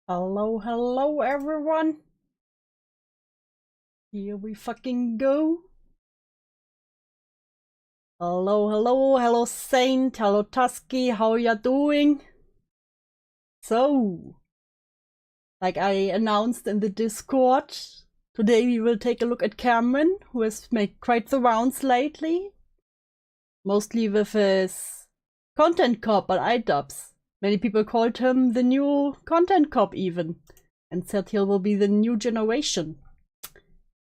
Hello, hello everyone. Here we fucking go. Hello, hello, hello Saint, hello Tusky, how ya doing? So, like I announced in the Discord, today we will take a look at Cameron, who has made quite the rounds lately. Mostly with his content cop on iDubbbz. Many people called him the new content cop even, and said he will be the new generation.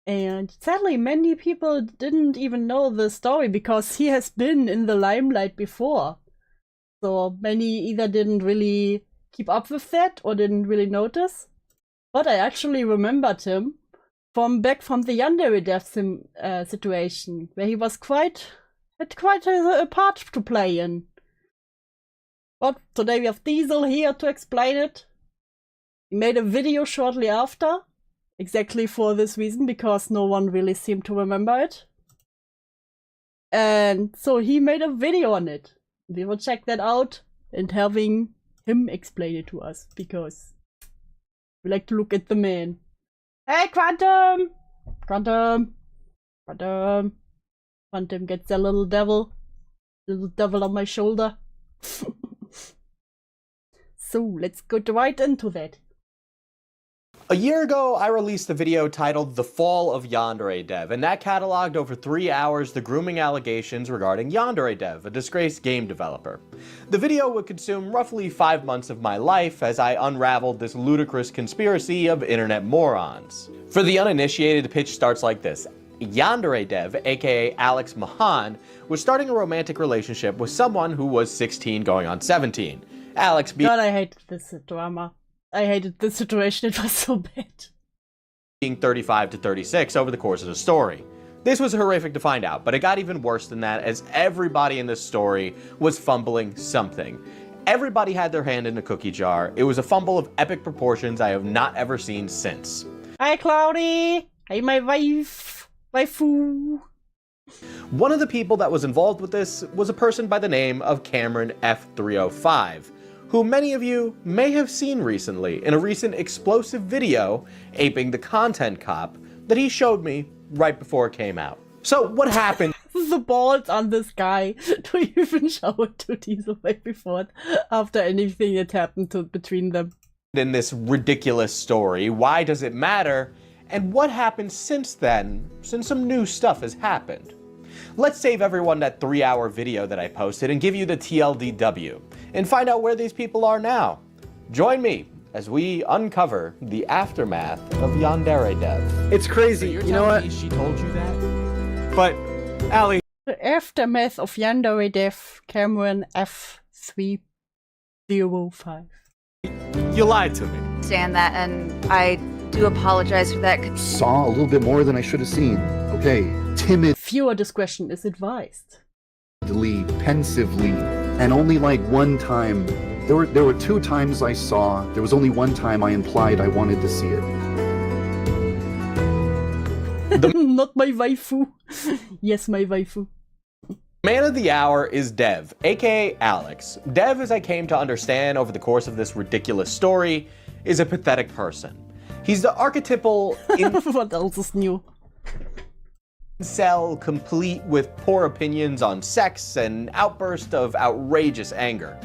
And sadly, many people didn't even know the story because he has been in the limelight before. So many either didn't really keep up with that or didn't really notice. But I actually remembered him from back from the Yandere death situation, where he was had quite a part to play in. But today we have Diesel here to explain it. He made a video shortly after, exactly for this reason, because no one really seemed to remember it. And so he made a video on it. We will check that out and having him explain it to us, because we like to look at the man. Hey, Quantum! Quantum! Quantum! Quantum gets a little devil on my shoulder. So let's go right into that. A year ago, I released a video titled The Fall of Yandere Dev, and that cataloged over 3 hours the grooming allegations regarding Yandere Dev, a disgraced game developer. The video would consume roughly 5 months of my life as I unraveled this ludicrous conspiracy of internet morons. For the uninitiated, the pitch starts like this. Yandere Dev, aka Alex Mahan, was starting a romantic relationship with someone who was 16 going on 17. Alex God, I hated this drama. I hated this situation, it was so bad. Being 35 to 36 over the course of the story. This was horrific to find out, but it got even worse than that as everybody in this story was fumbling something. Everybody had their hand in the cookie jar. It was a fumble of epic proportions I have not ever seen since. Hi Cloudy! Hey my waifu! One of the people that was involved with this was a person by the name of CameronF305. Who many of you may have seen recently in a recent explosive video aping the content cop that he showed me right before it came out. So what happened? The balls on this guy to even show it to Diesel right before after anything that happened between them. In this ridiculous story, why does it matter? And what happened since then, since some new stuff has happened? Let's save everyone that 3-hour video that I posted and give you the TLDW and find out where these people are now. Join me as we uncover the aftermath of Yandere Dev. It's crazy, So you know what? she told you that? But, Allie. The aftermath of Yandere Dev, Cameron F305. You lied to me. Understand that, and I do apologize for that. Saw a little bit more than I should have seen. Okay, timidly, Viewer discretion is advised. pensively, and only like one time. There were 2 times I saw. There was only one time I implied I wanted to see it. Not my waifu. Yes, my waifu. Man of the hour is Dev, aka Alex. Dev, as I came to understand over the course of this ridiculous story, is a pathetic person. He's the archetypal What else is new? incel complete with poor opinions on sex and outburst of outrageous anger.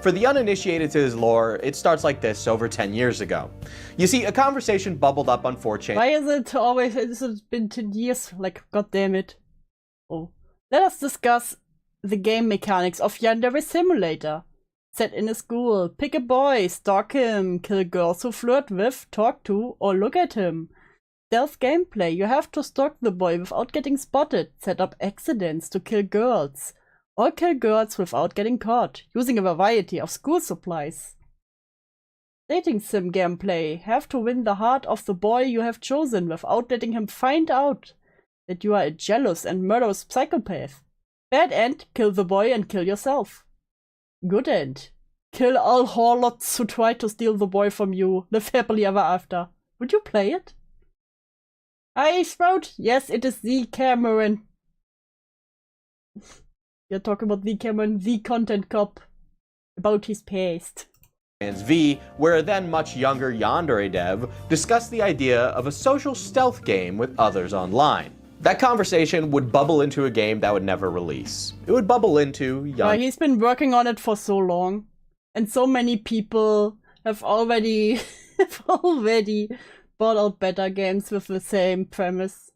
For the uninitiated to his lore, it starts like this over 10 years ago. You see, a conversation bubbled up on 4chan. Why is it always, it's been 10 years? Like, god damn it. Oh. Let us discuss the game mechanics of Yandere Simulator. Set in a school, pick a boy, stalk him, kill girls who flirt with, talk to, or look at him. Stealth gameplay, you have to stalk the boy without getting spotted, set up accidents to kill girls. Or kill girls without getting caught, using a variety of school supplies. Dating sim gameplay. Have to win the heart of the boy you have chosen without letting him find out that you are a jealous and murderous psychopath. Bad end, kill the boy and kill yourself. Good end. Kill all harlots who try to steal the boy from you. Live happily ever after. Would you play it? I Sprout. Yes, it is the Cameron. You're talking about the Cameron, the content cop. About his past. V, where a then much younger yandere dev discussed the idea of a social stealth game with others online. That conversation would bubble into a game that would never release. It would bubble into he's been working on it for so long, and so many people have already bought out better games with the same premise.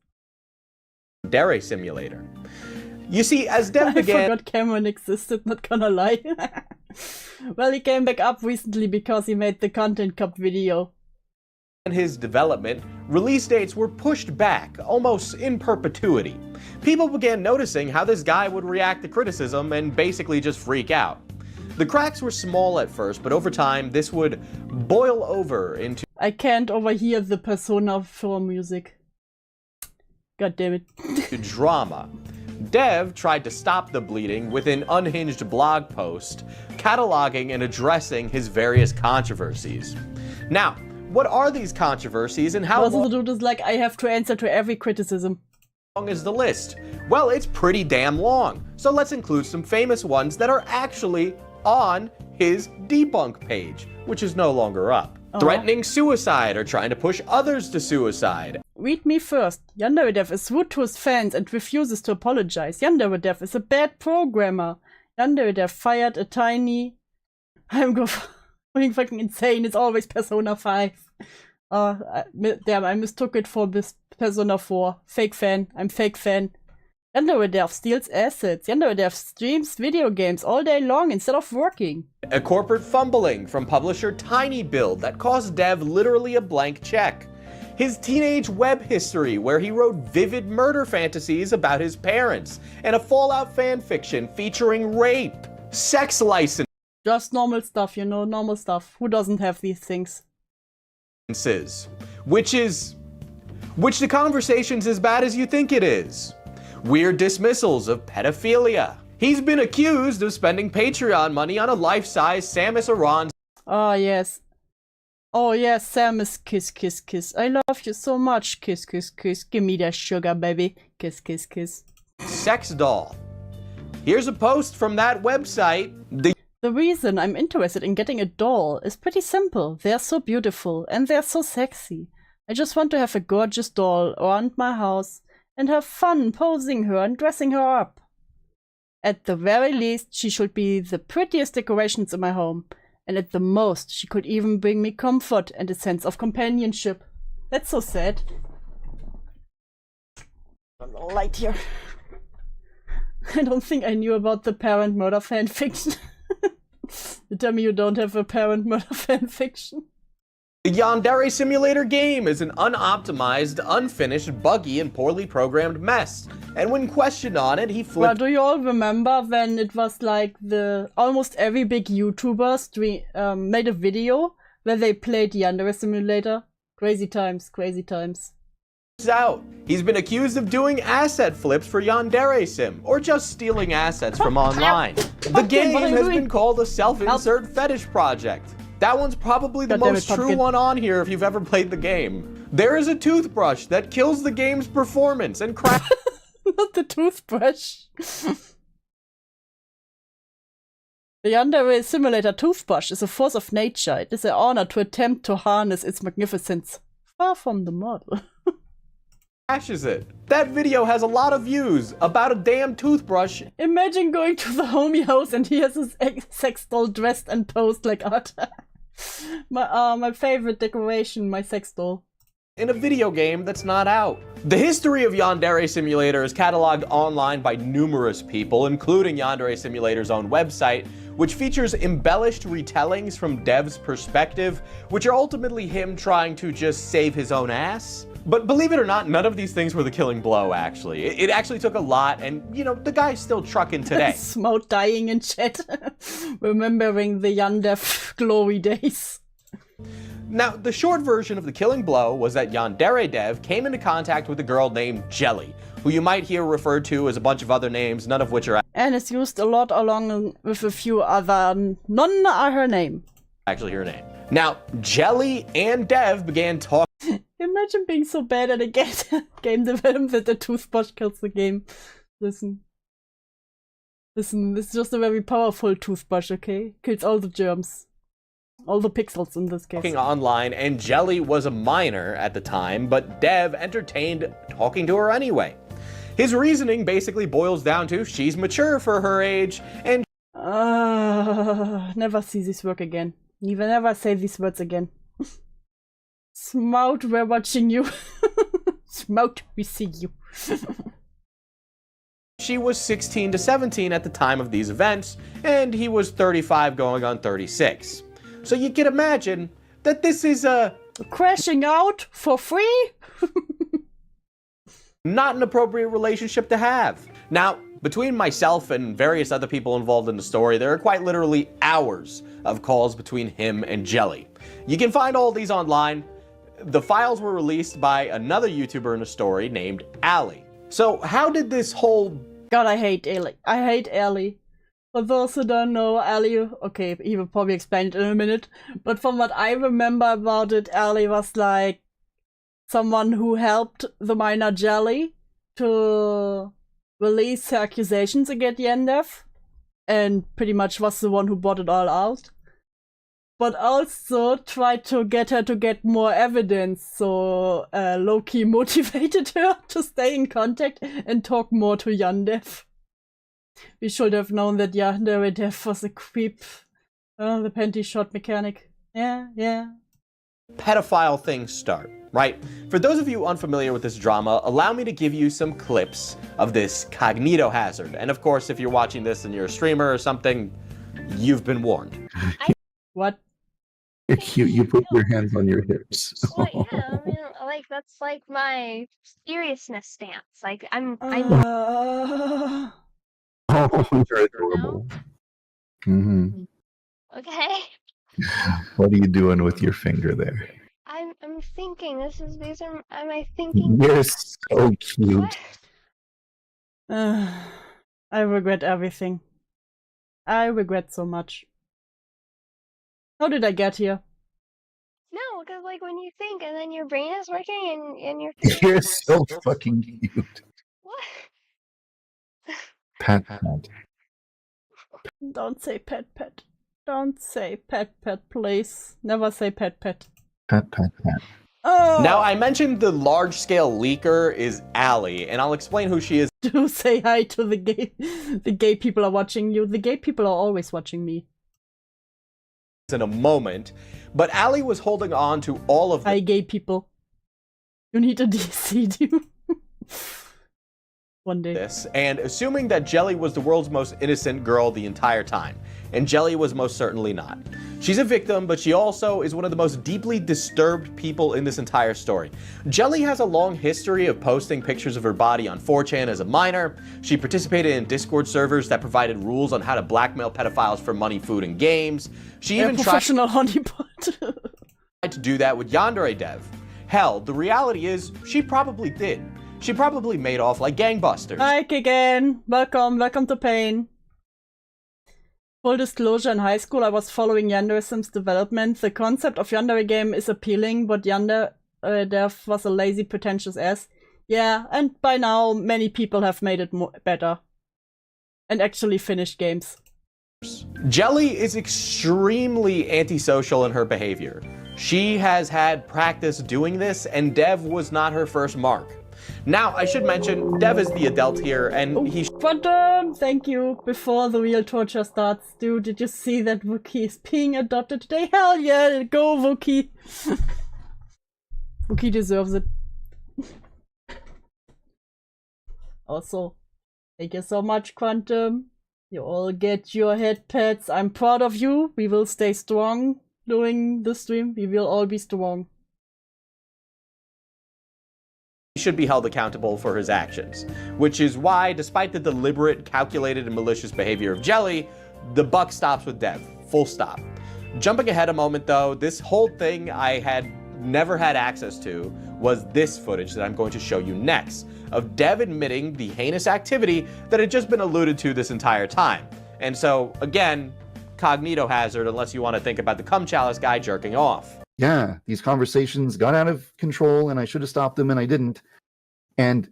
Yandere Simulator. You see, as Dev began... I forgot Cameron existed, not gonna lie. Well, he came back up recently because he made the Content Cup video. In his development, release dates were pushed back, almost in perpetuity. People began noticing how this guy would react to criticism and basically just freak out. The cracks were small at first, but over time, this would boil over into... I can't overhear the Persona 4 music. God damn it. Drama. Dev tried to stop the bleeding with an unhinged blog post, cataloging and addressing his various controversies. Now, what are these controversies and how long... the dude is like, I have to answer to every criticism. Long is the list? Well, it's pretty damn long, so let's include some famous ones that are actually on his debunk page, which is no longer up. Threatening suicide or trying to push others to suicide. Read me first. YandereDev is rude to his fans and refuses to apologize. YandereDev is a bad programmer. YandereDev fired a tiny... I'm going fucking insane. It's always Persona 5. Damn, I mistook it for this Persona 4. Fake fan. I'm fake fan. YandereDev steals assets. YandereDev streams video games all day long instead of working. A corporate fumbling from publisher TinyBuild that cost Dev literally a blank check. His teenage web history where he wrote vivid murder fantasies about his parents, and a Fallout fanfiction featuring rape, sex license. Just normal stuff, you know, normal stuff. Who doesn't have these things? Which the conversation's as bad as you think it is. Weird dismissals of pedophilia. He's been accused of spending Patreon money on a life-size Samus Aran. Oh yes. Oh yes, Samus, kiss, kiss, kiss. I love you so much. Kiss, kiss, kiss. Give me that sugar, baby. Kiss, kiss, kiss. Sex doll. Here's a post from that website. The reason I'm interested in getting a doll is pretty simple. They're so beautiful and they're so sexy. I just want to have a gorgeous doll around my house and have fun posing her and dressing her up. At the very least, she should be the prettiest decorations in my home, and at the most, she could even bring me comfort and a sense of companionship. That's so sad. A little light here. I don't think I knew about the parent murder fanfiction. You tell me you don't have a parent murder fanfiction? The Yandere Simulator game is an unoptimized, unfinished, buggy, and poorly programmed mess. And when questioned on it, he flipped... Well, do you all remember when it was like almost every big YouTuber made a video where they played Yandere Simulator? Crazy times, crazy times. Out. He's been accused of doing asset flips for Yandere Sim, or just stealing assets from online. The game has been called a self-insert fetish project. That one's probably the most true one on here if you've ever played the game. There is a toothbrush that kills the game's performance and crashes. Not the toothbrush. The Yandere Simulator toothbrush is a force of nature. It is an honor to attempt to harness its magnificence. Far from the model. Crashes it. That video has a lot of views about a damn toothbrush. Imagine going to the homie house and he has his sex doll dressed and posed like art. My favorite decoration, my sex doll. In a video game that's not out. The history of Yandere Simulator is cataloged online by numerous people, including Yandere Simulator's own website, which features embellished retellings from Dev's perspective, which are ultimately him trying to just save his own ass. But believe it or not, none of these things were the killing blow, actually. It actually took a lot, and, you know, the guy's still trucking today. Smout dying in chat. Remembering the Yandere glory days. Now, the short version of the killing blow was that Yandere Dev came into contact with a girl named Jelly, who you might hear referred to as a bunch of other names, none of which are And is used a lot along with a few other. None are her name. actually her name. Now, Jelly and Dev began talking. Imagine being so bad at a game development that the toothbrush kills the game. Listen, this is just a very powerful toothbrush, okay? Kills all the germs. All the pixels in this case. Online, and Jelly was a minor at the time, but Dev entertained talking to her anyway. His reasoning basically boils down to she's mature for her age, and never see this work again. Never say these words again. Smout, we're watching you. Smout, we see you. she was 16 to 17 at the time of these events, and he was 35 going on 36. So you can imagine that this is crashing out for free? not an appropriate relationship to have. Now, between myself and various other people involved in the story, there are quite literally hours of calls between him and Jelly. You can find all these online. The files were released by another YouTuber in the story named Ali. So how did this whole... God, I hate Ali. I hate Ali. For those who don't know, Ali, okay, he will probably explain it in a minute, but from what I remember about it, Ali was like someone who helped the minor Jelly to release her accusations against Yandere, and pretty much was the one who brought it all out. But also tried to get her to get more evidence, so low-key motivated her to stay in contact and talk more to Yandere. We should have known that Yandere Dev was a creep. The panty shot mechanic. Yeah. pedophile things start, right? For those of you unfamiliar with this drama, allow me to give you some clips of this cognito hazard. And of course, if you're watching this and you're a streamer or something, you've been warned. What? You put your hands on your hips. Well, yeah, I mean, like, that's like my seriousness stance. Like, I'm Oh, you're adorable. Mm-hmm. okay. What are you doing with your finger there? I'm thinking. These are. Am I thinking? You're so cute. What? I regret everything. I regret so much. How did I get here? No, because like when you think and then your brain is working and you're. You're so fucking cute. What? Pat. Don't say pet. Don't say pet, please. Never say pet. Pat. Oh! Now, I mentioned the large-scale leaker is Allie, and I'll explain who she is Do say hi to the gay. The gay people are watching you. The gay people are always watching me. in a moment, but Allie was holding on to all of Hi, gay people. You need a DC, dude. One day. this, and assuming that Jelly was the world's most innocent girl the entire time, and Jelly was most certainly not. She's a victim, but she also is one of the most deeply disturbed people in this entire story. Jelly has a long history of posting pictures of her body on 4chan as a minor. She participated in Discord servers that provided rules on how to blackmail pedophiles for money, food, and games. She even tried Professional honeypot. to do that with Yandere Dev. Hell, the reality is, she probably did. She probably made off like gangbusters. Hi, Kigen. Welcome to Pain. Full disclosure, in high school I was following Yandere Sim's development. The concept of Yandere game is appealing, but Yandere Dev was a lazy, pretentious ass. Yeah, and by now many people have made it better. And actually finished games. Jelly is extremely antisocial in her behavior. She has had practice doing this, and Dev was not her first mark. Now, I should mention, Dev is the adult here, and he Quantum, thank you. Before the real torture starts, dude, did you see that Wookie is being adopted today? Hell yeah, go Wookie. Wookie deserves it. Also, thank you so much, Quantum. You all get your head pats. I'm proud of you. We will stay strong during the stream. We will all be strong. should be held accountable for his actions. Which is why, despite the deliberate, calculated, and malicious behavior of Jelly, the buck stops with Dev. Full stop. Jumping ahead a moment though, this whole thing I had never had access to was this footage that I'm going to show you next, of Dev admitting the heinous activity that had just been alluded to this entire time. And so, again, cognito hazard unless you want to think about the cum chalice guy jerking off. Yeah, these conversations got out of control and I should have stopped them and I didn't. And,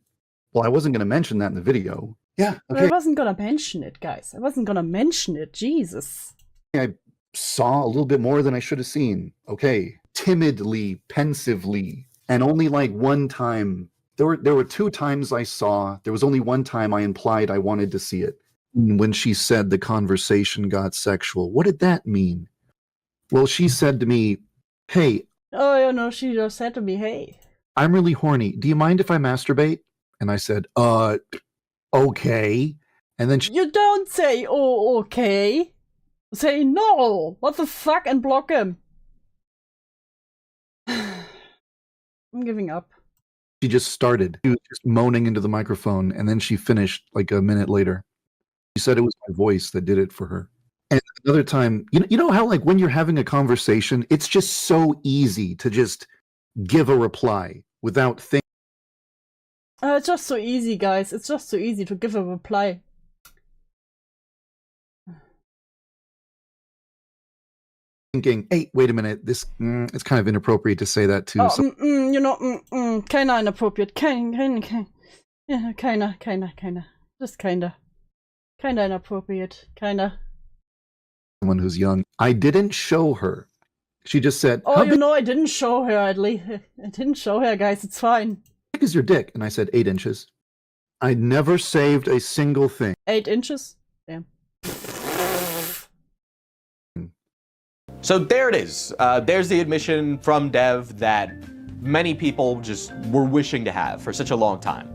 well, I wasn't going to mention that in the video. Yeah, okay. I wasn't gonna mention it, guys. I wasn't gonna mention it. Jesus. I saw a little bit more than I should have seen. Okay. Timidly, pensively, and only like one time. There were 2 times I saw. There was only one time I implied I wanted to see it. When she said the conversation got sexual. What did that mean? Well, she said to me, hey. Oh, you know, she just said to me, hey. I'm really horny. Do you mind if I masturbate? And I said, okay. And then she... You don't say, oh, okay. Say no. What the fuck? And block him. I'm giving up. She just started. She was just moaning into the microphone, and then she finished like a minute later. She said it was my voice that did it for her. And another time, you know how like when you're having a conversation, it's just so easy to just give a reply without thinking. It's just so easy, guys. It's just so easy to give a reply. Thinking, hey, wait a minute, this it's kind of inappropriate to say that too. Oh, So, you know, kinda inappropriate. Kinda. Just kinda inappropriate. Kinda. someone who's young, I didn't show her. She just said, Oh, how you know, I didn't show her, at least. I didn't show her, guys. It's fine. big is your dick? And I said 8 inches. I never saved a single thing. 8 inches? Damn. So there it is. There's the admission from Dev that many people just were wishing to have for such a long time.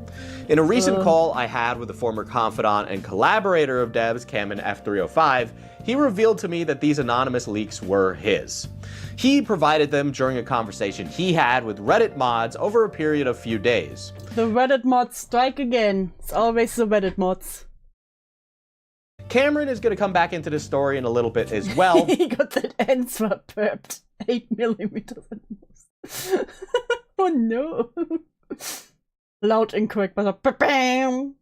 In a recent call I had with a former confidant and collaborator of Dev's, CameronF305, he revealed to me that these anonymous leaks were his. He provided them during a conversation he had with Reddit mods over a period of few days. The Reddit mods strike again. It's always the Reddit mods. Cameron is going to come back into this story in a little bit as well. He got that answer perped. 8 millimeters at most. Oh no. Loud incorrect, but bam.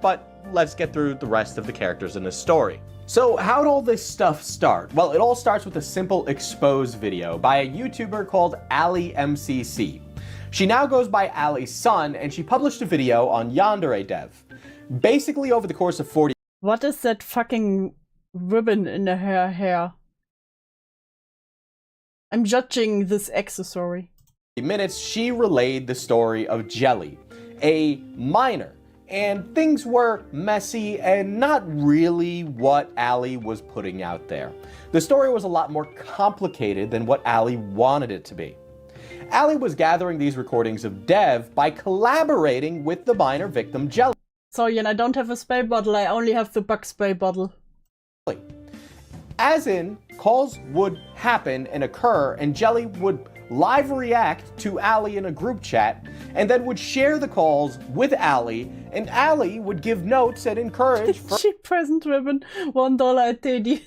But let's get through the rest of the characters in this story. So how'd all this stuff start? Well, it all starts with a simple expose video by a YouTuber called AliMCC. She now goes by Ali's son, and she published a video on Yandere Dev. Basically, over the course of 40 What is that fucking ribbon in her hair? I'm judging this accessory. minutes, she relayed the story of Jelly, a minor, and things were messy and not really what Ali was putting out there. The story was a lot more complicated than what Ali wanted it to be. Ali was gathering these recordings of Dev by collaborating with the minor victim Jelly. Sorry, and I don't have a spray bottle, I only have the bug spray bottle. As in, calls would happen and occur, and Jelly would live react to Ali in a group chat, and then would share the calls with Ali, and Ali would give notes and encourage Cheap present ribbon, $1 at Teddy.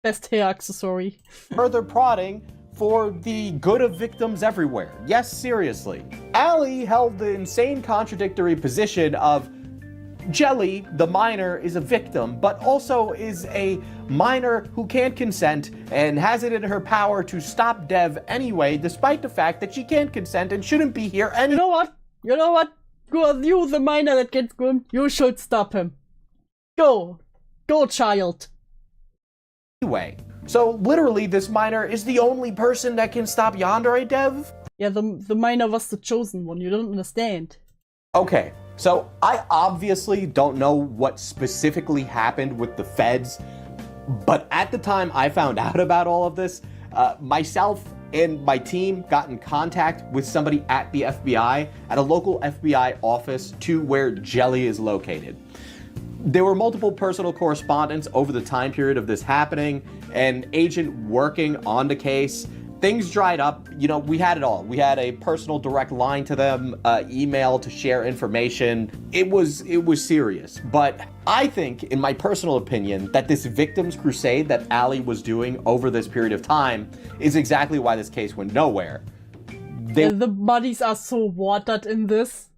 Best hair accessory. further prodding for the good of victims everywhere. Yes, seriously. Ali held the insane contradictory position of Jelly, the minor, is a victim, but also is a minor who can't consent and has it in her power to stop Dev anyway, despite the fact that she can't consent and shouldn't be here You know what? You know what? You, the minor that gets groomed, you should stop him. Go. Go, child. anyway. So literally, this minor is the only person that can stop Yandere Dev? Yeah, the minor was the chosen one, you don't understand. Okay, so I obviously don't know what specifically happened with the feds, but at the time I found out about all of this, myself and my team got in contact with somebody at the FBI, at a local FBI office to where Jelly is located. There were multiple personal correspondence over the time period of this happening, an agent working on the case things dried up. You know, we had it all. We had a personal direct line to them, email to share information. It was serious. But I think, in my personal opinion, that this victims crusade that Allie was doing over this period of time is exactly why this case went nowhere. The bodies are so watered in this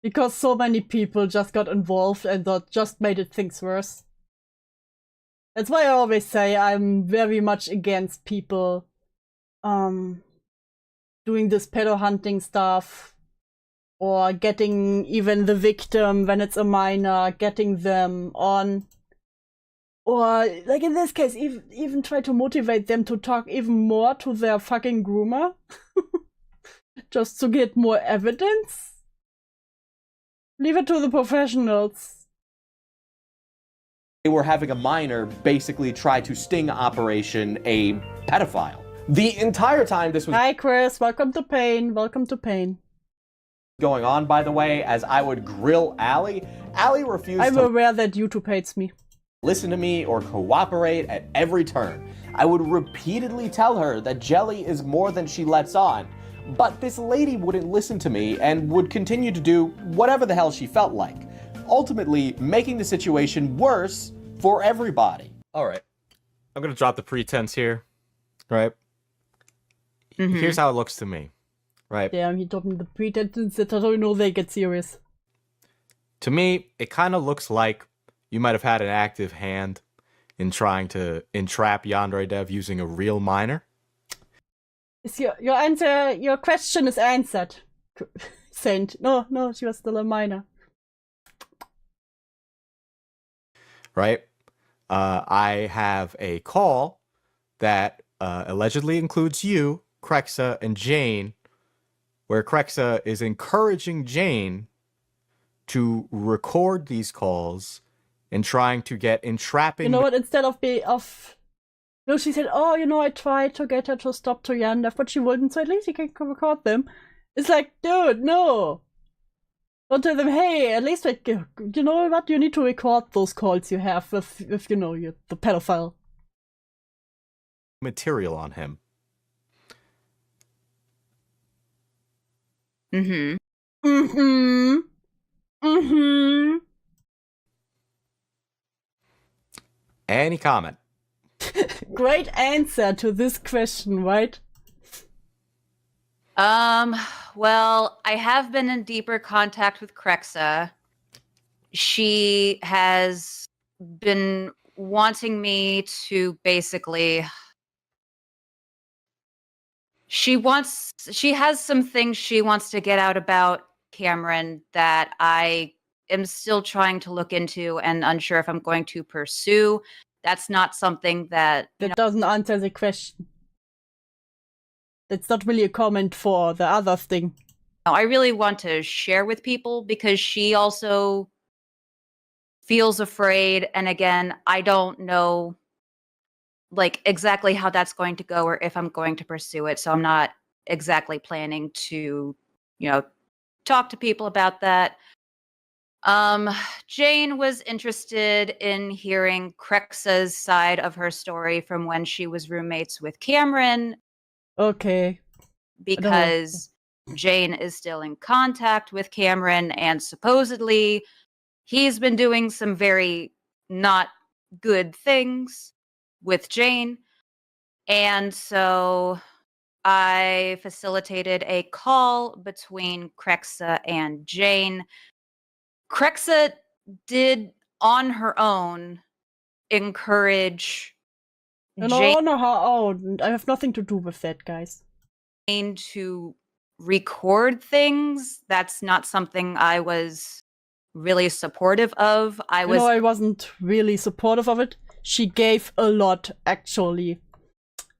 because so many people just got involved and that just made it things worse. That's why I always say I'm very much against people doing this pedo hunting stuff, or getting even the victim when it's a minor, getting them on, or like in this case, even try to motivate them to talk even more to their fucking groomer, just to get more evidence. Leave it to the professionals. They were having a minor basically try to sting operation a pedophile. The entire time this was Hi Chris, welcome to Pain, welcome to Pain. going on, by the way, as I would grill Allie refused I'm to aware that YouTube hates me. listen to me or cooperate at every turn. I would repeatedly tell her that Jelly is more than she lets on, but this lady wouldn't listen to me and would continue to do whatever the hell she felt like, ultimately making the situation worse for everybody. All right. I'm going to drop the pretense here, right? Here's how it looks to me, right? Damn, he told me the pretensions that I don't know they get serious. To me, it kind of looks like you might have had an active hand in trying to entrap Yandere Dev using a real minor. Is your question is answered. Saint. No, she was still a minor. Right? I have a call that allegedly includes you, Krexa, and Jane, where Krexa is encouraging Jane to record these calls and trying to get entrapping. You know what? Instead of no, she said, "Oh, you know, I tried to get her to stop to Yandev, but she wouldn't. So at least you can record them." It's like, dude, no. Don't tell them, hey, at least like, you know what? You need to record those calls you have with you know, the pedophile material on him. Any comment? Great answer to this question, right? Well, I have been in deeper contact with Krexa. She has been wanting me to basically... She has some things she wants to get out about Cameron that I am still trying to look into and unsure if I'm going to pursue. That's not something that... That doesn't answer the question. That's not really a comment for the other thing. I really want to share with people because she also feels afraid. And again, I don't know like exactly how that's going to go or if I'm going to pursue it. So I'm not exactly planning to, you know, talk to people about that. Jane was interested in hearing Krexa's side of her story from when she was roommates with Cameron. Okay. Because Jane is still in contact with Cameron and supposedly he's been doing some very not good things with Jane. And so I facilitated a call between Krexa and Jane. Krexa did on her own encourage Jane on her own. I have nothing to do with that, guys. To record things. That's not something I was really supportive of. I wasn't really supportive of it. She gave a lot, actually.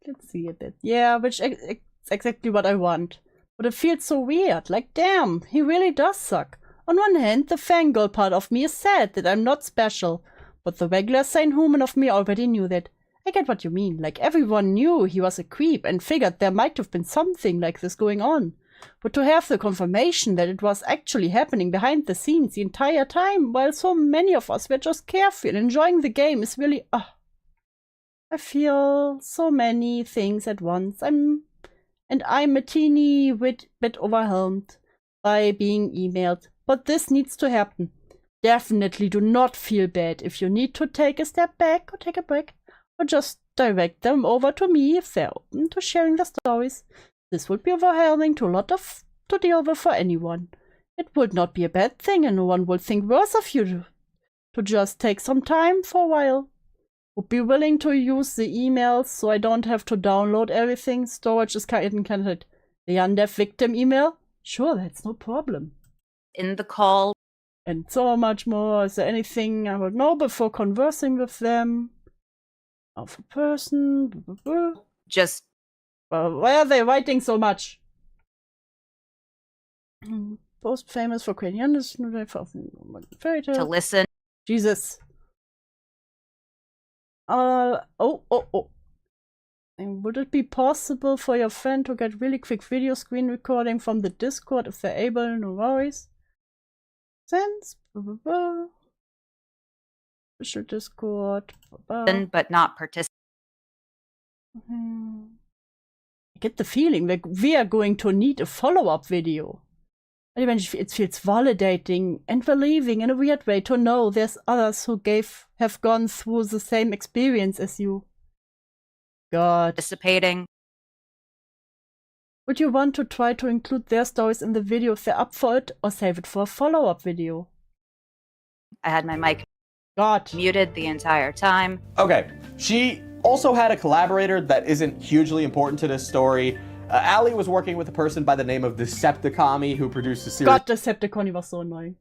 Let's see it. Yeah, which is exactly what I want. But it feels so weird. Like, damn, he really does suck. On one hand, the fangirl part of me is sad that I'm not special. But the regular sane human of me already knew that. I get what you mean. Like, everyone knew he was a creep and figured there might have been something like this going on. But to have the confirmation that it was actually happening behind the scenes the entire time, while so many of us were just carefree and enjoying the game, is really... I feel so many things at once. I'm and I'm a teeny bit overwhelmed by being emailed. But this needs to happen. Definitely do not feel bad if you need to take a step back or take a break, or just direct them over to me if they're open to sharing their stories. This would be overwhelming to deal with for anyone. It would not be a bad thing, and no one would think worse of you to just take some time for a while. Would be willing to use the emails so I don't have to download everything. Storage is connected. The undeaf victim email? Sure, that's no problem. In the call. And so much more. Is there anything I would know before conversing with them? Of a person? Just. Why are they writing so much? Most famous for creating fairy tale. To listen. Jesus. Oh. And would it be possible for your friend to get really quick video screen recording from the Discord if they're able? No worries. Sense. Official Discord. But not participate. I get the feeling that we are going to need a follow-up video. It feels validating and relieving in a weird way to know there's others who have gone through the same experience as you. God. Participating. Would you want to try to include their stories in the video if they're up for it, or save it for a follow-up video? I had my mic muted the entire time. Okay, she also had a collaborator that isn't hugely important to this story. Allie was working with a person by the name of Decepticami, who produced a series. God, Decepticon was so annoying.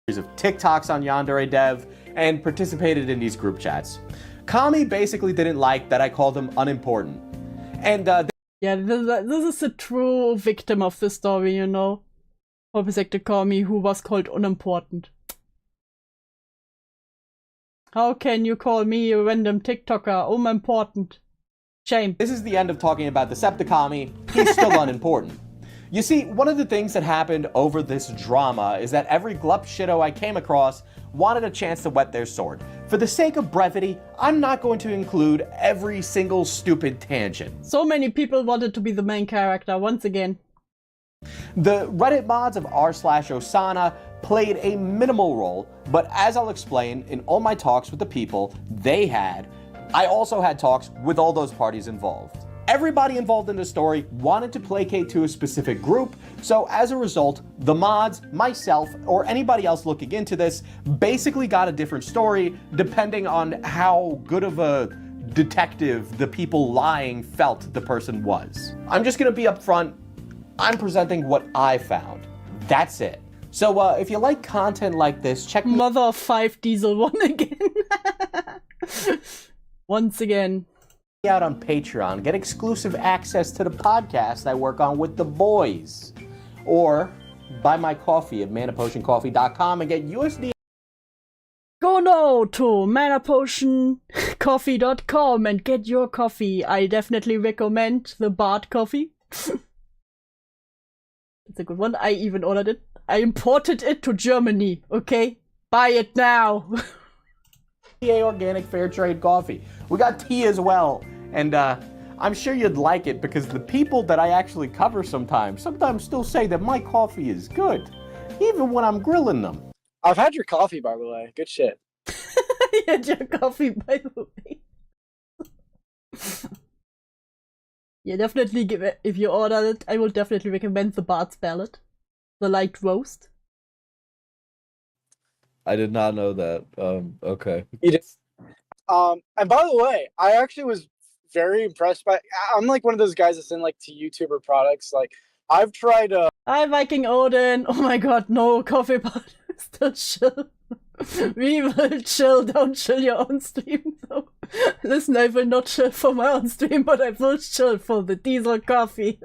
Of TikToks on Yandere Dev and participated in these group chats. Kami basically didn't like that I called him unimportant. And yeah, this is a true victim of the story, you know. Decepticami, who was called unimportant. How can you call me a random TikToker unimportant? Shame. This is the end of talking about Decepticami. He's still unimportant. You see, one of the things that happened over this drama is that every glup shitto I came across wanted a chance to whet their sword. For the sake of brevity, I'm not going to include every single stupid tangent. So many people wanted to be the main character once again. The Reddit mods of r/Osana played a minimal role, but as I'll explain in all my talks with the people they had, I also had talks with all those parties involved. Everybody involved in the story wanted to placate to a specific group, so as a result, the mods, myself, or anybody else looking into this basically got a different story depending on how good of a detective the people lying felt the person was. I'm just gonna be upfront. I'm presenting what I found. That's it. So if you like content like this, check Mother of 5 Diesel 1 again. Once again. Out on Patreon, get exclusive access to the podcast I work on with the boys, or buy my coffee at manapotioncoffee.com and get USD. Go now to manapotioncoffee.com and get your coffee. I definitely recommend the Bard coffee. It's a good one. I even ordered it. I imported it to Germany. Okay, buy it now. Organic fair trade coffee. We got tea as well, and I'm sure you'd like it because the people that I actually cover sometimes still say that my coffee is good, even when I'm grilling them. I've had your coffee, by the way. Good shit. I had your coffee, by the way. Yeah, definitely give it. If you order it, I will definitely recommend the Bard's Ballad, the light roast. I did not know that. Okay. You did. And by the way, I actually was very impressed by. I'm like one of those guys that's in like to YouTuber products. Like I've tried. Hi, Viking Odin. Oh my God, no coffee powder. Still chill. We will chill. Don't chill your own stream though. Listen, I will not chill for my own stream, but I will chill for the diesel coffee.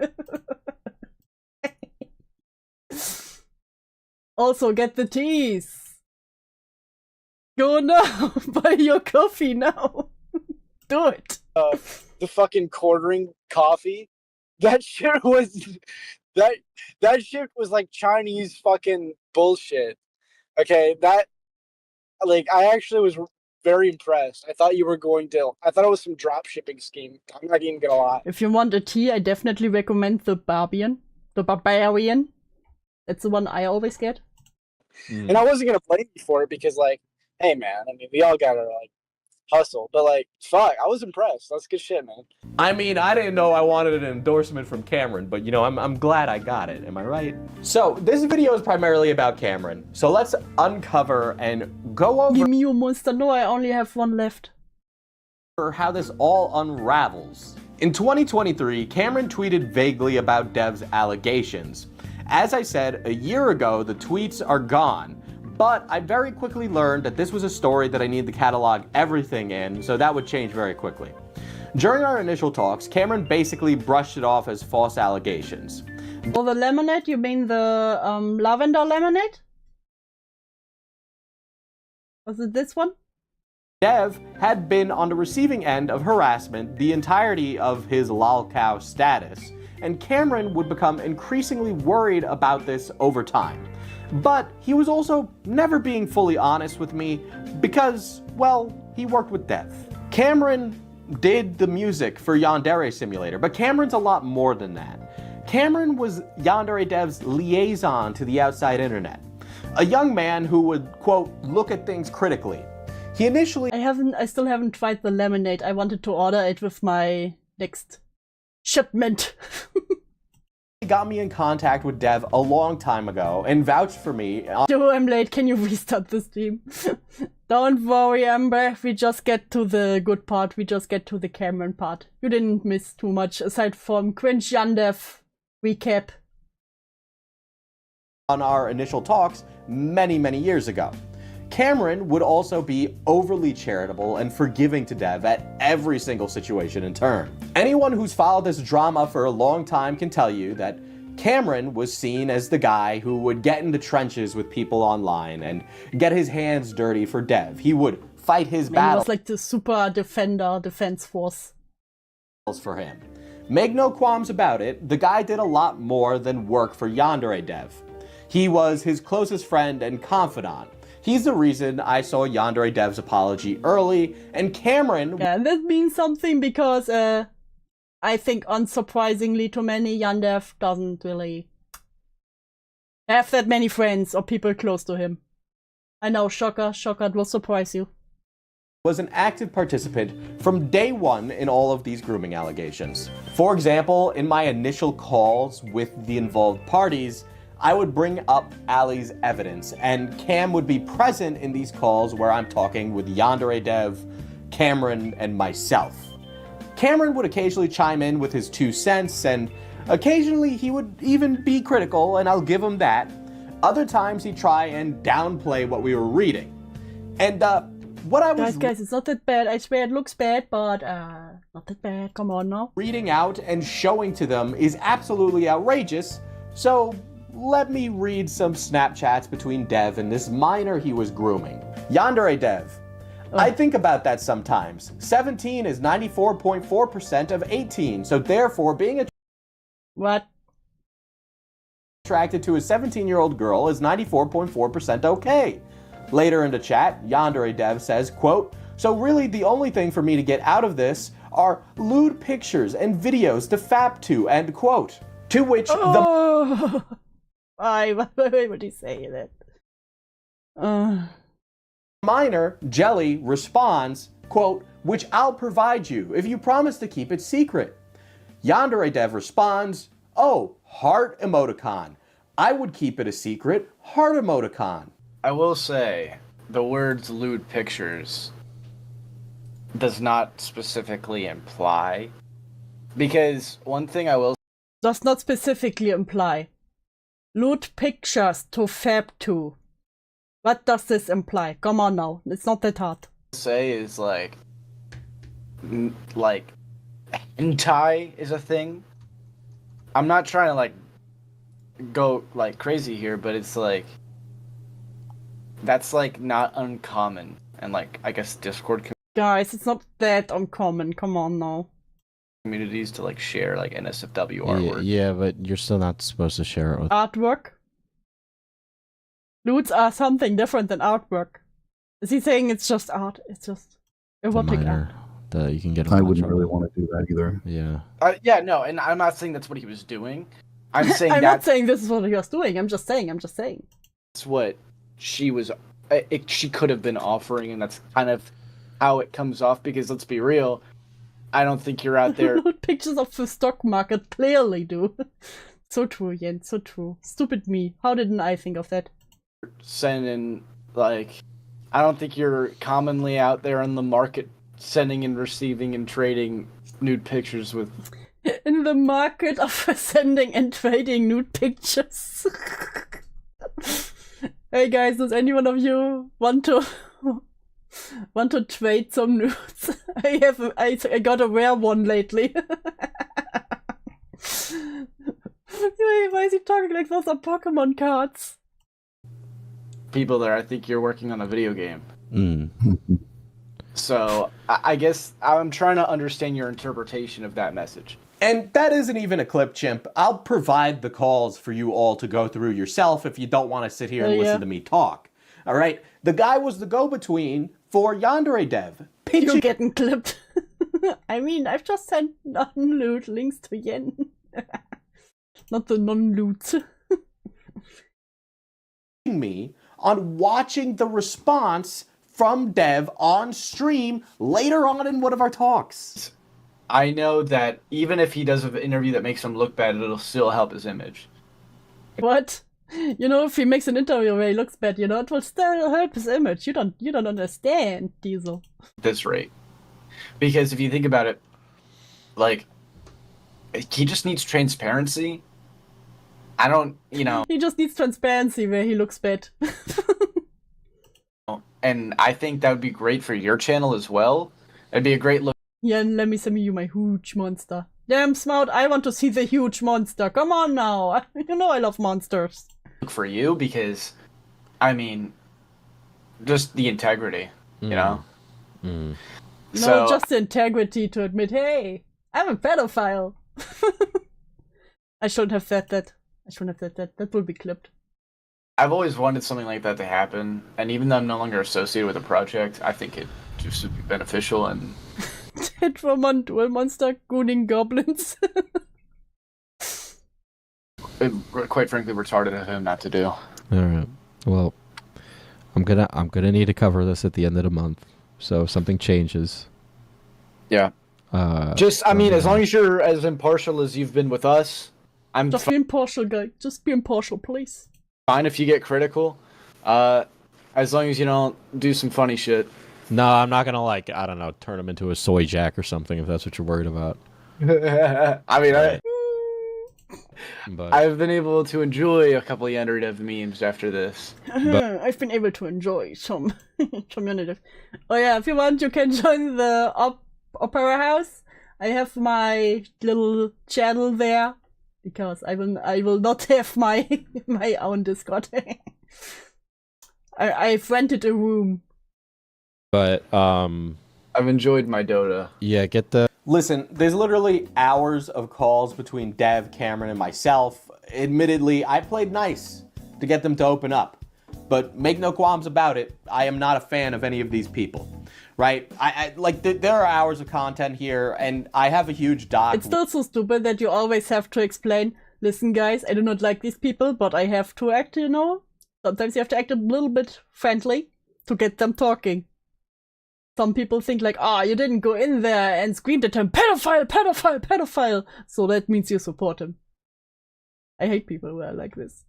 Also, get the teas. Go now. Buy your coffee now. Do it. The fucking quartering coffee. That shit was that shit was like Chinese fucking bullshit. Okay, that like I actually was very impressed. I thought it was some drop shipping scheme. I'm not even gonna lie. If you want a tea, I definitely recommend the Barbarian. That's the one I always get. And I wasn't gonna blame you for it because, like, hey man, I mean, we all gotta like hustle. But like, fuck, I was impressed. That's good shit, man. I mean, I didn't know I wanted an endorsement from Cameron, but you know, I'm glad I got it. Am I right? So this video is primarily about Cameron. So let's uncover and go over Give me your monster. No, I only have one left. how this all unravels. In 2023, Cameron tweeted vaguely about Dev's allegations. As I said, a year ago, the tweets are gone. But I very quickly learned that this was a story that I needed to catalog everything in, so that would change very quickly. During our initial talks, Cameron basically brushed it off as false allegations. For the lemonade, you mean the lavender lemonade? Was it this one? Dev had been on the receiving end of harassment the entirety of his lolcow status, and Cameron would become increasingly worried about this over time. But he was also never being fully honest with me because, well, he worked with Dev. Cameron did the music for Yandere Simulator, but Cameron's a lot more than that. Cameron was Yandere Dev's liaison to the outside internet. A young man who would, quote, look at things critically. He initially... I still haven't tried the lemonade. I wanted to order it with my next shipment. got me in contact with Dev a long time ago and vouched for me. Joe, I'm late. Can you restart the stream? Don't worry, Amber. We just get to the good part. We just get to the Cameron part. You didn't miss too much aside from cringe Yandev recap. On our initial talks many years ago. Cameron would also be overly charitable and forgiving to Dev at every single situation and turn. Anyone who's followed this drama for a long time can tell you that Cameron was seen as the guy who would get in the trenches with people online and get his hands dirty for Dev. He would fight his battles. He was like the super defense force for him. Make no qualms about it, the guy did a lot more than work for Yandere Dev. He was his closest friend and confidant. He's the reason I saw Yandere Dev's apology early, and Cameron... Yeah, that means something because, I think unsurprisingly to many, Yandev doesn't really have that many friends or people close to him. I know, shocker, it will surprise you. Was an active participant from day one in all of these grooming allegations. For example, in my initial calls with the involved parties, I would bring up Ali's evidence, and Cam would be present in these calls where I'm talking with Yandere Dev, Cameron, and myself. Cameron would occasionally chime in with his 2 cents, and occasionally he would even be critical, and I'll give him that. Other times he'd try and downplay what we were reading. And what I was... Guys, it's not that bad. I swear it looks bad, but not that bad. Come on now. Reading out and showing to them is absolutely outrageous, so... let me read some Snapchats between Dev and this minor he was grooming. Yandere Dev. I think about that sometimes. 17 is 94.4% of 18, so therefore being attracted to a 17-year-old girl is 94.4% okay. Later in the chat, Yandere Dev says, quote, so really the only thing for me to get out of this are lewd pictures and videos to fap to, end quote. To which the... Why would he say that? Minor, Jelly, responds, quote, which I'll provide you if you promise to keep it secret. Yandere Dev responds, oh, heart emoticon. I would keep it a secret, heart emoticon. I will say, the words lewd pictures does not specifically imply, because one thing I will does not specifically imply. Lewd pictures to fab to. What does this imply? Come on now, it's not that hard. say is like hentai is a thing. I'm not trying to like go like crazy here, but it's like that's like not uncommon, and like I guess Discord guys, it's not that uncommon. Come on now. Communities to like share like NSFW artwork. Yeah, but you're still not supposed to share it with artwork. Nudes are something different than artwork. Is he saying it's just art? It's just erotic art. minor that you can get. I wouldn't really want to do that either. Yeah. Yeah, no, and I'm not saying that's what he was doing. I'm saying I'm not that's saying this is what he was doing. I'm just saying. what she was. She could have been offering, and that's kind of how it comes off. Because let's be real, I don't think you're out there. Pictures of the stock market clearly do. So true, Jens. So true. Stupid me. How didn't I think of that? Sending like, I don't think you're commonly out there in the market sending and receiving and trading nude pictures with. In the market of sending and trading nude pictures. Hey guys, does anyone of you want to trade some nudes? I got a rare one lately. Why is he talking like those are Pokemon cards? People there, I think you're working on a video game. Mm. So I guess I'm trying to understand your interpretation of that message. And that isn't even a clip, Chimp. I'll provide the calls for you all to go through yourself if you don't want to sit here and listen to me talk. All right? The guy was the go-between for Yandere Dev. You're getting clipped. I mean, I've just sent non-loot links to Yen. Not the non-loot. Me on watching the response from Dev on stream later on in one of our talks. I know that even if he does an interview that makes him look bad, it'll still help his image. What? You know, if he makes an interview where he looks bad, you know, it will still help his image. You don't understand, Diesel. At this rate. Because if you think about it, like, he just needs transparency. I don't, He just needs transparency where he looks bad. And I think that would be great for your channel as well. It'd be a great look. Yeah, let me send you my huge monster. Damn, Smout, I want to see the huge monster. Come on now. You know I love monsters. For you, because, I mean, just the integrity, you know? Mm. No, just the integrity to admit, hey, I'm a pedophile. I shouldn't have said that. That will be clipped. I've always wanted something like that to happen, and even though I'm no longer associated with the project, I think it just would be beneficial and... Tetraman dual monster gooning goblins. Quite frankly, retarded of him not to do. Alright. Well, I'm gonna need to cover this at the end of the month. So if something changes. Yeah. I mean, as long as you're as impartial as you've been with us, I'm Just be impartial, guy. Just be impartial, please. Fine if you get critical. As long as you don't do some funny shit. No, I'm not gonna I don't know, turn him into a soy jack or something if that's what you're worried about. I mean, But I've been able to enjoy a couple of Yandere Dev memes after this. I've been able to enjoy some Yandere. Oh yeah, if you want, you can join the Opera House. I have my little channel there because I will not have my own Discord. I've rented a room. But I've enjoyed my Dota. Yeah, get the... Listen, there's literally hours of calls between Dev, Cameron, and myself. Admittedly, I played nice to get them to open up. But make no qualms about it, I am not a fan of any of these people. Right? There are hours of content here, and I have a huge doc. It's still so stupid that you always have to explain, listen guys, I do not like these people, but I have to act, sometimes you have to act a little bit friendly to get them talking. Some people think like, you didn't go in there and screamed at him, pedophile, pedophile, pedophile, so that means you support him. I hate people who are like this.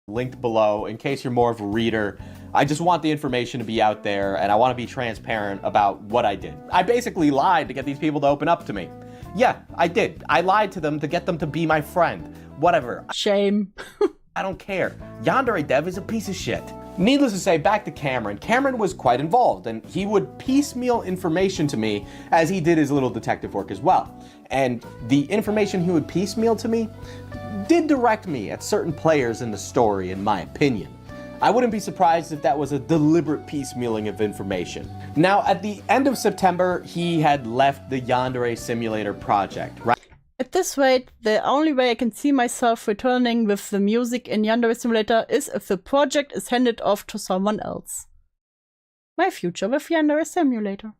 Linked below in case you're more of a reader. I just want the information to be out there, and I want to be transparent about what I did. I basically lied to get these people to open up to me. Yeah, I did. I lied to them to get them to be my friend. Whatever. Shame. I don't care. Yandere Dev is a piece of shit. Needless to say, back to Cameron. Cameron was quite involved, and he would piecemeal information to me as he did his little detective work as well. And the information he would piecemeal to me did direct me at certain players in the story, in my opinion. I wouldn't be surprised if that was a deliberate piecemealing of information. Now, at the end of September, he had left the Yandere Simulator project, right? At this rate, the only way I can see myself returning with the music in Yandere Simulator is if the project is handed off to someone else. My future with Yandere Simulator.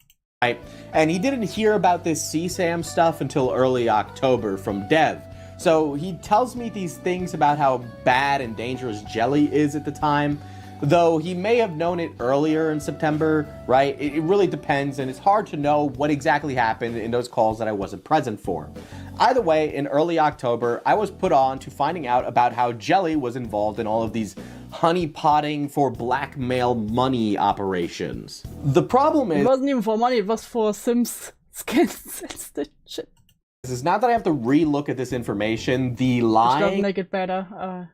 Right, and he didn't hear about this CSAM stuff until early October from Dev. So he tells me these things about how bad and dangerous Jelly is at the time, though he may have known it earlier in September, right? It really depends, and it's hard to know what exactly happened in those calls that I wasn't present for. Either way, in early October, I was put on to finding out about how Jelly was involved in all of these honeypotting for blackmail money operations. The problem It is, wasn't even for money, it was for Sims skins and that shit. it's not that I have to re-look at this information. The Which doesn't lying make it better.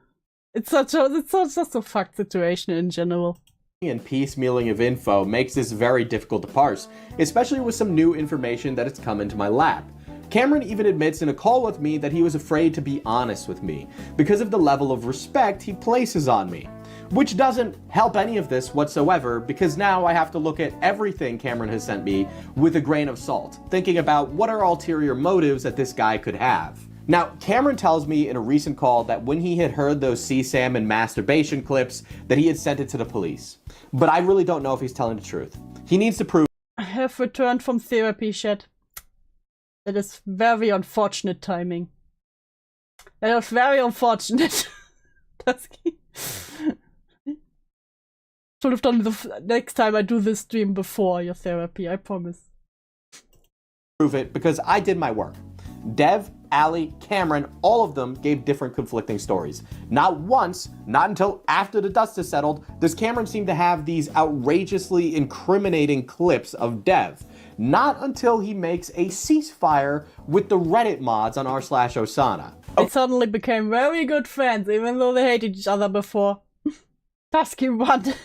It's just a fucked situation in general. and piecemealing of info makes this very difficult to parse, especially with some new information that has come into my lap. Cameron even admits in a call with me that he was afraid to be honest with me because of the level of respect he places on me, which doesn't help any of this whatsoever because now I have to look at everything Cameron has sent me with a grain of salt, thinking about what are ulterior motives that this guy could have. Now, Cameron tells me in a recent call that when he had heard those CSAM and masturbation clips, that he had sent it to the police. But I really don't know if he's telling the truth. He needs to prove. I have returned from therapy, Shed. That is very unfortunate timing. That was very unfortunate. Should have done the next time I do this stream before your therapy, I promise. Prove it because I did my work. Dev, Ali, Cameron, all of them gave different conflicting stories. Not once, not until after the dust has settled, does Cameron seem to have these outrageously incriminating clips of Dev. Not until he makes a ceasefire with the Reddit mods on r/Osana. They suddenly became very good friends, even though they hated each other before. Tusky one.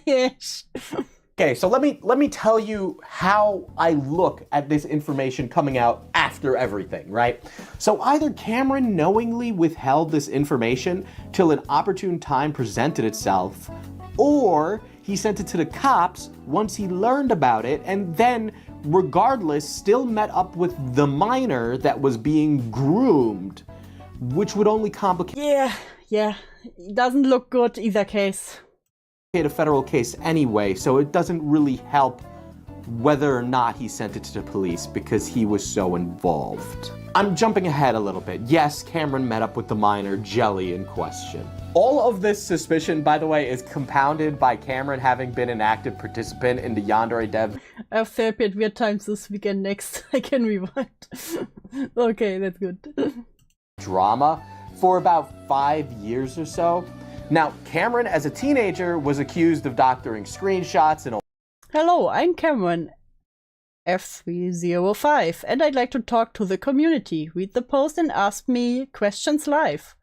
Yes. Okay, so let me tell you how I look at this information coming out after everything, right? So either Cameron knowingly withheld this information till an opportune time presented itself, or he sent it to the cops once he learned about it, and then, regardless, still met up with the minor that was being groomed, which would only complicate Yeah. It doesn't look good either case. a federal case anyway, so it doesn't really help whether or not he sent it to the police because he was so involved. I'm jumping ahead a little bit. Yes, Cameron met up with the minor Jelly in question. All of this suspicion, by the way, is compounded by Cameron having been an active participant in the Yandere Dev. I have therapy at weird times this weekend next. I can rewind. Okay, that's good. Drama for about 5 years or so. Now, Cameron, as a teenager, was accused of doctoring screenshots and Hello, I'm CameronF305, and I'd like to talk to the community. Read the post and ask me questions live.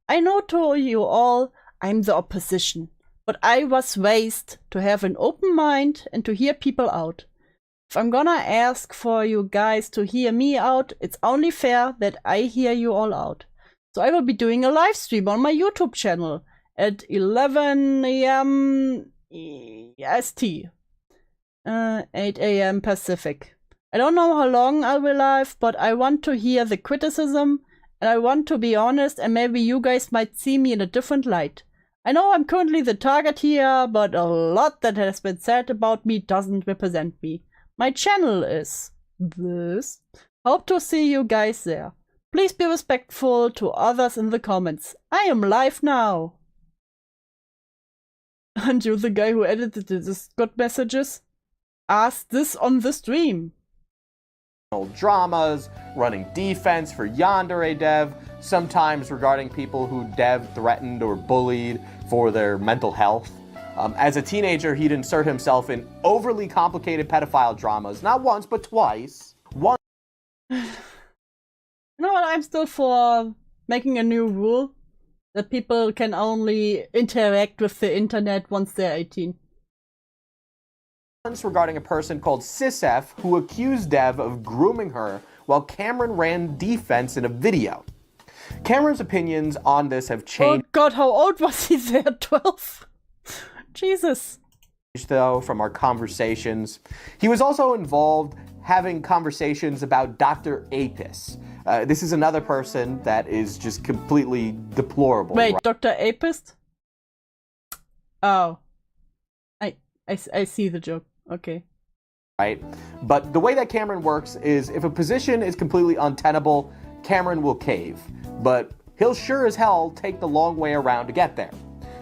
I know to you all, I'm the opposition, but I was raised to have an open mind and to hear people out. If I'm gonna ask for you guys to hear me out, it's only fair that I hear you all out. So I will be doing a live stream on my YouTube channel at 11 a.m. EST, 8 a.m. Pacific. I don't know how long I will live, but I want to hear the criticism, and I want to be honest, and maybe you guys might see me in a different light. I know I'm currently the target here, but a lot that has been said about me doesn't represent me. My channel is this. Hope to see you guys there. Please be respectful to others in the comments. I am live now. And you, the guy who edited the Discord messages, asked this on the stream. dramas, running defense for Yandere Dev, sometimes regarding people who Dev threatened or bullied for their mental health. As a teenager, he'd insert himself in overly complicated pedophile dramas, not once, but twice. Once. You know what, I'm still for making a new rule that people can only interact with the internet once they're 18. Regarding a person called Sisef who accused Dev of grooming her while Cameron ran defense in a video. Cameron's opinions on this have changed. Oh god, how old was he there? 12? Jesus. Though, from our conversations. He was also involved having conversations about Dr. Apis. This is another person that is just completely deplorable. Wait, right? Dr. Apis? Oh. I see the joke. Okay. right? But the way that Cameron works is if a position is completely untenable, Cameron will cave. But he'll sure as hell take the long way around to get there.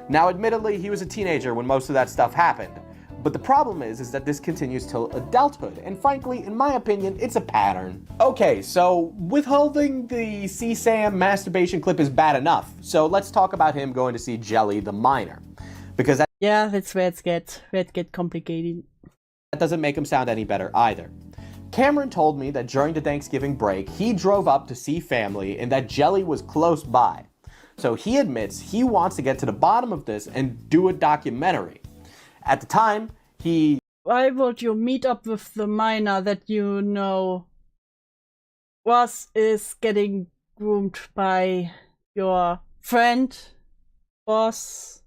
Now, admittedly, he was a teenager when most of that stuff happened. But the problem is that this continues till adulthood, and frankly, in my opinion, it's a pattern. Okay, so withholding the CSAM masturbation clip is bad enough, so let's talk about him going to see Jelly the minor. Because Yeah, that's where it gets complicated. that doesn't make him sound any better either. Cameron told me that during the Thanksgiving break, he drove up to see family and that Jelly was close by. So he admits he wants to get to the bottom of this and do a documentary. At the time, Why would you meet up with the minor that you know is getting groomed by your friend, boss?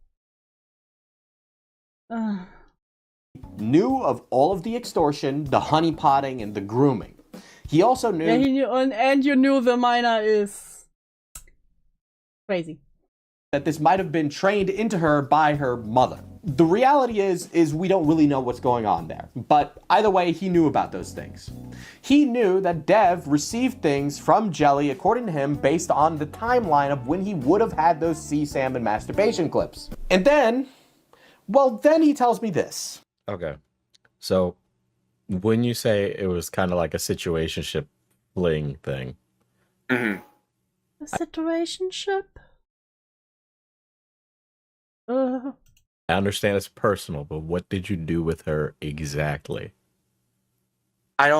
knew of all of the extortion, the honeypotting, and the grooming. He also knew... Yeah, he knew, and you knew the minor is crazy. that this might have been trained into her by her mother. The reality is we don't really know what's going on there. But either way, he knew about those things. He knew that Dev received things from Jelly, according to him, based on the timeline of when he would have had those CSAM and masturbation clips. And then, well, then he tells me this. Okay. So when you say it was kind of like a situationship fling thing. Mm-hmm. A situationship? I understand it's personal, but what did you do with her exactly? I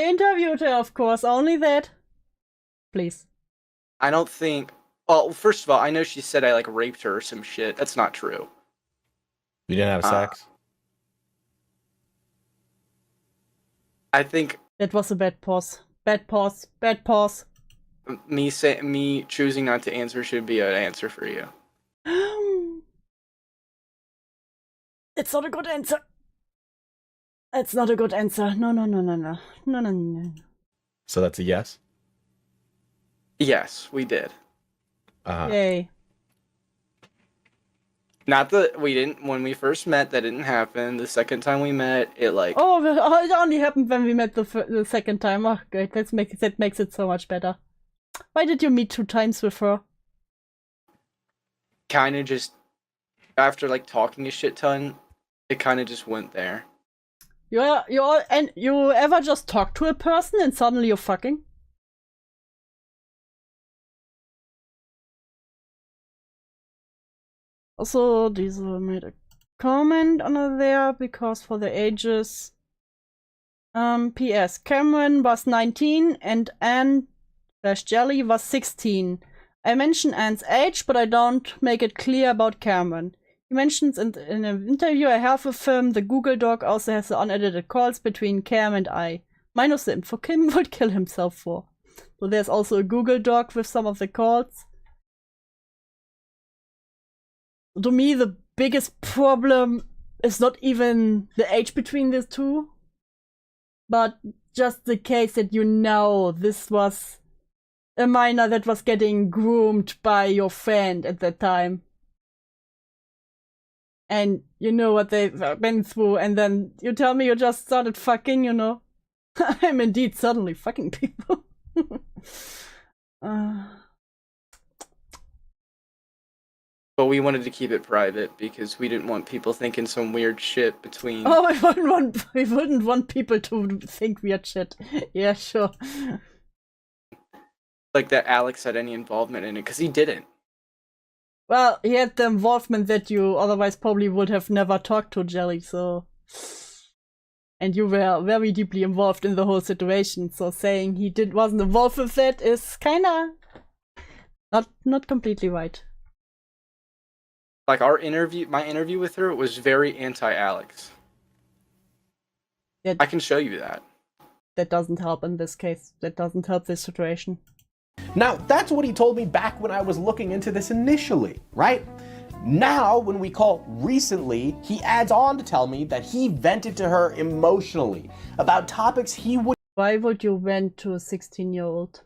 interviewed her, of course, only that. Please. I don't think... Well, first of all, I know she said I, raped her or some shit. That's not true. You didn't have sex? I think... That was a bad pause. Bad pause. Bad pause. Me choosing not to answer should be an answer for you. It's not a good answer. It's not a good answer. No. So that's a yes? Yes, we did. Yay. Not that we didn't... When we first met, that didn't happen. The second time we met, it Oh, it only happened when we met the second time. Oh, great. That makes it so much better. Why did you meet 2 times with her? kind of just... After, talking a shit ton, it kind of just went there. You ever just talk to a person and suddenly you're fucking? Also, Diesel made a comment under there because for the ages. P.S. Cameron was 19 and Anne/Jelly was 16. I mention Anne's age, but I don't make it clear about Cameron. He mentions in an interview I have with him, the Google Doc also has the unedited calls between Cam and I. Minus the info Kim would kill himself for. So there's also a Google Doc with some of the calls. To me, the biggest problem is not even the age between the two, but just the case that this was a minor that was getting groomed by your friend at that time. And you know what they've been through, and then you tell me you just started fucking, I'm indeed suddenly fucking people. But we wanted to keep it private because we didn't want people thinking some weird shit between... Oh, we wouldn't want people to think weird shit. Yeah, sure. That Alex had any involvement in it, because he didn't. Well, he had the involvement that you otherwise probably would have never talked to Jelly, so... And you were very deeply involved in the whole situation, so saying he wasn't involved with that is kinda... not completely right. My interview with her was very anti-Alex. I can show you that. That doesn't help in this case. That doesn't help this situation. Now, that's what he told me back when I was looking into this initially, right? Now, when we call recently, he adds on to tell me that he vented to her emotionally about topics he would... Why would you vent to a 16-year-old?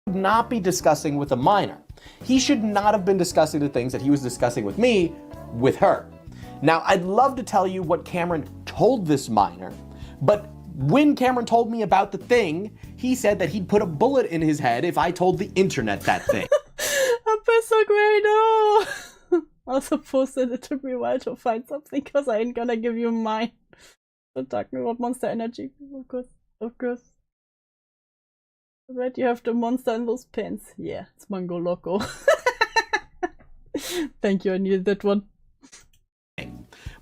...not be discussing with a minor. He should not have been discussing the things that he was discussing with me, with her. Now, I'd love to tell you what Cameron told this miner, but when Cameron told me about the thing, he said that he'd put a bullet in his head if I told the internet that thing. I'm so great. Oh, also posted it to me while to find something because I ain't gonna give you mine. Don't talk me about Monster Energy, of course, of course. Right, you have the monster in those pants. Yeah, it's Mango Loco. Thank you, I needed that one.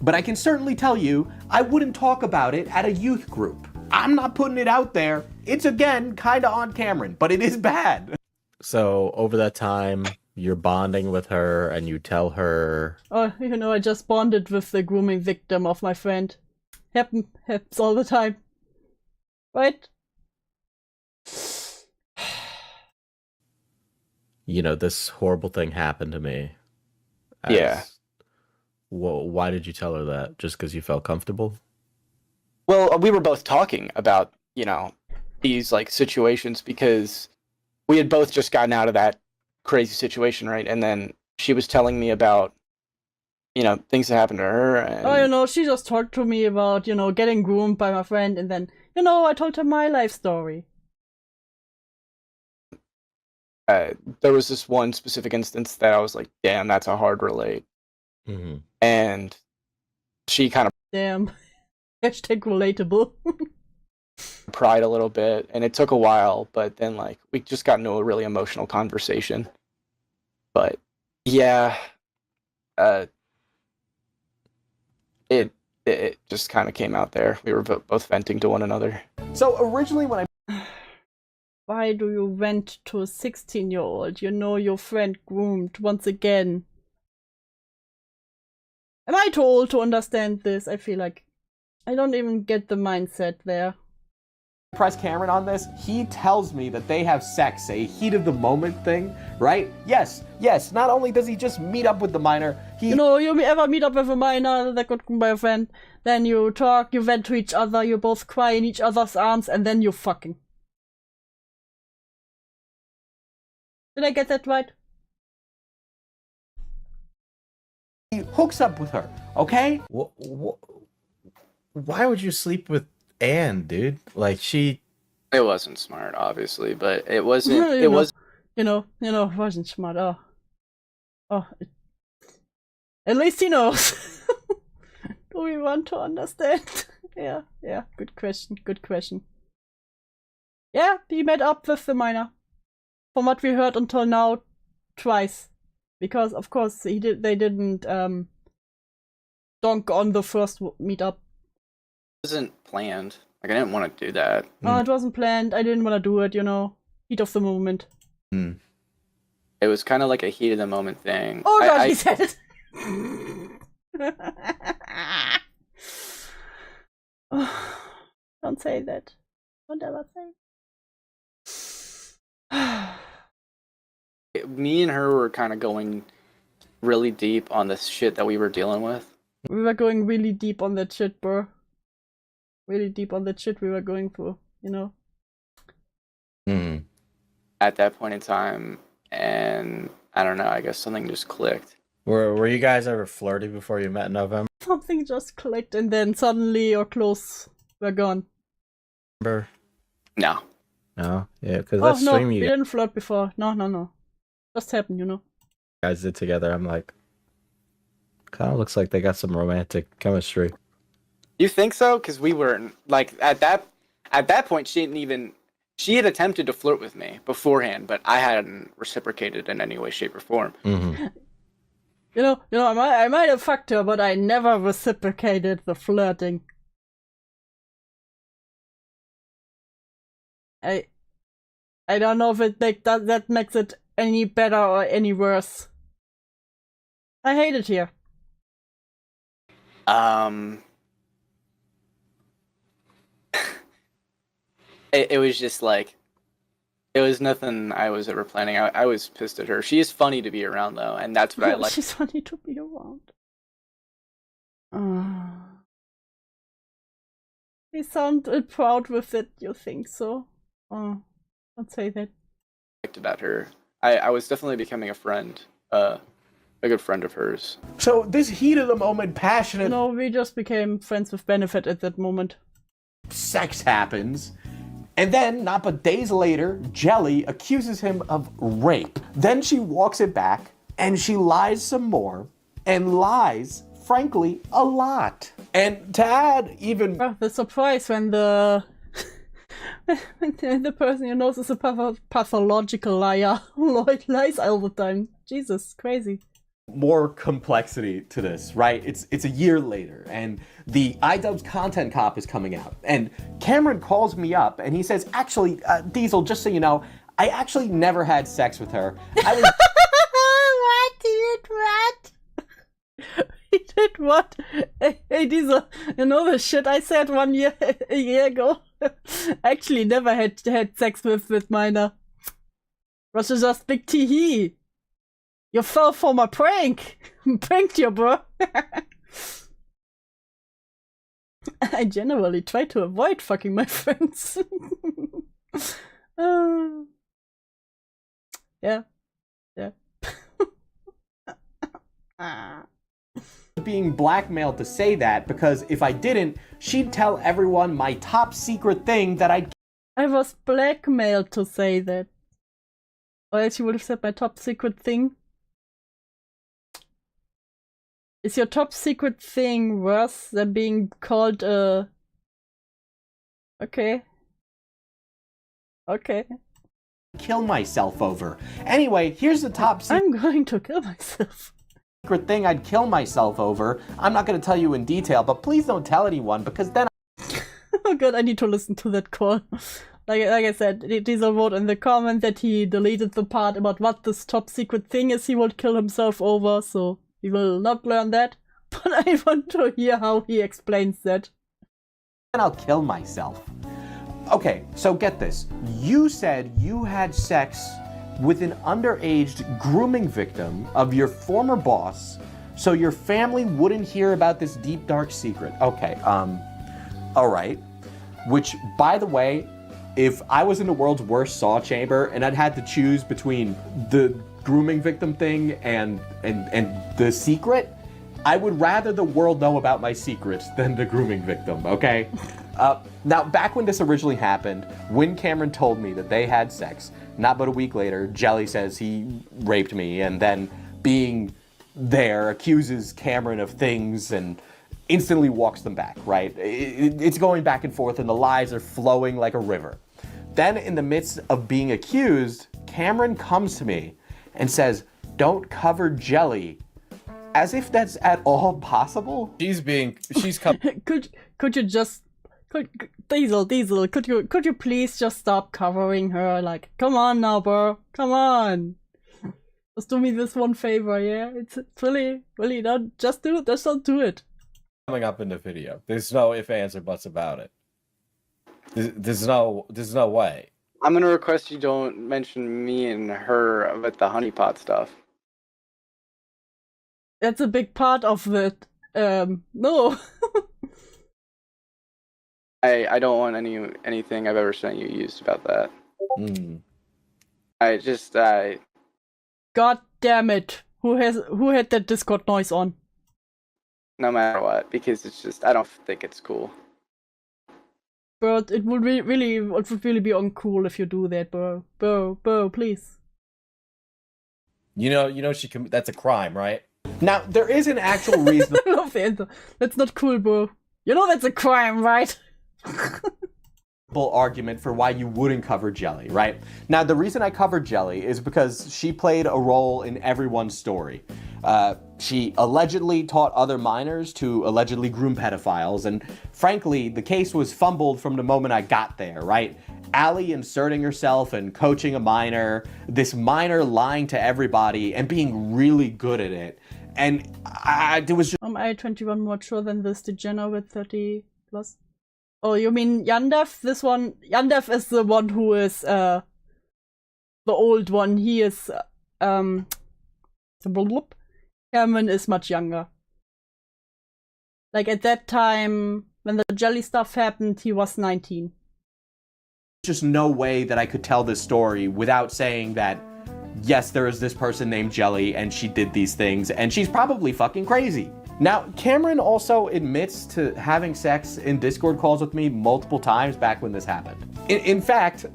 But I can certainly tell you, I wouldn't talk about it at a youth group. I'm not putting it out there. It's again kinda on Cameron, but it is bad. So over that time, you're bonding with her and you tell her... Oh, you know, I just bonded with the grooming victim of my friend. Happens all the time. Right? You know, this horrible thing happened to me. Yeah. Well, why did you tell her that? Just because you felt comfortable? Well, we were both talking about, you know, these like situations because we had both just gotten out of that crazy situation, right? And then she was telling me about, you know, things that happened to her. And... Oh, you know, she just talked to me about, you know, getting groomed by my friend, and then, you know, I told her my life story. There was this one specific instance that I was like, damn, that's a hard relate. Mm-hmm. And she kind of Damn. Hashtag relatable. cried a little bit, and it took a while, but then like we just got into a really emotional conversation. But yeah, it just kind of came out there. We were both venting to one another. So originally when I... Why do you vent to a 16-year-old? You know your friend groomed once again. Am I too old to understand this? I feel like I don't even get the mindset there. Press Cameron on this, he tells me that they have sex, a heat of the moment thing, right? Yes, not only does he just meet up with the miner, You know, you ever meet up with a miner that got groomed by a friend, then you talk, you vent to each other, you both cry in each other's arms, and then you fucking. Did I get that right? he hooks up with her, okay? Why would you sleep with Anne, dude? Like, she... It wasn't smart, obviously, but it wasn't. You it know, was. You know, it wasn't smart. At least he knows. Do we want to understand? Yeah. Good question. Yeah, he met up with the miner. From what we heard until now, twice. Because of course they didn't donk on the first meetup. It wasn't planned. Like I didn't want to do that. Oh, it wasn't planned. I didn't want to do it, you know. Heat of the moment. It was kind of like a heat of the moment thing. Oh god, he said it! Oh, don't say that. Don't ever say. Me and her were kind of going really deep on this shit that we were dealing with. We were going really deep on that shit, bro. Really deep on that shit we were going through, you know? At that point in time, and I don't know, I guess something just clicked. Were you guys ever flirty before you met in November? Something just clicked and then suddenly your clothes were gone. No. No. Yeah, because Oh that no, stream we you didn't flirt before. No. Just happened, you know? guys did together, I'm like... Kind of looks like they got some romantic chemistry. You think so? Because we weren't, like, at that point, she had attempted to flirt with me beforehand, but I hadn't reciprocated in any way, shape, or form. Mm-hmm. You know, I might have fucked her, but I never reciprocated the flirting. I don't know if that makes it any better or any worse. I hate it here. It was just like, it was nothing I was ever planning. I was pissed at her. She is funny to be around, though, and that's what I like. She's funny to be around. You sound proud with it, you think so? Oh, don't say that. Liked about her. I was definitely becoming a friend. a good friend of hers. So this heat of the moment, passionate No, we just became friends with benefit at that moment. sex happens. And then, not but days later, Jelly accuses him of rape. Then she walks it back, and she lies some more, and lies, frankly, a lot. And to add even... Well, the surprise when the... when the person you know is a pathological liar lies all the time. Jesus, crazy. more complexity to this, right? It's a year later, and the iDubbbz Content Cop is coming out, and Cameron calls me up, and he says, actually, Diesel, just so you know, I actually never had sex with her. I was... What? He did what? He did what? Hey, Diesel, you know the shit I said a year ago? Actually never had sex with Miner. Was just big tee-hee. You fell for my prank. Pranked you, bro. I generally try to avoid fucking my friends. Yeah. being blackmailed to say that, because if I didn't, she'd tell everyone my top secret thing that I was blackmailed to say that. Or else you would have said my top secret thing. Is your top secret thing worse than being called a... Okay. kill myself over. Anyway, here's the top I'm going to kill myself. secret thing I'd kill myself over. I'm not going to tell you in detail, but please don't tell anyone, because then Oh god, I need to listen to that call. Like I said, Diesel wrote in the comment that he deleted the part about what this top secret thing is he would kill himself over, so we will not learn that. But I want to hear how he explains that. I'll kill myself. Okay, so get this. You said you had sex with an underage grooming victim of your former boss, so your family wouldn't hear about this deep, dark secret. Okay, alright. Which, by the way, if I was in the world's worst saw chamber and I'd had to choose between the grooming victim thing and the secret, I would rather the world know about my secrets than the grooming victim, okay? Now, back when this originally happened, when Cameron told me that they had sex, not but a week later, Jelly says he raped me, and then being there accuses Cameron of things and instantly walks them back, right? It's going back and forth and the lies are flowing like a river. Then in the midst of being accused, Cameron comes to me and says, "Don't cover Jelly," as if that's at all possible. She's coming. Could you just... Diesel, could you please just stop covering her? Like, come on now, bro. Come on. Just do me this one favor, yeah? It's really, don't don't do it. Coming up in the video. There's no ifs, ands, or buts about it. There's no way. I'm gonna request you don't mention me and her with the honeypot stuff. That's a big part of it. No. I don't want anything I've ever sent you used about that. God damn it. Who had that Discord noise on? No matter what, because it's just, I don't think it's cool. But it would really be uncool if you do that, bro. Bro, please. You know that's a crime, right? Now, there is an actual reason. I love the answer. That's not cool, bro. You know that's a crime, right? Argument for why you wouldn't cover Jelly, right? Now, the reason I covered Jelly is because she played a role in everyone's story. She allegedly taught other minors to allegedly groom pedophiles, and frankly, the case was fumbled from the moment I got there, right? Allie inserting herself and coaching a minor, this minor lying to everybody and being really good at it. And it was just... I 21 more sure than this degenerate 30 plus. Oh, you mean Yandev? This one, Yandev is the one who is, the old one. He is, Cameron is much younger. Like, at that time, when the Jelly stuff happened, he was 19. Just no way that I could tell this story without saying that yes, there is this person named Jelly and she did these things and she's probably fucking crazy. Now, Cameron also admits to having sex in Discord calls with me multiple times back when this happened. In fact,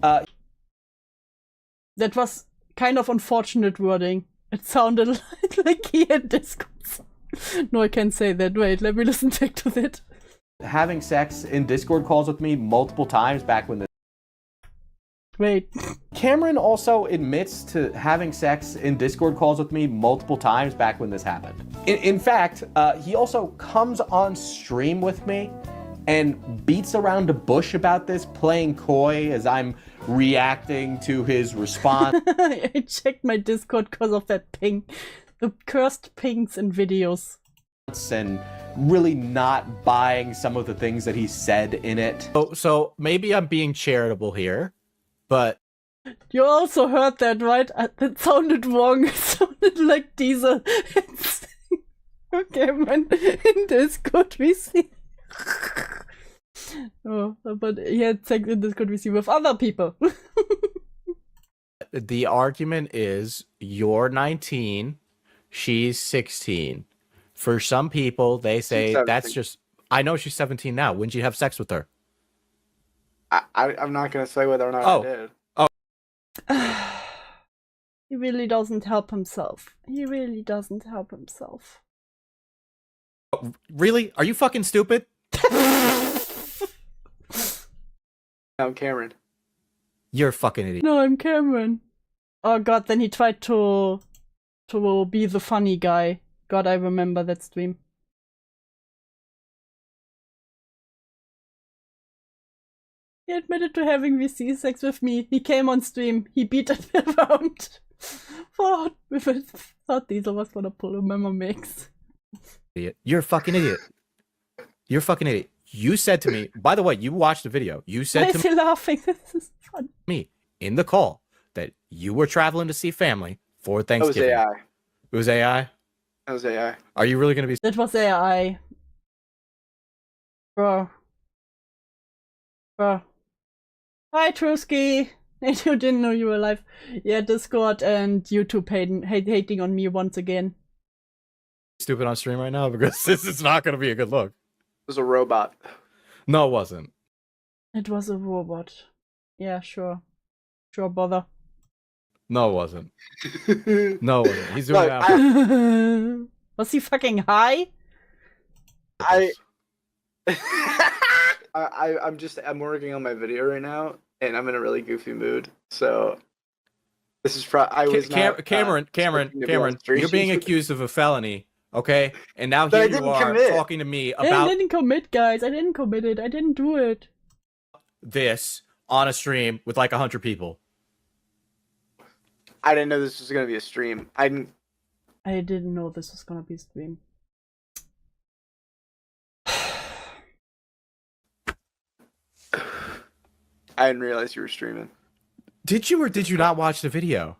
That was kind of unfortunate wording. It sounded like he had Discord. No, I can't say that. Wait, let me listen back to that. having sex in Discord calls with me multiple times back when this. Wait. Cameron also admits to having sex in Discord calls with me multiple times back when this happened. In fact, he also comes on stream with me and beats around a bush about this, playing coy as I'm reacting to his response. I checked my Discord because of that ping. The cursed pings in videos. And really not buying some of the things that he said in it. So maybe I'm being charitable here, but You also heard that, right? That sounded wrong. It sounded like Diesel. Okay, man. In Discord we see. Oh, but he had sex in Discord we see with other people. the argument is you're 19, she's 16. For some people, they say that's just... I know she's 17 now. Wouldn't you have sex with her? I'm not gonna say whether or not I did. He really doesn't help himself. He really doesn't help himself. Really? Are you fucking stupid? I'm Cameron. You're a fucking idiot. No, I'm Cameron. Oh god, then he tried to be the funny guy. God, I remember that stream. He admitted to having VC sex with me. He came on stream. He beat it around. Thought Diesel was gonna pull a memo mix. You're a fucking idiot. You're a fucking idiot. You said to me, by the way, you watched the video. You said to me laughing. This is fun. Me in the call that you were traveling to see family for Thanksgiving. It was AI. It was AI? That was AI. Are you really gonna be... That was AI. Bro. Hi, Truski. You didn't know you were alive. Yeah, Discord and YouTube hating on me once again. Stupid on stream right now because this is not gonna be a good look. It was a robot. No, it wasn't. It was a robot. Yeah, sure. Sure, bother. No, it wasn't. No, it wasn't. He's doing that. Was he fucking high? I'm working on my video right now, and I'm in a really goofy mood. So this is Cameron, you're being accused of a felony, okay? And now here you are talking to me about... I didn't commit, guys. I didn't commit it. I didn't do it. This on a stream with like 100 people. I didn't know this was gonna be a stream. I didn't know this was gonna be a stream. I didn't realize you were streaming. Did you or did you not watch the video?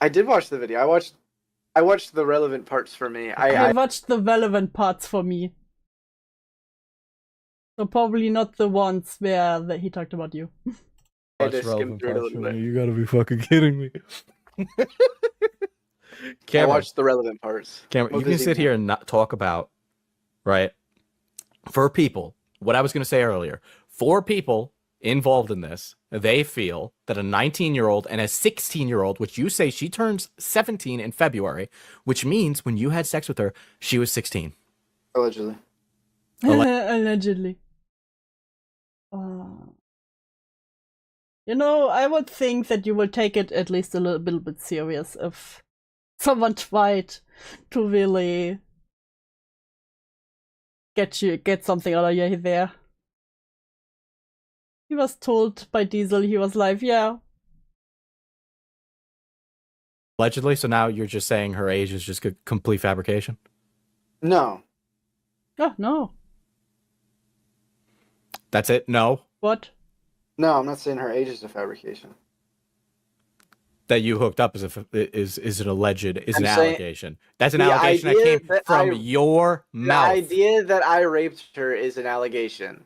I did watch the video. I watched the relevant parts for me. I watched the relevant parts for me. So probably not the ones where he talked about you. You gotta be fucking kidding me. I watched the relevant parts. Cameron, you can sit here and not talk about, right? For people, what I was going to say earlier, for people involved in this, they feel that a 19-year-old and a 16-year-old, which you say she turns 17 in February, which means when you had sex with her, she was 16. Allegedly. Allegedly. You know, I would think that you will take it at least a little bit serious if someone tried to really get something out of you there. He was told by Diesel, he was like, yeah. Allegedly, so now you're just saying her age is just a complete fabrication? No. Oh, no. That's it? No? What? No, I'm not saying her age is a fabrication. That you hooked up is an allegation. That's an allegation that came from your mouth. The idea that I raped her is an allegation.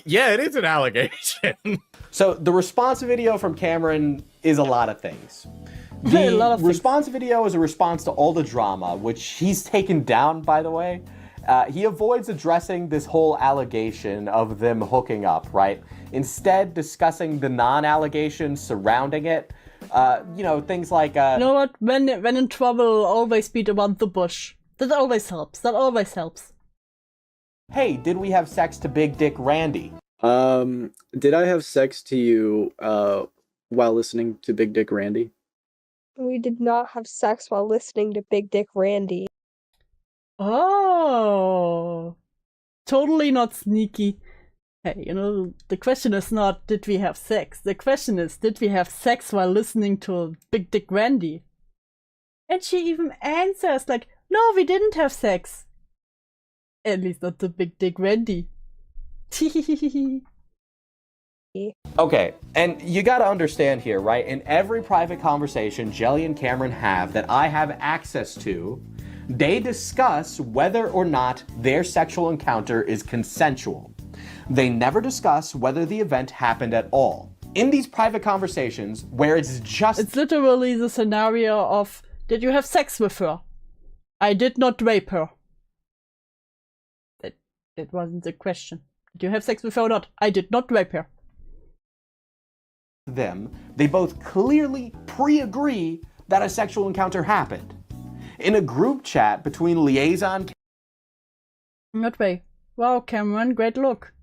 Yeah, it is an allegation. So the response video from Cameron is a lot of things. A lot The of things. response video is a response to all the drama, which he's taken down, by the way. He avoids addressing this whole allegation of them hooking up, right? Instead, discussing the non-allegations surrounding it. Things like... You know what? When in trouble, always beat around the bush. That always helps. That always helps. Hey, did we have sex to Big Dick Randy? Did I have sex to you, while listening to Big Dick Randy? We did not have sex while listening to Big Dick Randy. Oh. Totally not sneaky. Hey, the question is not, did we have sex? The question is, did we have sex while listening to Big Dick Randy? And she even answers like, no, we didn't have sex. At least not the Big Dick Randy. Okay, and you gotta understand here, right? In every private conversation Jelly and Cameron have that I have access to, they discuss whether or not their sexual encounter is consensual. They never discuss whether the event happened at all. In these private conversations, where it's just... It's literally the scenario of, did you have sex with her? I did not rape her. That wasn't the question. Did you have sex with her or not? I did not rape her. them, they both clearly pre-agree that a sexual encounter happened. In a group chat between Liaison... Not way. Wow, Cameron, great look.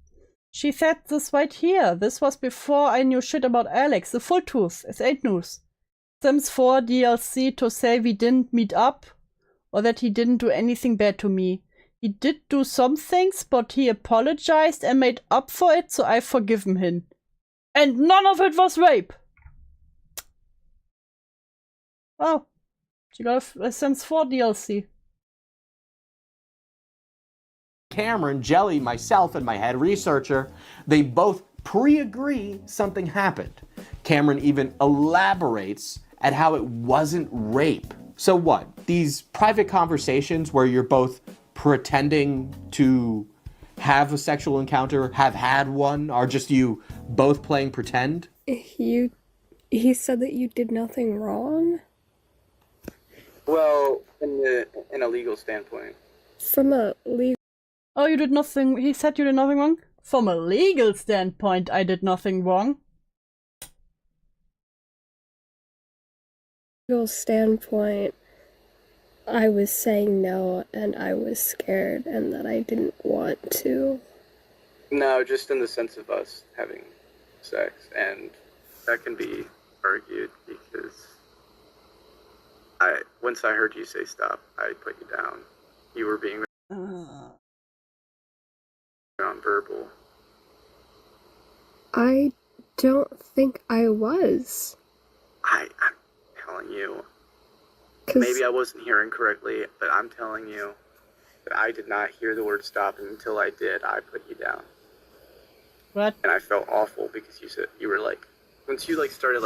She said this right here. This was before I knew shit about Alex. The full truth. It's 8 news. Sims 4 DLC to say we didn't meet up or that he didn't do anything bad to me. He did do some things, but he apologized and made up for it, so I've forgiven him. And none of it was rape. Oh, she got a Sims 4 DLC. Cameron, Jelly, myself, and my head researcher, they both pre-agree something happened. Cameron even elaborates at how it wasn't rape. So what? These private conversations where you're both pretending to have a sexual encounter, have had one, are just you both playing pretend? He said that you did nothing wrong? Well, in a legal standpoint. From a legal... Oh, you did nothing. He said you did nothing wrong? From a legal standpoint, I did nothing wrong. standpoint, I was saying no and I was scared and that I didn't want to. No, just in the sense of us having sex, and that can be argued because once I heard you say stop, I put you down. You were being nonverbal. I don't think I was. I'm telling you. Maybe I wasn't hearing correctly, but I'm telling you that I did not hear the word stop, and until I did, I put you down. What? And I felt awful because you were like, once you started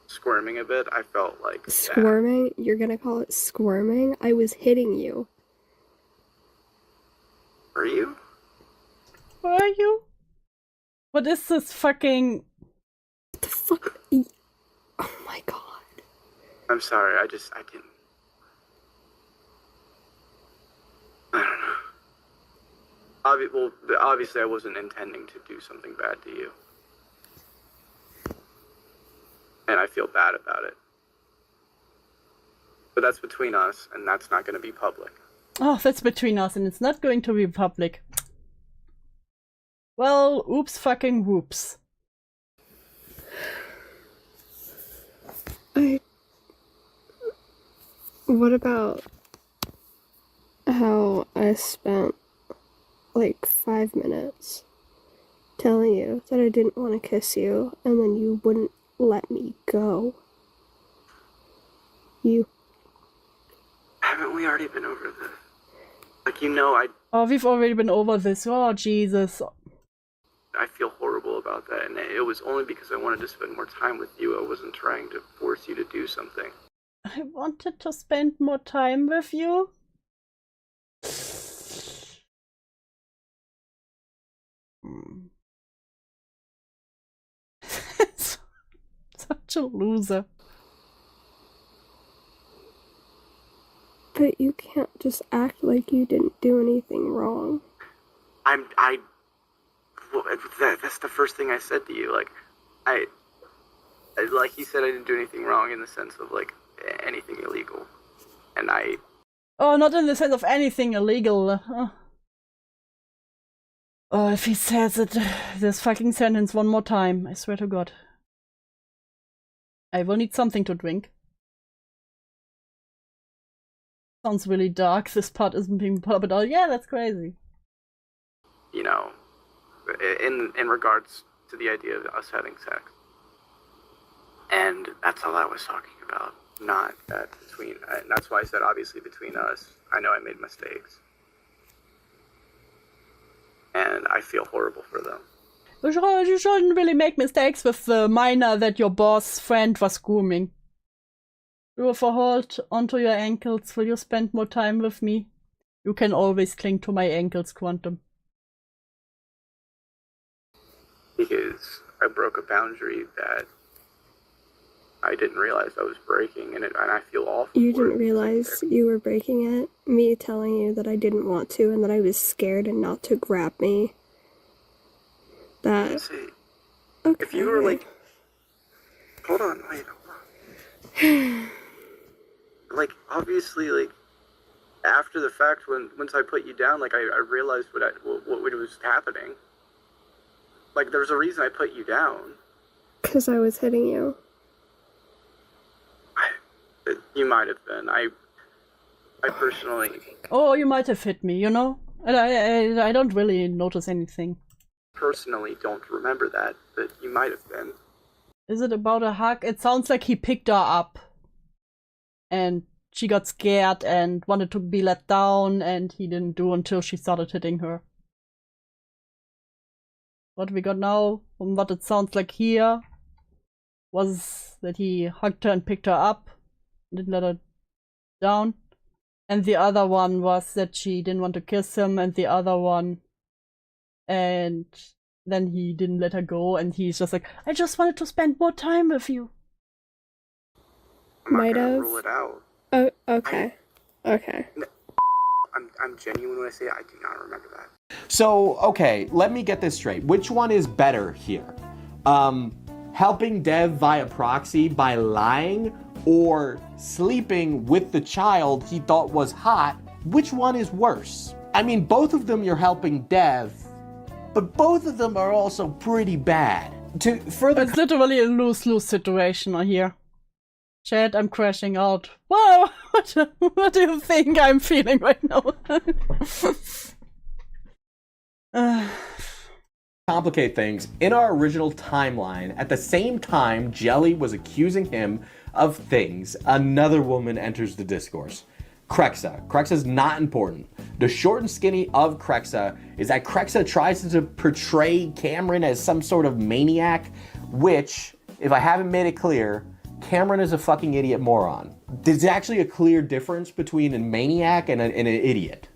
squirming a bit, I felt like squirming? Bad. You're gonna call it squirming? I was hitting you. Were you? Were you? What is this fucking... What the fuck? Oh my god. I'm sorry, I didn't. I don't know. Obviously I wasn't intending to do something bad to you. And I feel bad about it. But that's between us, and that's not going to be public. Oh, that's between us, and it's not going to be public. Well, oops fucking whoops. What about how I spent 5 minutes telling you that I didn't want to kiss you, and then you wouldn't let me go? Haven't we already been over this? Oh, we've already been over this. Oh, Jesus. I feel horrible about that, and it was only because I wanted to spend more time with you. I wasn't trying to force you to do something. I wanted to spend more time with you. Such a loser. But you can't just act like you didn't do anything wrong. That's the first thing I said to you. Like, like he said, I didn't do anything wrong in the sense of like anything illegal, and I. Oh, not in the sense of anything illegal. Oh, if he says it, this fucking sentence one more time, I swear to God. I will need something to drink. Sounds really dark. This part isn't being put up at all. Yeah, that's crazy. You know, in regards to the idea of us having sex. And that's all I was talking about. Not that between, and that's why I said obviously between us, I know I made mistakes. And I feel horrible for them. You shouldn't really make mistakes with the minor that your boss friend was grooming. You have a hold onto your ankles. Will you spend more time with me? You can always cling to my ankles, Quantum. Because I broke a boundary that I didn't realize I was breaking, and I feel awful. You didn't realize you were breaking it? Me telling you that I didn't want to and that I was scared and not to grab me. That... Okay. If you were like... Hold on, wait. Like, obviously, like, after the fact, once I put you down, like, I realized what was happening. Like, there's a reason I put you down. Because I was hitting you. You might have been. I personally... Oh, you might have hit me, you know? I don't really notice anything. Personally don't remember that, but you might have been. Is it about a hug? It sounds like he picked her up. And she got scared and wanted to be let down, and he didn't do until she started hitting her. What we got now, from what it sounds like here, was that he hugged her and picked her up, didn't let her down. And the other one was that she didn't want to kiss him, and the other one, and then he didn't let her go, and he's just like, I just wanted to spend more time with you. I'm not gonna rule it out. Oh, okay. Okay. I'm genuine when I say I do not remember that. So, okay, let me get this straight. Which one is better here? Helping Dev via proxy by lying, or sleeping with the child he thought was hot? Which one is worse? I mean, both of them you're helping Dev, but both of them are also pretty bad. It's literally a lose-lose situation here. Chat, I'm crashing out. Whoa! What do you think I'm feeling right now? Complicate things, in our original timeline, at the same time Jelly was accusing him of things, another woman enters the discourse. Krexa. Krexa's not important. The short and skinny of Krexa is that Krexa tries to portray Cameron as some sort of maniac, which, if I haven't made it clear, Cameron is a fucking idiot moron. There's actually a clear difference between a maniac and an idiot.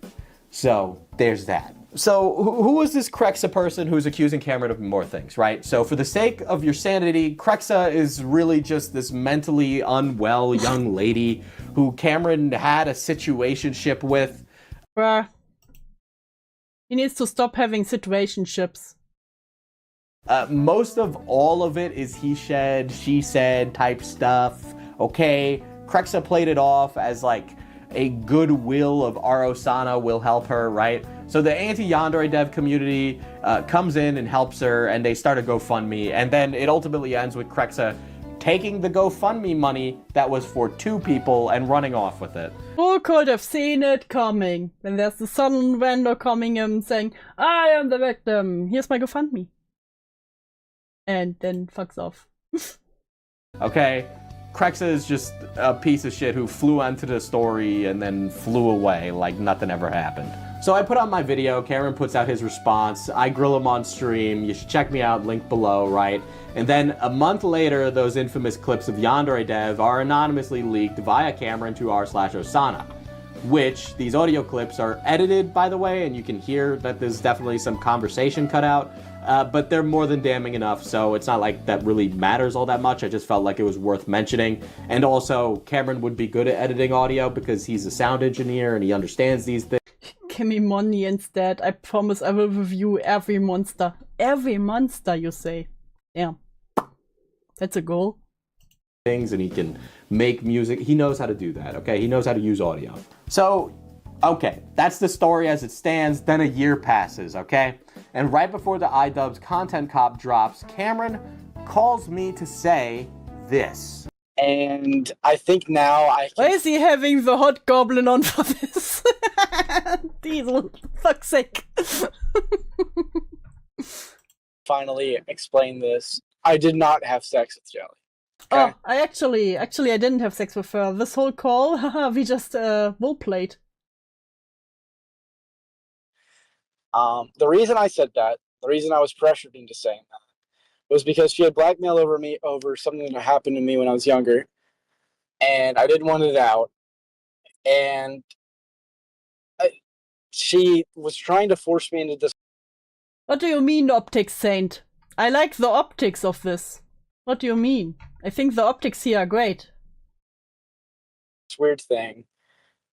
So, there's that. So, who is this Krexa person who's accusing Cameron of more things, right? So, for the sake of your sanity, Krexa is really just this mentally unwell young lady who Cameron had a situationship with. Bruh. He needs to stop having situationships. Most of all of it is he said, she said type stuff. Okay, Krexa played it off as like a goodwill of Arosana will help her, right? So the anti-Yandere dev community comes in and helps her, and they start a GoFundMe, and then it ultimately ends with Krexa taking the GoFundMe money that was for 2 people and running off with it. Who could have seen it coming? When there's the sudden vendor coming in saying, I am the victim, here's my GoFundMe. And then fucks off. Okay, Krexa is just a piece of shit who flew onto the story and then flew away like nothing ever happened. So I put out my video, Cameron puts out his response, I grill him on stream, you should check me out, link below, right? And then a month later, those infamous clips of Yandere Dev are anonymously leaked via Cameron to r/Osana. which these audio clips are edited, by the way, and you can hear that there's definitely some conversation cut out, but they're more than damning enough, so it's not like that really matters all that much. I just felt like it was worth mentioning. And also, Cameron would be good at editing audio because he's a sound engineer and he understands these things. Give me money instead. I promise I will review every monster. Every monster, you say. Yeah. That's a goal. And he can make music. He knows how to do that, okay? He knows how to use audio. So, okay, that's the story as it stands. Then a year passes, okay? And right before the iDubbbz Content Cop drops, Cameron calls me to say this. And I think now I can... Why is he having the hot goblin on for this? Diesel, fuck's sake. finally explain this. I did not have sex with Jelly. Okay? Oh, I actually I didn't have sex with her. This whole call, haha, we just role played. The reason I said that, the reason I was pressured into saying that, was because she had blackmailed over me over something that happened to me when I was younger, and I didn't want it out. And she was trying to force me into this. What do you mean, optics saint? I like the optics of this. What do you mean? I think the optics here are great. Weird thing.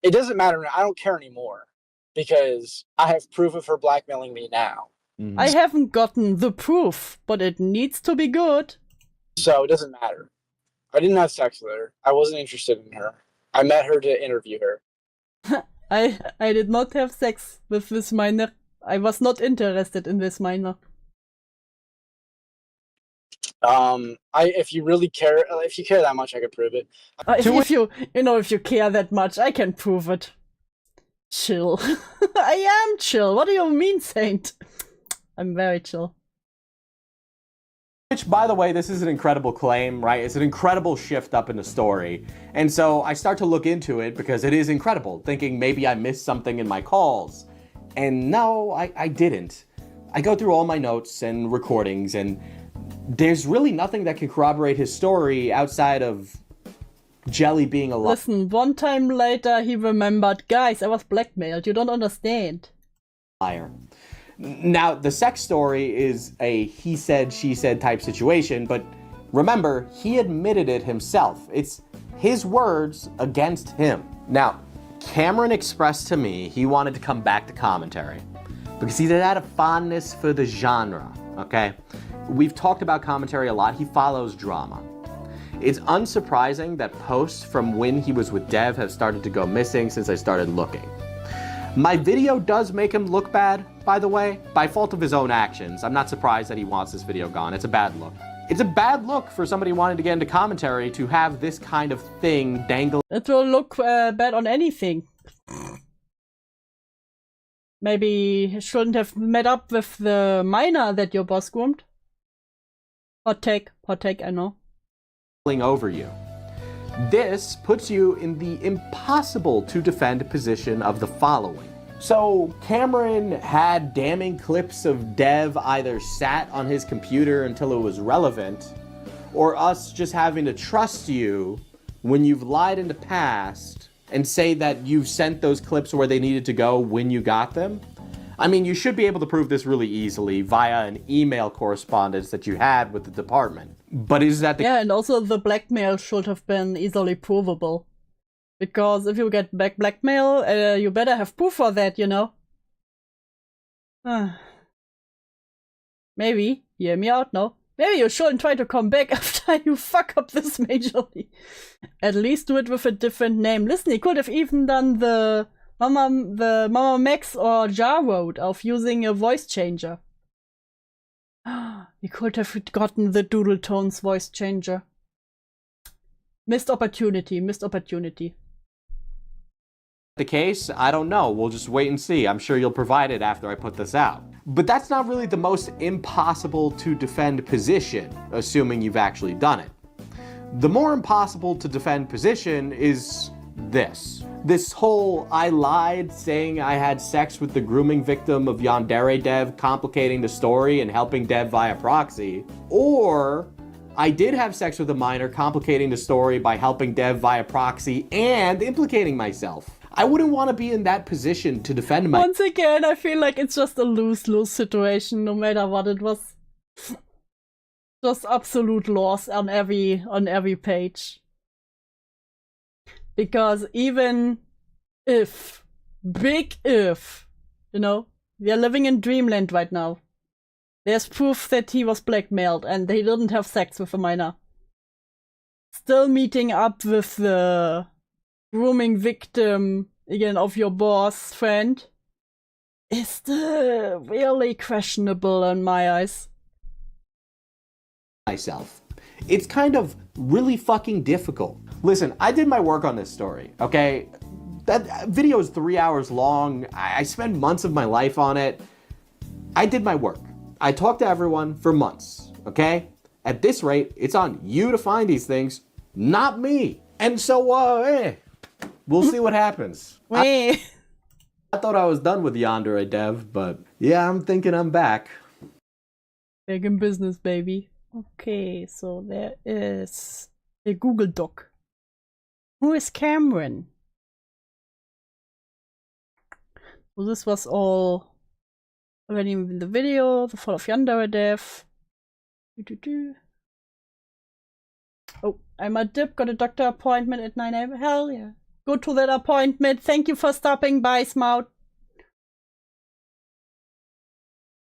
It doesn't matter. I don't care anymore because I have proof of her blackmailing me now. Mm-hmm. I haven't gotten the proof, but it needs to be good. So it doesn't matter. I didn't have sex with her. I wasn't interested in her. I met her to interview her. I did not have sex with this minor. I was not interested in this minor. If you really care, if you care that much, I could prove it. If you care that much, I can prove it. Chill. I am chill. What do you mean, Saint? I'm very chill. Which, by the way, this is an incredible claim, right? It's an incredible shift up in the story. And so I start to look into it because it is incredible, thinking maybe I missed something in my calls. And no, I didn't. I go through all my notes and recordings, and there's really nothing that can corroborate his story outside of Jelly being alive. Listen, one time later he remembered, guys, I was blackmailed. You don't understand. Liar. Now, the sex story is a he said, she said type situation, but remember, he admitted it himself. It's his words against him. Now, Cameron expressed to me he wanted to come back to commentary because he had a fondness for the genre, okay? We've talked about commentary a lot. He follows drama. It's unsurprising that posts from when he was with Dev have started to go missing since I started looking. My video does make him look bad, by the way, by fault of his own actions. I'm not surprised that he wants this video gone. It's a bad look. It's a bad look for somebody wanting to get into commentary to have this kind of thing dangle. It will look bad on anything. Maybe he shouldn't have met up with the miner that your boss groomed. Hot take, I know. Over you. This puts you in the impossible to defend position of the following. So Cameron had damning clips of Dev either sat on his computer until it was relevant, or us just having to trust you when you've lied in the past and say that you sent those clips where they needed to go when you got them. I mean, you should be able to prove this really easily via an email correspondence that you had with the department. But is that the... Yeah, and also the blackmail should have been easily provable. Because if you get back blackmail, you better have proof for that, you know? Maybe, hear me out now. Maybe you shouldn't try to come back after you fuck up this majorly. At least do it with a different name. Listen, he could have even done the Mama Max or Jar Road of using a voice changer. He could have gotten the Doodle Tones voice changer. Missed opportunity. The case? I don't know. We'll just wait and see. I'm sure you'll provide it after I put this out. But that's not really the most impossible to defend position, assuming you've actually done it. The more impossible to defend position is this. This whole I lied saying I had sex with the grooming victim of Yandere Dev, complicating the story and helping Dev via proxy, or I did have sex with a minor, complicating the story by helping Dev via proxy and implicating myself. I wouldn't want to be in that position to defend my. Once again, I feel like it's just a lose-lose situation, no matter what it was. Just absolute loss on every page. Because even if, big if, you know, we are living in dreamland right now. There's proof that he was blackmailed and they didn't have sex with a minor. Still meeting up with the grooming victim, again, of your boss friend, is still really questionable in my eyes. Myself. It's kind of really fucking difficult. Listen, I did my work on this story, okay? That video is 3 hours long. I spent months of my life on it. I did my work. I talked to everyone for months, okay? At this rate, it's on you to find these things, not me. And so, we'll see what happens. I thought I was done with Yandere Dev, but yeah, I'm thinking I'm back. Back in business, baby. Okay, so there is a Google Doc. Who is Cameron? So this was all already in the video, the fall of Yandere Dev. Oh, I'm a dip, got a doctor appointment at 9 a.m. Hell yeah. Go to that appointment. Thank you for stopping by, Smout.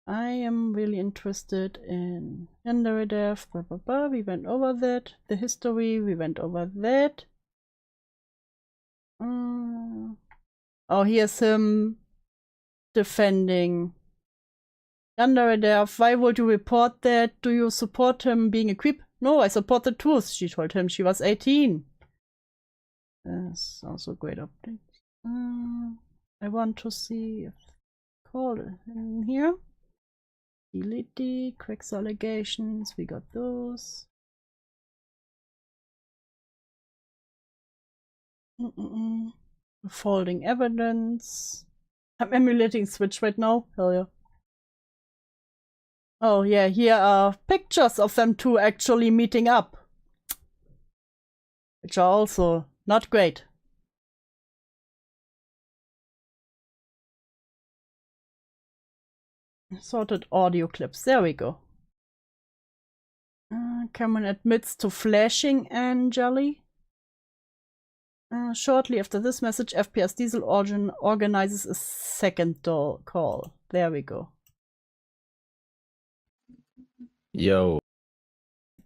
I am really interested in Yandere Dev, blah blah blah. We went over that. The history, we went over that. Oh, here's him defending Yandere Dev. Why would you report that? Do you support him being a creep? No, I support the truth. She told him she was 18. That's also a great update. I want to see if call in here. Delete the cracks allegations. We got those. Folding evidence. I'm emulating Switch right now. Hell yeah. Oh yeah, here are pictures of them two actually meeting up. Which are also not great. Sorted audio clips. There we go. Cameron admits to flashing Angeli. Shortly after this message, FPS Diesel organizes a second call. There we go. Yo.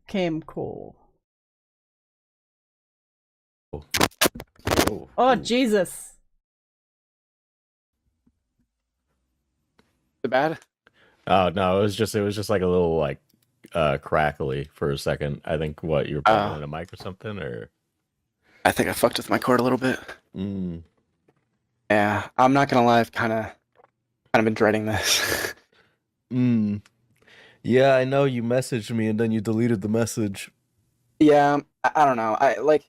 Camco. Oh, Jesus. The bad? Oh no, it was just like a little like crackly for a second. I think what you were putting in a mic or something, or I think I fucked with my cord a little bit. Yeah, I'm not gonna lie, I've kind of been dreading this. Yeah, I know you messaged me and then you deleted the message. Yeah, I don't know. I like.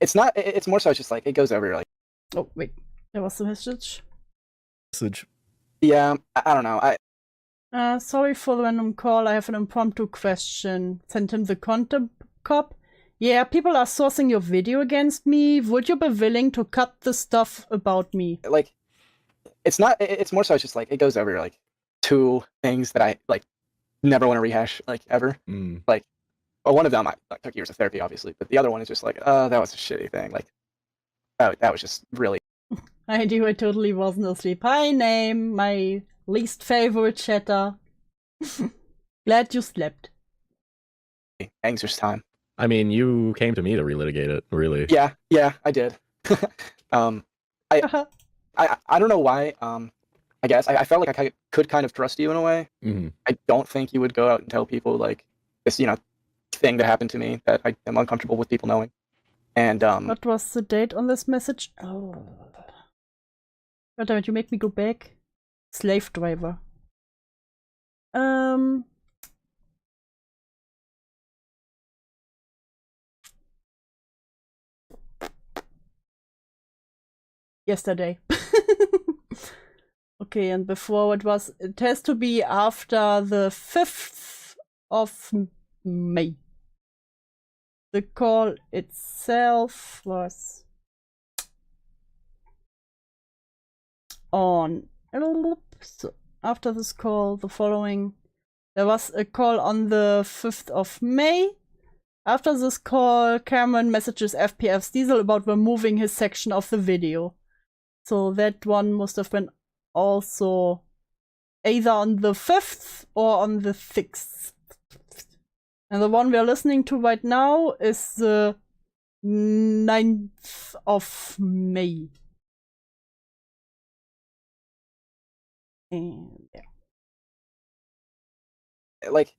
It's not. It's more so. It's just like it goes over like. Oh wait, there was the message. Yeah, I don't know. Sorry for the random call. I have an impromptu question. Send him the content cop. Yeah, people are sourcing your video against me. Would you be willing to cut the stuff about me? Like, it's not. It's more so. It's just like it goes over like two things that I like never want to rehash like ever. Like, well, one of them I took years of therapy, obviously, but the other one is just like, oh, that was a shitty thing. Like, that was just really. I totally wasn't asleep. Hi, name, my least favorite chatter. Glad you slept. Anxious time. I mean, you came to me to relitigate it, really. Yeah, I did. I don't know why. I guess I felt like I could kind of trust you in a way. I don't think you would go out and tell people like this, thing that happened to me that I am uncomfortable with people knowing. And what was the date on this message? Oh, God damn it! You make me go back. Slave driver. Yesterday. Okay, and before it has to be after the 5th of May. The call itself was on. So after this call, the following. There was a call on the 5th of May. After this call, Cameron messages FPF's Diesel about removing his section of the video. So that one must have been also either on the 5th or on the 6th. And the one we are listening to right now is the 9th of May. And yeah. Like,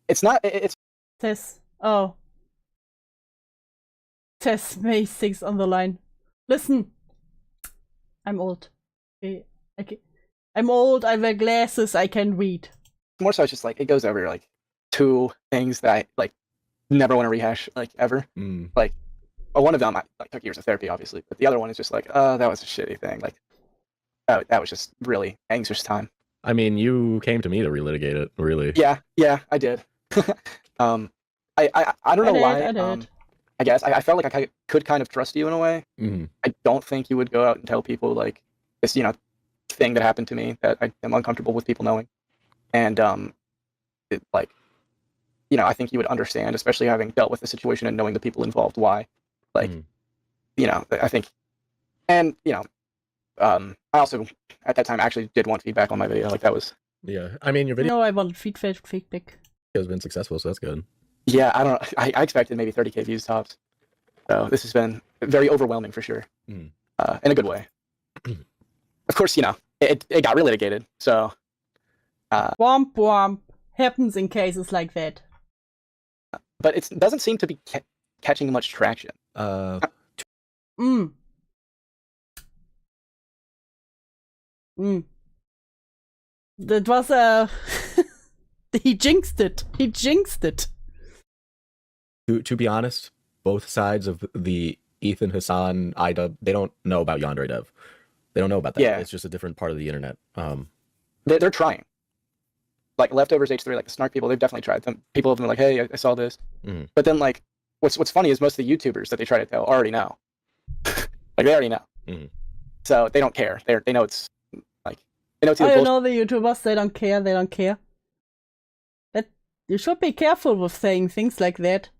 it's not. It's Says, oh. Says May 6th on the line. Listen. I'm old. Okay. I'm old, I wear glasses, I can read. more so. It's just like it goes over like two things that I like never want to rehash like ever. Like, well, one of them I like took years of therapy, obviously, but the other one is just like, that was a shitty thing. Like, that was just really anxious time. I mean, you came to me to relitigate it, really. Yeah, I did. I don't know why. I guess I felt like I could kind of trust you in a way. I don't think you would go out and tell people like this, thing that happened to me that I am uncomfortable with people knowing. And I think you would understand, especially having dealt with the situation and knowing the people involved, why. Like, I think, and I also at that time actually did want feedback on my video. Like that was. Yeah, I mean your video. No, I wanted feedback. Has been successful, so that's good. Yeah, I don't know. I expected maybe 30K views tops. So this has been very overwhelming for sure, in a good way. Of course, it got relitigated. So. Womp womp happens in cases like that. But it doesn't seem to be catching much traction. That was he jinxed it. To be honest, both sides of the Ethan Hassan Ida, they don't know about Yandere Dev. They don't know about that. Yeah. It's just a different part of the internet. They're trying. Like Leftovers H3, like the Snark people, they've definitely tried. People have been like, hey, I saw this. But then like what's funny is most of the YouTubers that they try to tell already know. Like they already know. So they don't care. They know it's like they know it's I know the YouTubers, they don't care. That you should be careful with saying things like that.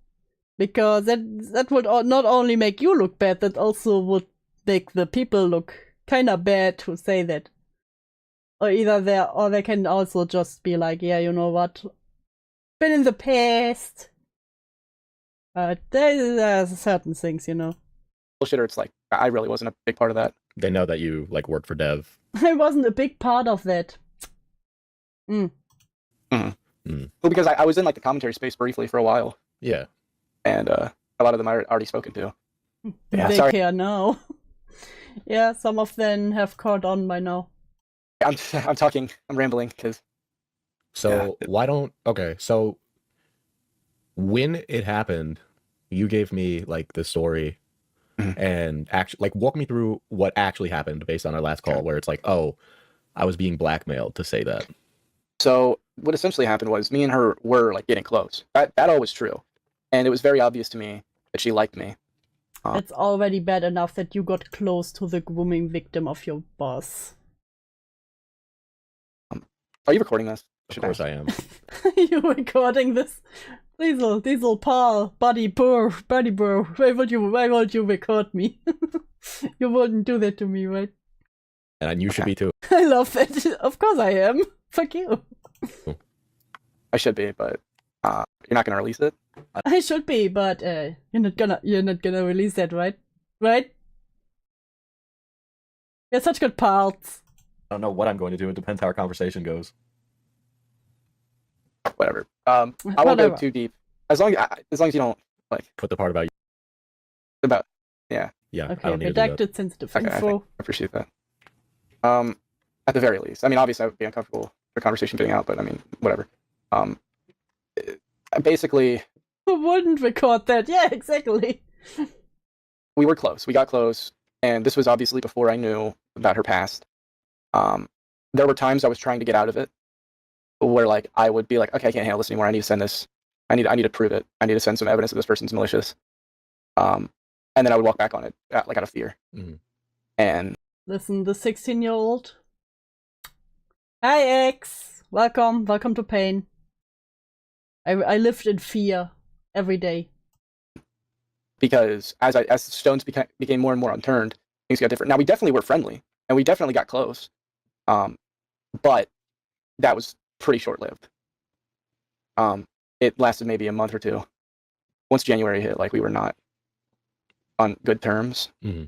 Because that would not only make you look bad, that also would make the people look kinda bad who say that. Or they can also just be like, yeah, you know what? Been in the past. There's certain things, Bullshit, or it's like, I really wasn't a big part of that. They know that you, like, worked for Dev. I wasn't a big part of that. Well, because I was in, like, the commentary space briefly for a while. Yeah. And a lot of them I already spoken to. Yeah, they care now. Yeah, some of them have caught on by now. I'm rambling because. So why don't so when it happened, you gave me like the story, and actually like walk me through what actually happened based on our last call, where it's like, oh, I was being blackmailed to say that. So what essentially happened was me and her were like getting close. That all was true, and it was very obvious to me that she liked me. It's already bad enough that you got close to the grooming victim of your boss. Are you recording this? Of course I am. You recording this? Diesel Paul, buddy bro. Why would you record me? You wouldn't do that to me, right? And you should be too. I love that. Of course I am. Fuck you. I should be, but you're not gonna release it? I should be, but you're not gonna release that, right? Right? You're such good pals. I don't know what I'm going to do. It depends how our conversation goes. Whatever. I won't go too deep. As long as you don't like put the part about you. Yeah. Okay. Redacted sensitive info. I appreciate that. At the very least, I mean, obviously, I would be uncomfortable with the conversation getting out, but I mean, whatever. Basically. Who wouldn't record that? Yeah, exactly. We were close. We got close, and this was obviously before I knew about her past. There were times I was trying to get out of it, where like I would be like, okay, I can't handle this anymore. I need to send this. I need to prove it. I need to send some evidence that this person's malicious. And then I would walk back on it, like out of fear. And Listen, the 16-year-old. Hi, X. Welcome to pain. I lived in fear every day. Because as the stones became more and more unturned, things got different. Now we definitely were friendly, and we definitely got close, but that was pretty short-lived. It lasted maybe a month or two. Once January hit, like we were not on good terms. Mm-hmm.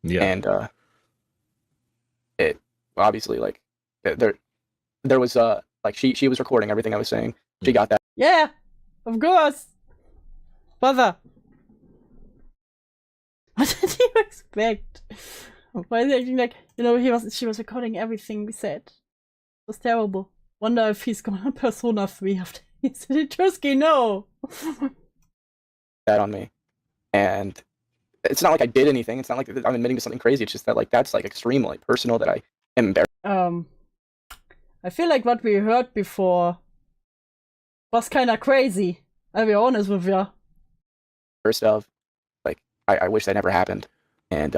Yeah, and it obviously like there was like she was recording everything I was saying. She got that. Yeah, of course. Brother. What did you expect? Why is he acting like, you know, she was recording everything we said. It was terrible. Wonder if he's gonna Persona 3 after he said it. Trusky, no. That on me, and it's not like I did anything. It's not like I'm admitting to something crazy. It's just that like that's like extremely personal that I am embarrassed. I feel like what we heard before was kind of crazy. I'll be honest with you. First of, like I wish that never happened, and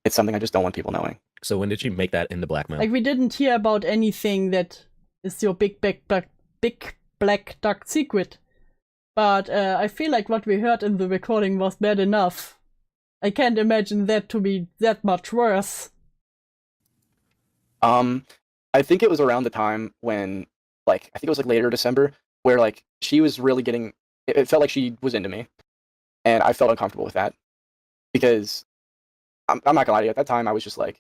it's something I just don't want people knowing. So when did she make that into blackmail? Like we didn't hear about anything that is your big black dark secret. But I feel like what we heard in the recording was bad enough. I can't imagine that to be that much worse. I think it was around the time when, like, I think it was like later December, where like she was really getting. It felt like she was into me, and I felt uncomfortable with that because I'm not gonna lie to you. At that time, I was just like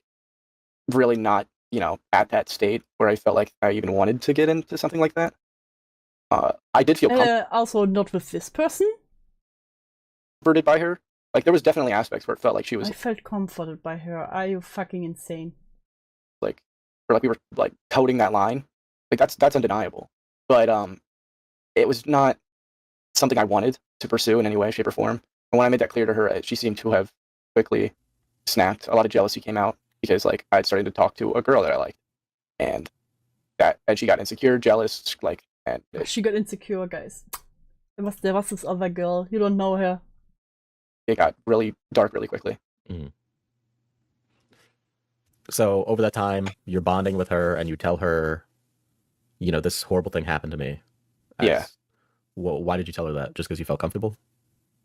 really not, you know, at that state where I felt like I even wanted to get into something like that. I did feel also not with this person. Comforted by her. Like there was definitely aspects where it felt like she was. I felt comforted by her. Are you fucking insane? Like, or like we were like toting that line. Like that's undeniable. But it was not something I wanted to pursue in any way, shape, or form. And when I made that clear to her, she seemed to have quickly snapped. A lot of jealousy came out because like I'd started to talk to a girl that I liked, and she got insecure, jealous, like. And she got insecure, guys. There was this other girl. You don't know her. It got really dark really quickly. Mm-hmm. So over that time, you're bonding with her, and you tell her, you know, this horrible thing happened to me. Yeah. Well, why did you tell her that? Just because you felt comfortable?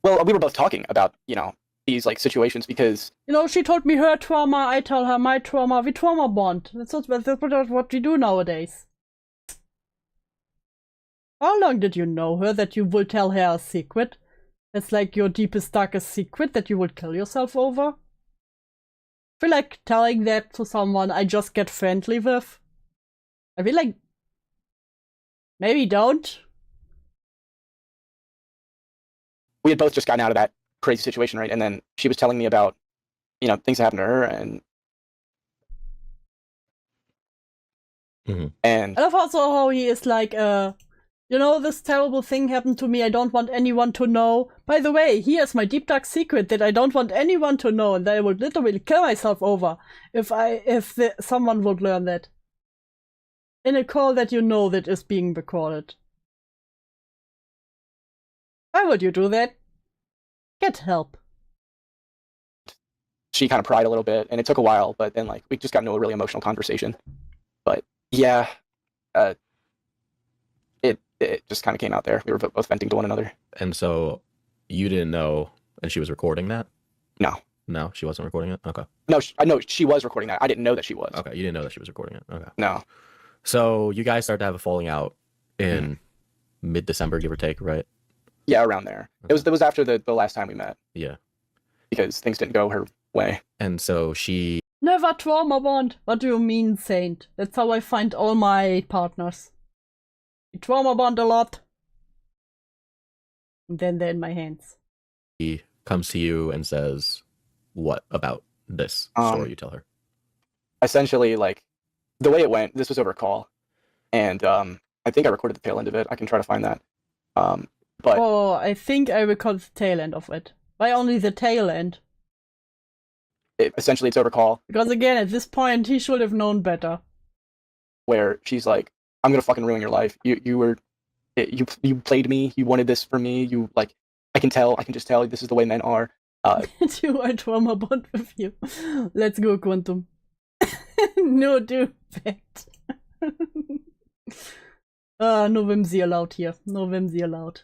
Well, we were both talking about, you know, these like situations because you know she told me her trauma. I tell her my trauma. We trauma bond. That's what we do nowadays. How long did you know her that you will tell her a secret? That's like your deepest, darkest secret that you would kill yourself over? I feel like telling that to someone I just get friendly with. I feel like maybe don't. We had both just gotten out of that crazy situation, right? And then she was telling me about, you know, things that happened to her, and I love also how he is like, you know, this terrible thing happened to me. I don't want anyone to know. By the way, here's my deep dark secret that I don't want anyone to know, and that I would literally kill myself over if someone would learn that. In a call that you know that is being recorded. Why would you do that? Get help. She kind of cried a little bit, and it took a while, but then like we just got into a really emotional conversation. But yeah, it just kind of came out there. We were both venting to one another. And so you didn't know, and she was recording that? No. No, she wasn't recording it? Okay. No, I know she was recording that. I didn't know that she was. Okay, you didn't know that she was recording it. Okay. No. So you guys started to have a falling out in mid-December, give or take, right? Yeah, around there. Okay. It was after the last time we met. Yeah. Because things didn't go her way. And so she... Never trauma bond. What do you mean, Saint? That's how I find all my partners. We trauma bond a lot. And then they're in my hands. He comes to you and says, what about this story you tell her? Essentially, like, the way it went, this was over a call. And I think I recorded the tail end of it. I can try to find that. But oh, I think I recorded the tail end of it. Why only the tail end? Essentially, it's over call. Because again, at this point, he should have known better. Where she's like, I'm gonna fucking ruin your life. You played me. You wanted this for me. You like, I can just tell. This is the way men are. Do I trauma bond with you? Let's go, Quantum. No, do it. No whimsy allowed here. No whimsy allowed.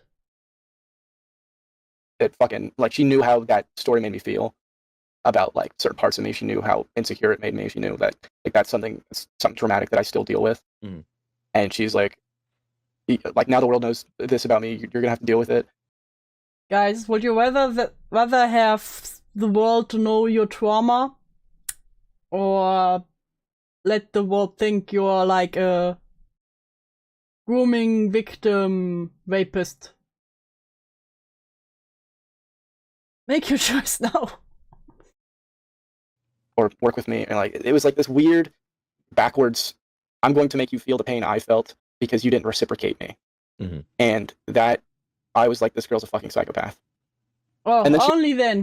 It fucking, like, she knew how that story made me feel about, like, certain parts of me. She knew how insecure it made me. She knew that, like, that's something traumatic that I still deal with. Mhm. And she's like, now the world knows this about me. You're gonna have to deal with it. Guys, would you rather have the world to know your trauma, or let the world think you're like a grooming victim rapist? Make your choice now. Or work with me. And, like, it was like this weird, backwards, I'm going to make you feel the pain I felt because you didn't reciprocate me. Mhm. And that, I was like, this girl's a fucking psychopath. Oh, And then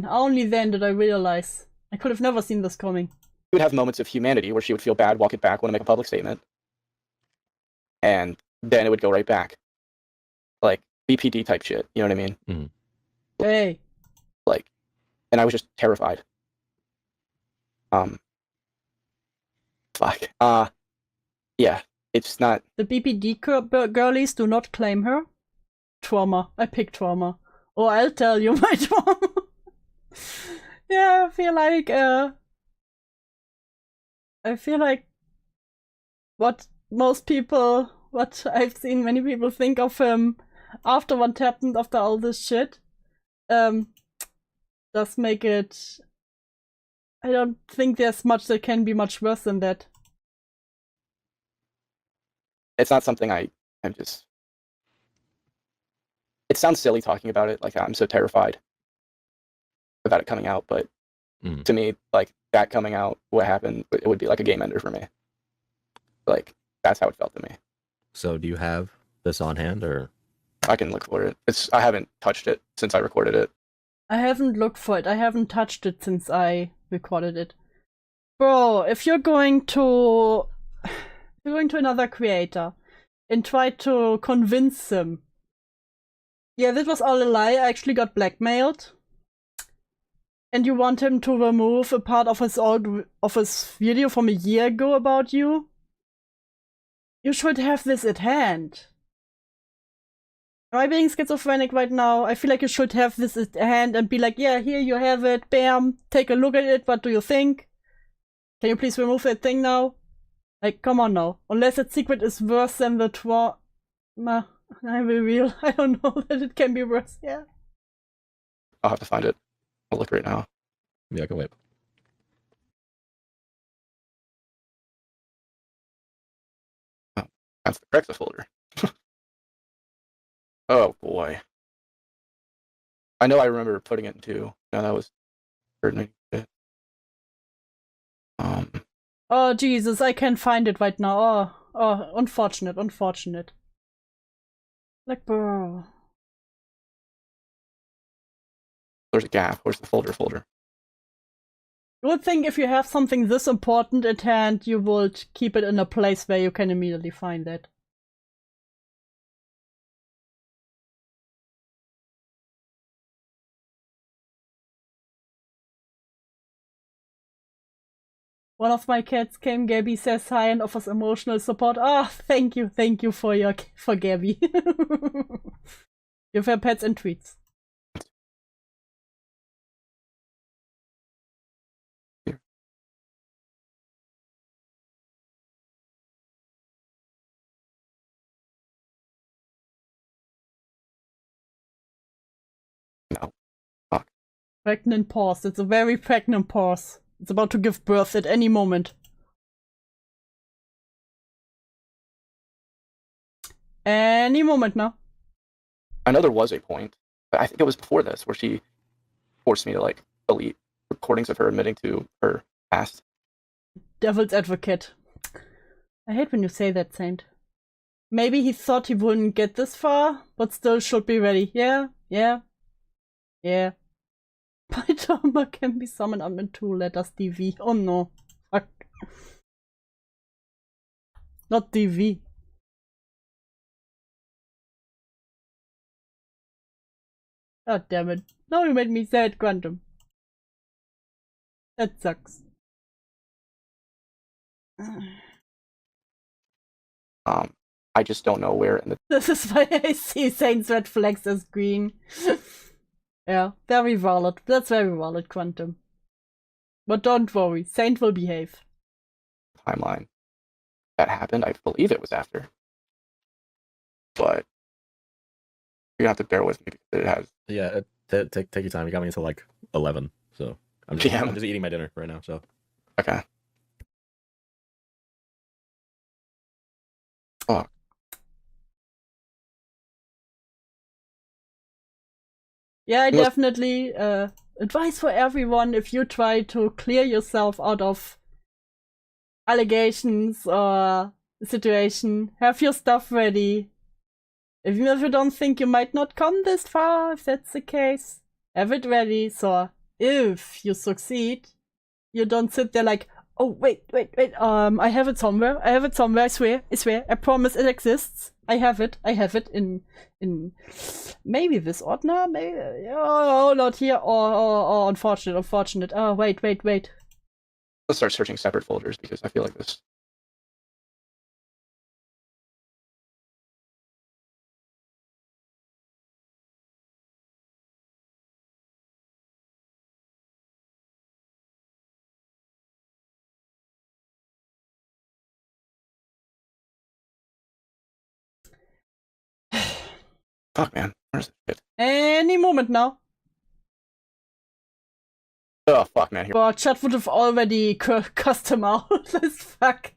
only then did I realize. I could have never seen this coming. She would have moments of humanity where she would feel bad, walk it back, want to make a public statement. And then it would go right back. Like, BPD type shit, you know what I mean? Mhm. Hey. Like, and I was just terrified. Fuck. Yeah, it's not. The BPD girlies do not claim her. Trauma. I pick trauma. Or I'll tell you my trauma. Yeah, I feel like what I've seen many people think of him after what happened, after all this shit, does make it. I don't think there's much that can be much worse than that. It's not something I'm just. It sounds silly talking about it, like I'm so terrified about it coming out, but to me, like, that coming out, what happened, it would be like a game ender for me. Like, that's how it felt to me. So do you have this on hand, or? I can look for it. I haven't touched it since I recorded it. I haven't looked for it. I haven't touched it since I recorded it. Bro, if you're going to another creator and try to convince them, yeah, this was all a lie, I actually got blackmailed, and you want him to remove a part of his video from a year ago about you, you should have this at hand. Am I being schizophrenic right now? I feel like you should have this at hand and be like, yeah, here you have it, bam, take a look at it, what do you think? Can you please remove that thing now? Like, come on now. Unless that secret is worse than the trauma. I will real. I don't know that it can be worse, yeah. I'll have to find it. I'll look right now. Yeah, I can wait. Oh, that's the Craigslist folder. Oh boy. I know I remember putting it in 2. No, that was hurting me. Oh Jesus, I can't find it right now. Oh, unfortunate. Like, bro. There's a gap. Where's the folder? You would think if you have something this important at hand, you would keep it in a place where you can immediately find it. One of my cats came, Gabby says hi and offers emotional support. Ah, thank you for Gabby. Give her pets and treats. No. Fuck. Pregnant pause. It's a very pregnant pause. It's about to give birth at any moment. Any moment now. I know there was a point, but I think it was before this, where she forced me to, like, delete recordings of her admitting to her past. Devil's advocate. I hate when you say that, Saint. Maybe he thought he wouldn't get this far, but still should be ready. Yeah. My trauma can be summoned up in 2 letters, DV. Oh no. Fuck. Not DV. God damn it. Now you made me sad, Quantum. That sucks. I just don't know where in the This is why I see Saint's red flags as green. Yeah, very valid. That's very valid, Quantum. But don't worry, Saint will behave. timeline that happened. I believe it was after. But you have to bear with me because it has. Yeah, take your time. You got me until like 11, so I'm just eating my dinner right now. So Okay. Fuck. Yeah, I definitely advice for everyone: if you try to clear yourself out of allegations or situation, have your stuff ready. Even if you don't think you might not come this far, if that's the case, have it ready. So if you succeed, you don't sit there like, oh wait, I have it somewhere. I swear, I promise it exists. I have it in maybe this ordner, maybe not here, or unfortunate. Oh wait. Let's start searching separate folders because I feel like this. Fuck, man. Where's the shit? Any moment now. Oh, fuck, man. Here. But chat would have already cussed him out. This fuck.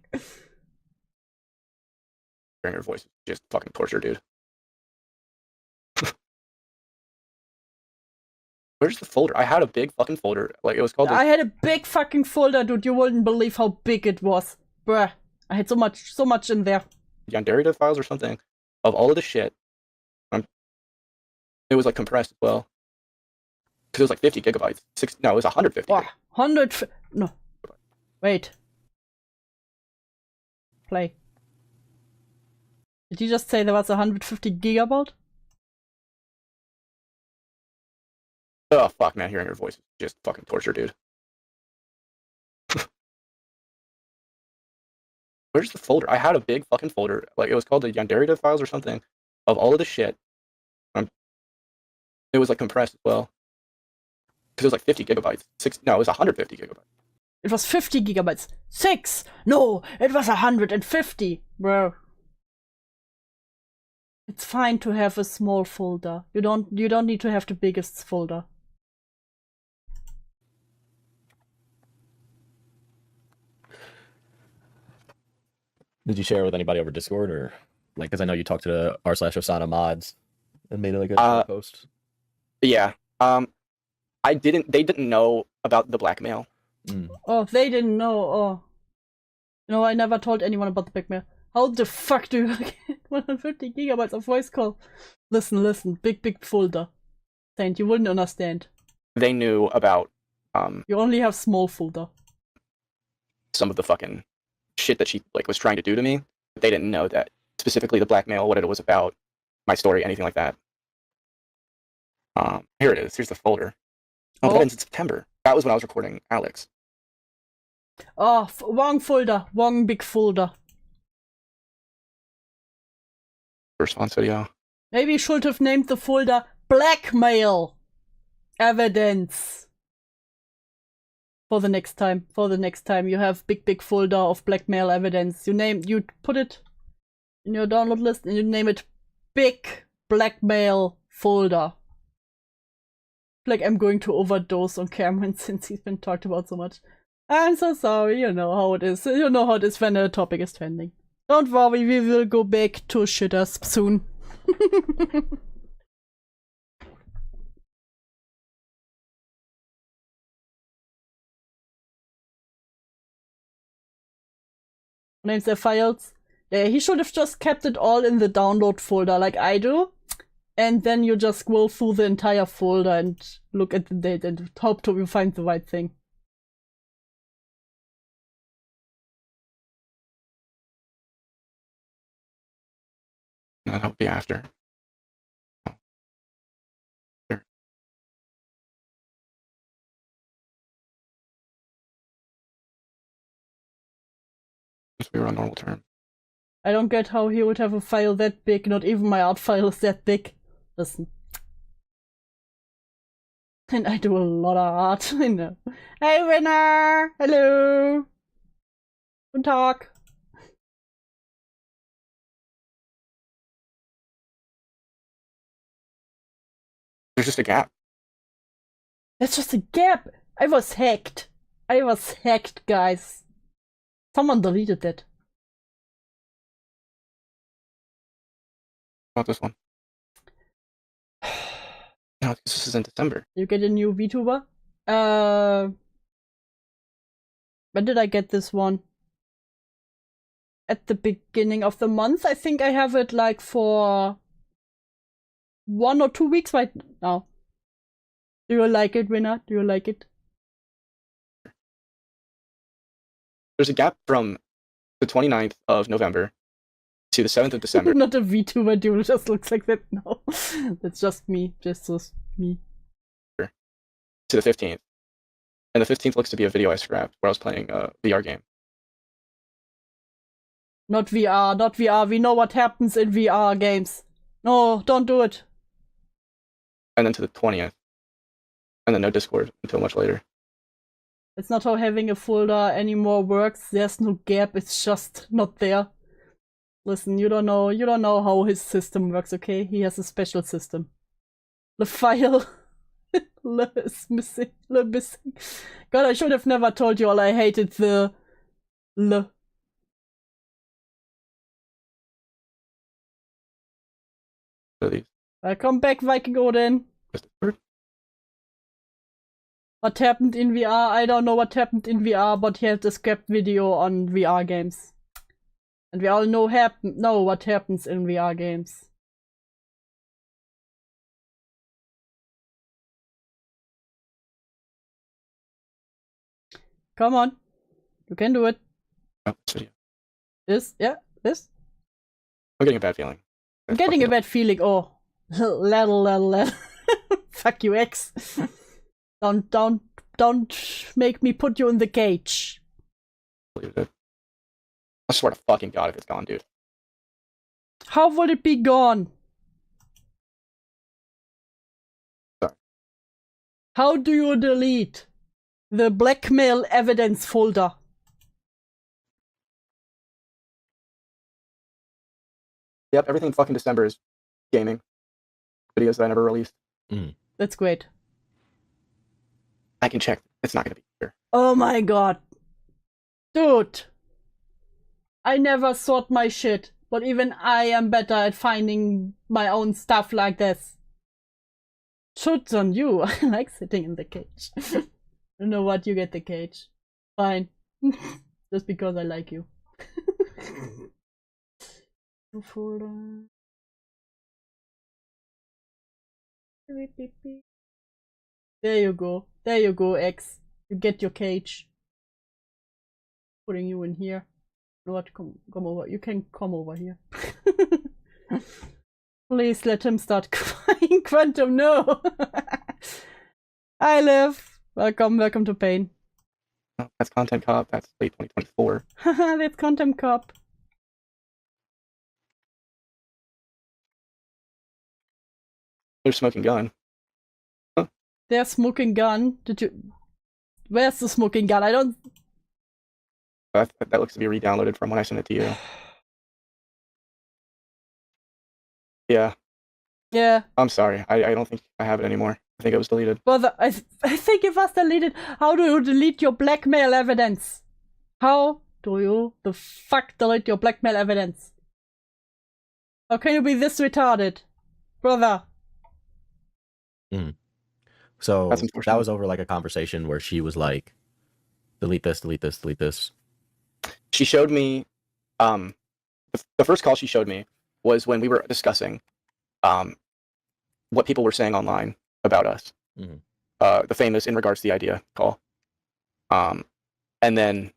Hearing your voice is just fucking torture, dude. Where's the folder? I had a big fucking folder. Like, it was called. I had a big fucking folder, dude. You wouldn't believe how big it was. Bruh. I had so much in there. Yandere files or something of all of the shit. It was like compressed as well. Because it was like 50 gigabytes. No, it was 150. Oh, 100. No. Wait. Play. Did you just say there was 150 gigabyte? Oh, fuck, man. Hearing your voice is just fucking torture, dude. Where's the folder? I had a big fucking folder. Like, it was called the Yandere files or something of all of the shit. It was like compressed as well. Because it was like 50 gigabytes. No, it was 150 gigabytes. It was 50 gigabytes. 6! No, it was 150, bro. It's fine to have a small folder. You don't need to have the biggest folder. did you share with anybody over Discord or like? Because I know you talked to r/Osana mods and made like a post. Yeah. They didn't know about the blackmail. Oh, they didn't know. Oh. No, I never told anyone about the blackmail. How the fuck do you get 150 gigabytes of voice call? Listen. Big folder. Saint, you wouldn't understand. They knew about You only have small folder. some of the fucking shit that she like was trying to do to me. But they didn't know that specifically the blackmail, what it was about, my story, anything like that. Here it is. Here's the folder. Oh, that ends in September. That was when I was recording Alex. Oh, wrong folder. Wrong big folder. Response video. Maybe you should have named the folder Blackmail Evidence. For the next time. You have big folder of blackmail evidence. You put it in your download list and you name it Big Blackmail Folder. Like I'm going to overdose on Cameron since he's been talked about so much. I'm so sorry, you know how it is. You know how it is when a topic is trending. Don't worry, we will go back to shitters soon. Names their files. He should have just kept it all in the download folder like I do. And then you just scroll through the entire folder and look at the date and hope to find the right thing. That'll be after. we were on normal terms. I don't get how he would have a file that big. Not even my art file is that big. Listen. And I do a lot of art, I know. Hey, winner! Hello! Guten Tag! There's just a gap. That's just a gap! I was hacked! I was hacked, guys. Someone deleted that. Not this one. No, this is in December. You get a new VTuber? When did I get this one? At the beginning of the month. I think I have it like for 1 or 2 weeks right now. Do you like it, winner? Do you like it? There's a gap from the 29th of November to the 7th of December. Not a VTuber, dude. It just looks like that now. That's just me. Just me. To the 15th. And the 15th looks to be a video I scrapped where I was playing a VR game. Not VR, not VR. We know what happens in VR games. No, don't do it. And then to the 20th. And then no Discord until much later. It's not how having a folder anymore works. There's no gap. It's just not there. Listen, you don't know how his system works, okay? He has a special system. The file is missing. God, I should have never told you all I hated the L. Welcome back, Viking Odin. What happened in VR? I don't know what happened in VR, but he had a scrapped video on VR games. And we all know what happens in VR games. Come on. You can do it. Oh, this video. This? I'm getting a bad feeling. I'm getting a bad feeling. Oh. Little. Fuck you, X. Don't make me put you in the cage. I swear to fucking God if it's gone, dude. How would it be gone? Sorry. How do you delete the blackmail evidence folder? Yep, everything fucking December is gaming. Videos that I never released. That's great. I can check. It's not gonna be here. Oh my god. Dude. I never sort my shit, but even I am better at finding my own stuff like this. Shoots on you. I like sitting in the cage. You know what? You get the cage. Fine. Just because I like you. There you go. There you go, X. You get your cage. Putting you in here. You know what? Come over. You can come over here. Please let him start crying. Quantum, no. Hi, Liv. Welcome to Pain. Oh, that's Content Cop. That's late 2024. That's Content Cop. There's Smoking Gun. Huh. There's Smoking Gun. Where's the Smoking Gun? I don't... That looks to be re-downloaded from when I sent it to you. Yeah. Yeah. I'm sorry. I don't think I have it anymore. I think it was deleted. Brother, I think it was deleted. How do you delete your blackmail evidence? How do you the fuck delete your blackmail evidence? How can you be this retarded? Brother. So that was over like a conversation where she was like, delete this, delete this, delete this. She showed me, the first call she showed me was when we were discussing what people were saying online about us. The famous in regards to the idea call. And then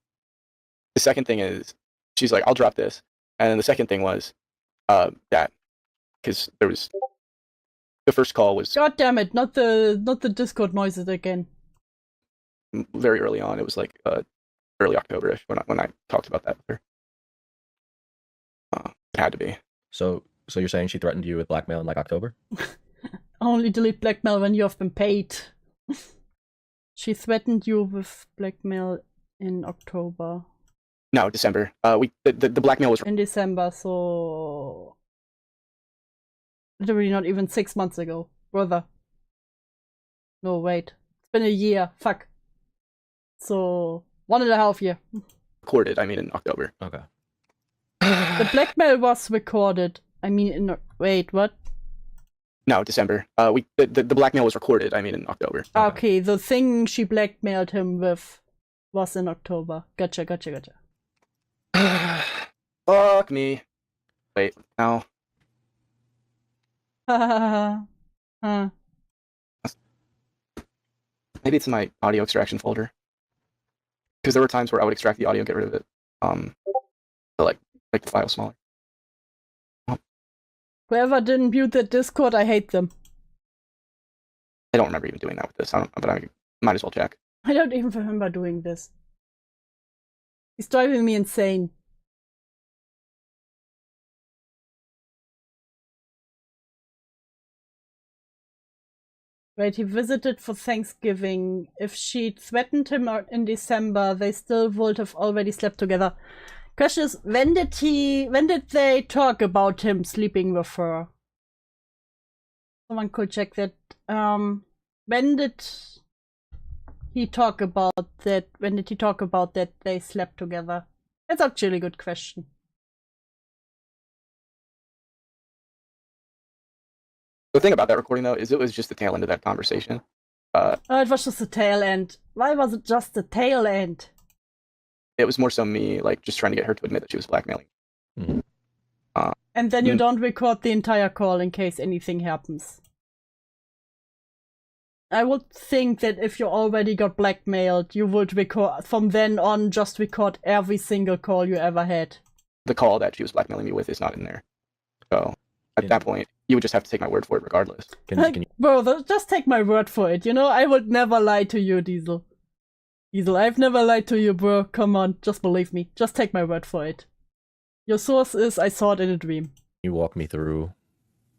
the second thing is, she's like, I'll drop this. And then the second thing was that, because there was, the first call was... God damn it, not the Discord noises again. Very early on. It was like early October-ish when I talked about that with her. had to be. So you're saying she threatened you with blackmail in like October? Only delete blackmail when you have been paid. She threatened you with blackmail in October. No, December. The blackmail was in December, so literally not even 6 months ago, brother. No, wait. It's been a year. Fuck. So 1.5 years. recorded. I mean, in October. Okay. The blackmail was recorded. I mean, wait, what? No, December. The blackmail was recorded. I mean, in October. Okay, the thing she blackmailed him with was in October. Gotcha. Fuck me. Wait, no. Huh. Maybe it's in my audio extraction folder. Because there were times where I would extract the audio and get rid of it. To like make the file smaller. Whoever didn't mute the Discord, I hate them. I don't remember even doing that with this. But I might as well check. I don't even remember doing this. He's driving me insane. Wait, he visited for Thanksgiving. If she threatened him in December, they still would have already slept together. Question is, when did they talk about him sleeping with her? Someone could check that. When did he talk about that? When did he talk about that they slept together? That's actually a good question. The thing about that recording, though, is it was just the tail end of that conversation. Oh, it was just the tail end. Why was it just the tail end? It was more so me, like, just trying to get her to admit that she was blackmailing. Mm-hmm. And then you don't record the entire call in case anything happens. I would think that if you already got blackmailed, you would record, from then on, just record every single call you ever had. The call that she was blackmailing me with is not in there. So, at that point, you would just have to take my word for it regardless. Bro, just take my word for it, you know? I would never lie to you, Diesel. Diesel, I've never lied to you, bro. Come on, just believe me. Just take my word for it. Your source is, I saw it in a dream. Can you walk me through,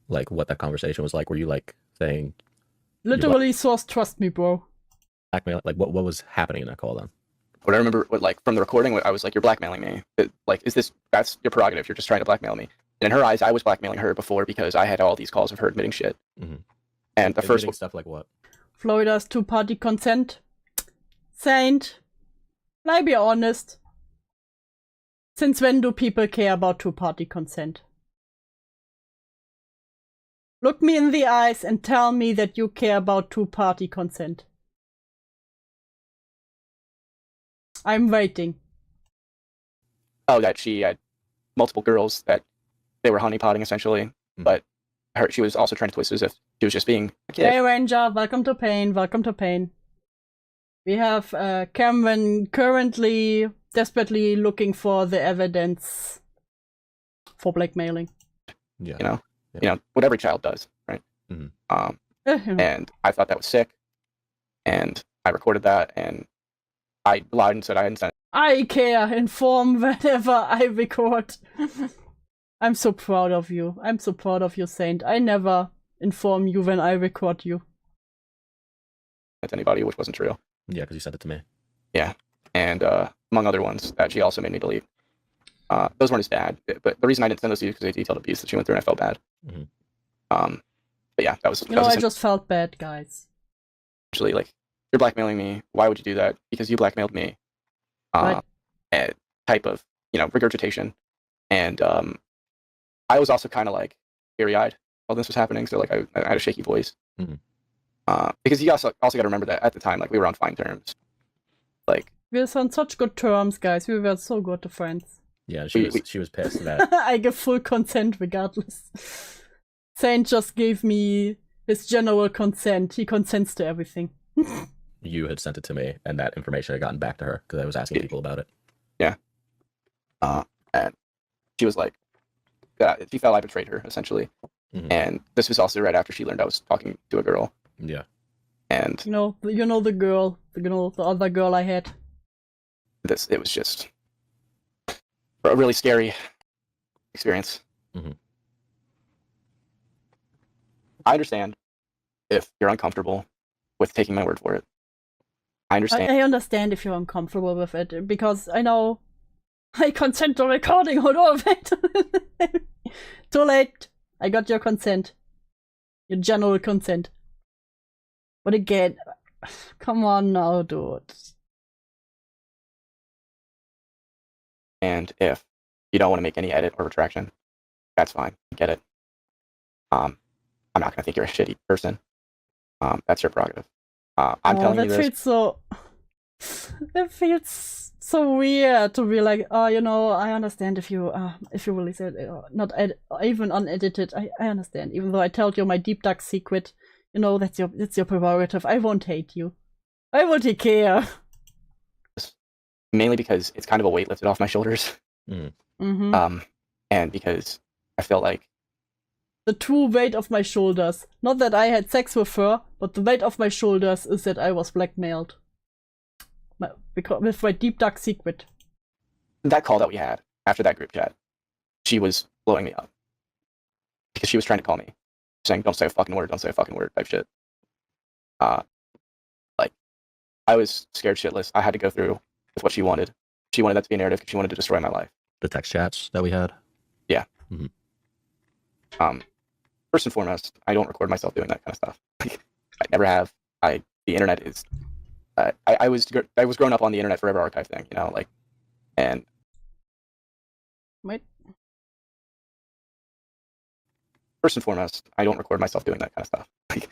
like, what that conversation was like? Were you, like, saying... Literally, source, trust me, bro. Blackmail? Like, what was happening in that call, then? What I remember, from the recording, I was like, you're blackmailing me. That's your prerogative. You're just trying to blackmail me. And in her eyes, I was blackmailing her before because I had all these calls of her admitting shit. Mm-hmm. And the first stuff like what? Florida's two-party consent. Saint, can I be honest? Since when do people care about two-party consent? Look me in the eyes and tell me that you care about two-party consent. I'm waiting. Oh, that she had multiple girls that they were honeypotting, essentially. But she was also trying to twist it as if she was just being a kid. Hey, Ranger, welcome to Pain, welcome to Pain. We have Cameron currently desperately looking for the evidence for blackmailing. Yeah. You know, what every child does, right? Mm-hmm. And I thought that was sick. And I recorded that, and I lied and said I hadn't sent it. I care, inform whenever I record. I'm so proud of you. I'm so proud of you, Saint. I never inform you when I record you. To anybody, which wasn't true. Yeah, because you sent it to me. Yeah. And among other ones that she also made me delete. Those weren't as bad. But the reason I didn't send those to you is because they detailed abuse that she went through and I felt bad. Mm-hmm. But yeah, that was... I just felt bad, guys. Actually, like, you're blackmailing me. Why would you do that? Because you blackmailed me. Type of, regurgitation. And I was also kind of like teary-eyed while this was happening. So like I had a shaky voice. Mm-hmm. Because you also got to remember that at the time, like, we were on fine terms. Like, we were on such good terms, guys. We were so good friends. Yeah, she was pissed that I give full consent regardless. Saint just gave me his general consent. He consents to everything. You had sent it to me, and that information had gotten back to her because I was asking people about it. Yeah. And she was like, she felt I betrayed her, essentially. Mm-hmm. And this was also right after she learned I was talking to a girl. Yeah. And the girl, the other girl I had. It was just a really scary experience. I understand if you're uncomfortable with taking my word for it. I understand. I understand if you're uncomfortable with it, because I know I consent to recording on all of it. Too late. I got your consent. Your general consent. But again, come on now, dude. And if you don't want to make any edit or retraction, that's fine. I get it. I'm not gonna think you're a shitty person. That's your prerogative. I'm telling you this. Feels so. It feels so weird to be like, oh, you know, I understand if you release it, not even unedited. I understand, even though I told you my deep dark secret. You know, that's your prerogative. I won't hate you. I won't care. Mainly because it's kind of a weight lifted off my shoulders. And because I felt like the true weight of my shoulders. Not that I had sex with her, but the weight of my shoulders is that I was blackmailed. With my deep dark secret. That call that we had after that group chat, she was blowing me up. Because she was trying to call me, saying, don't say a fucking word type shit. Like, I was scared shitless. I had to go through with what she wanted. She wanted that to be a narrative because she wanted to destroy my life. The text chats that we had? Yeah. First and foremost, I don't record myself doing that kind of stuff. I never have. The internet is... I was growing up on the Internet Forever archive thing, you know, like, and... Wait. First and foremost, I don't record myself doing that kind of stuff. I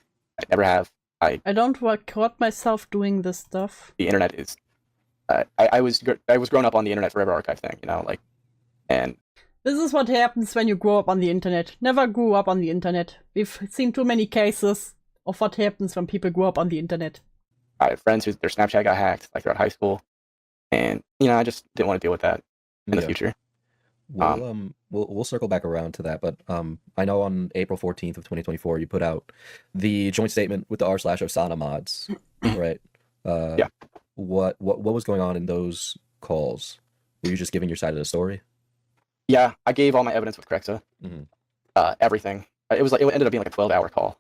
never have. I don't record myself doing this stuff. The internet is... I was growing up on the Internet Forever archive thing, you know, like, and... This is what happens when you grow up on the internet. Never grew up on the internet. We've seen too many cases of what happens when people grow up on the internet. I have friends whose their Snapchat got hacked, like, throughout high school, and, you know, I just didn't want to deal with that in the future. We'll circle back around to that, but I know on April 14th of 2024 you put out the joint statement with the r/Osana mods, right? Yeah. What was going on in those calls? Were you just giving your side of the story? Yeah, I gave all my evidence with Crexa. Everything. It ended up being like a 12-hour call.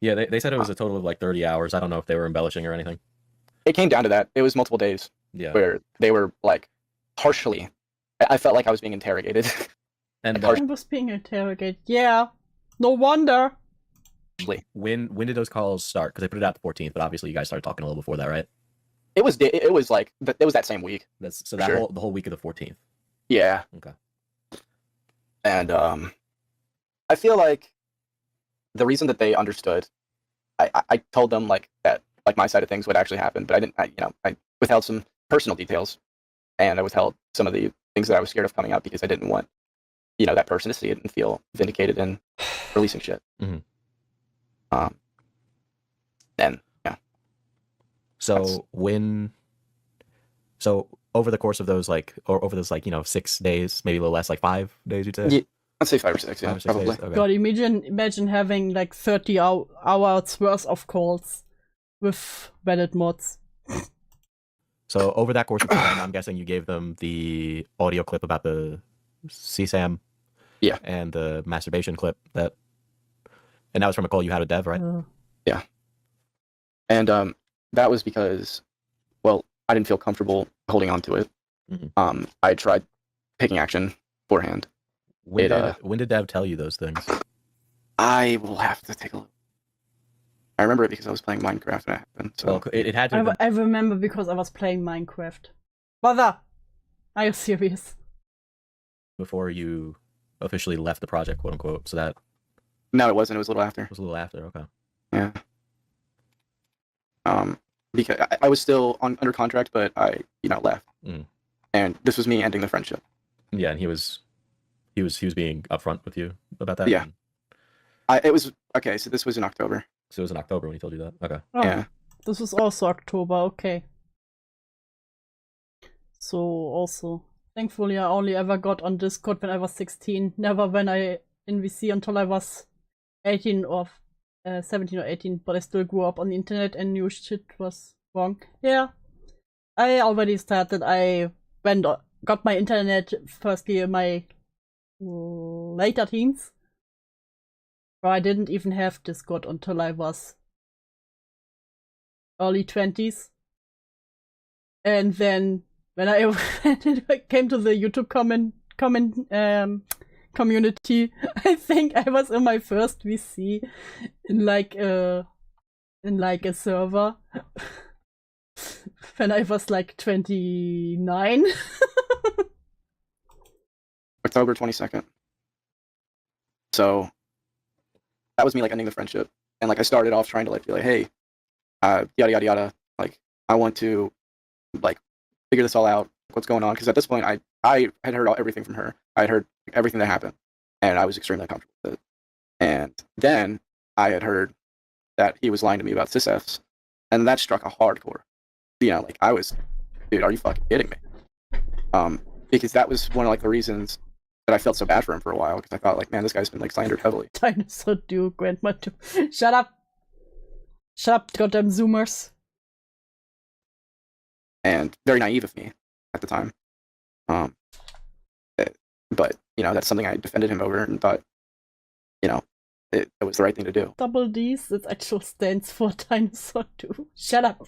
Yeah, they said it was a total of like 30 hours. I don't know if they were embellishing or anything. It came down to that. It was multiple days. Yeah. Where they were like harshly. I felt like I was being interrogated. And I was being interrogated. Yeah. No wonder. When did those calls start? Because they put it out the 14th, but obviously you guys started talking a little before that, right? It was like it was that same week. The whole week of the 14th. Yeah. Okay. And I feel like the reason that they understood, I told them like that, like my side of things would actually happen, but I didn't. I withheld some personal details, and I withheld some of the things that I was scared of coming out because I didn't want, that person to see it and feel vindicated in releasing shit. And yeah. So over the course of those, over those 6 days, maybe a little less, like 5 days, you'd say? Yeah, I'd say 5 or 6, yeah, probably. Okay. God, imagine having like 30 hours worth of calls with Reddit mods. So over that course of time, I'm guessing you gave them the audio clip about the CSAM, yeah, and the masturbation clip and that was from a call you had with Dev, right? Yeah. And that was because, well, I didn't feel comfortable holding on to it. I tried taking action beforehand. When did Dev tell you those things? I will have to take a look. I remember it because I was playing Minecraft when it happened. So. Well, it had to. I remember because I was playing Minecraft. Brother, are you serious? Before you officially left the project, quote unquote. So that. No, it wasn't. It was a little after. It was a little after. Okay. Yeah. Because I was still under contract, but I, left. And this was me ending the friendship. Yeah, and he was being upfront with you about that. Yeah. It was okay. So this was in October. So it was in October when he told you that. Okay. Oh, yeah. This was also October. Okay. So also, thankfully, I only ever got on Discord when I was 16. Never when I in VC until I was 18 or 17 or 18. But I still grew up on the internet and knew shit was wrong. Yeah. I already started. I got my internet firstly in my later teens. Or I didn't even have Discord until I was early 20s. And then when I came to the YouTube community, I think I was in my first VC in like a server when I was like 29. October 22nd. So that was me like ending the friendship. And like I started off trying to like be like, hey, yada yada yada. Like I want to like figure this all out. What's going on? Because at this point I had heard everything from her. I had heard everything that happened. And I was extremely uncomfortable with it. And then I had heard that he was lying to me about cis-Fs. And that struck a hardcore. You know, like I was, dude, are you fucking kidding me? Because that was one of like the reasons that I felt so bad for him for a while, because I thought like, man, this guy's been like slandered heavily. Dinosaur Duo, Grandma 2. Shut up! Shut up, goddamn Zoomers. And very naive of me at the time. But, you know, that's something I defended him over and thought, you know, it was the right thing to do. Double D's, it actually stands for Dinosaur 2. Shut up!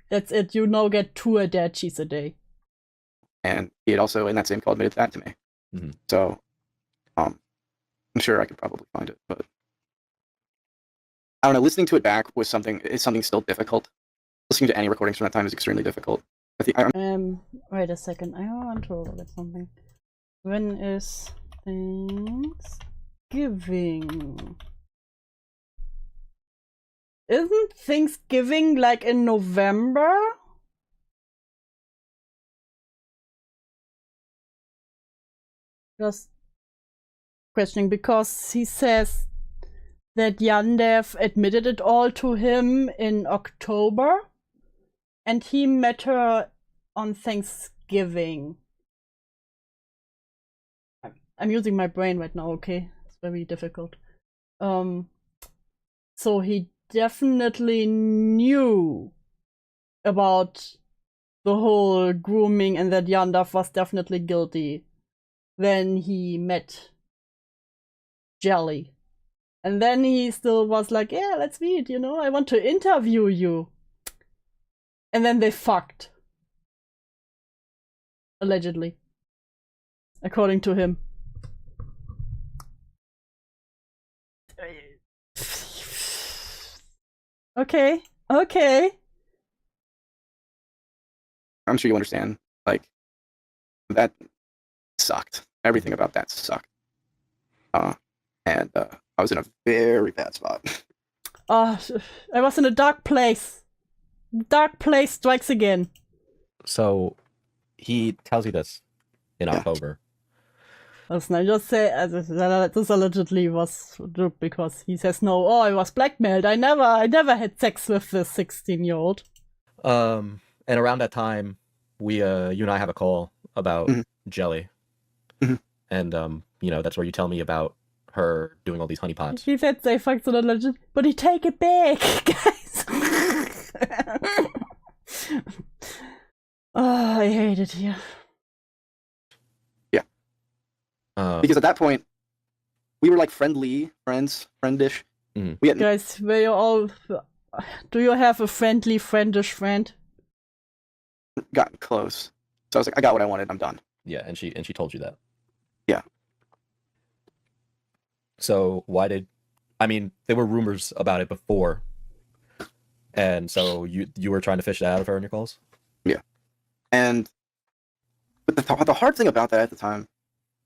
That's it, you now get 2 Adachi's a day. And he had also, in that same call, admitted that to me. Mm-hmm. So, I'm sure I could probably find it, but I don't know. Listening to it back is something still difficult. Listening to any recordings from that time is extremely difficult. Wait a second. I want to look at something. When is Thanksgiving? Isn't Thanksgiving like in November? Just questioning, because he says that Yandev admitted it all to him in October, and he met her on Thanksgiving. I'm using my brain right now, okay? It's very difficult. So he definitely knew about the whole grooming and that Yandev was definitely guilty when he met Jelly. And then he still was like, yeah, let's meet, you know, I want to interview you. And then they fucked. Allegedly. According to him. Okay, okay. I'm sure you understand. Like, that sucked. Everything about that sucked. And I was in a very bad spot. I was in a dark place. Dark place strikes again. So he tells you this in October. Listen, I just say this allegedly was true because he says no. Oh, I was blackmailed. I never had sex with this 16-year-old. And around that time, you and I have a call about Jelly, and you know, that's where you tell me about her doing all these honeypots. He said they fucked on alleged, but he take it back, guys. Oh, I hate it here. Because at that point, we were like friendlish. We had guys, do you have a friendish friend? Gotten close. So I was like, I got what I wanted, I'm done. Yeah, and she told you that. Yeah. So there were rumors about it before. And so you were trying to fish that out of her in your calls? Yeah. And but the hard thing about that at the time,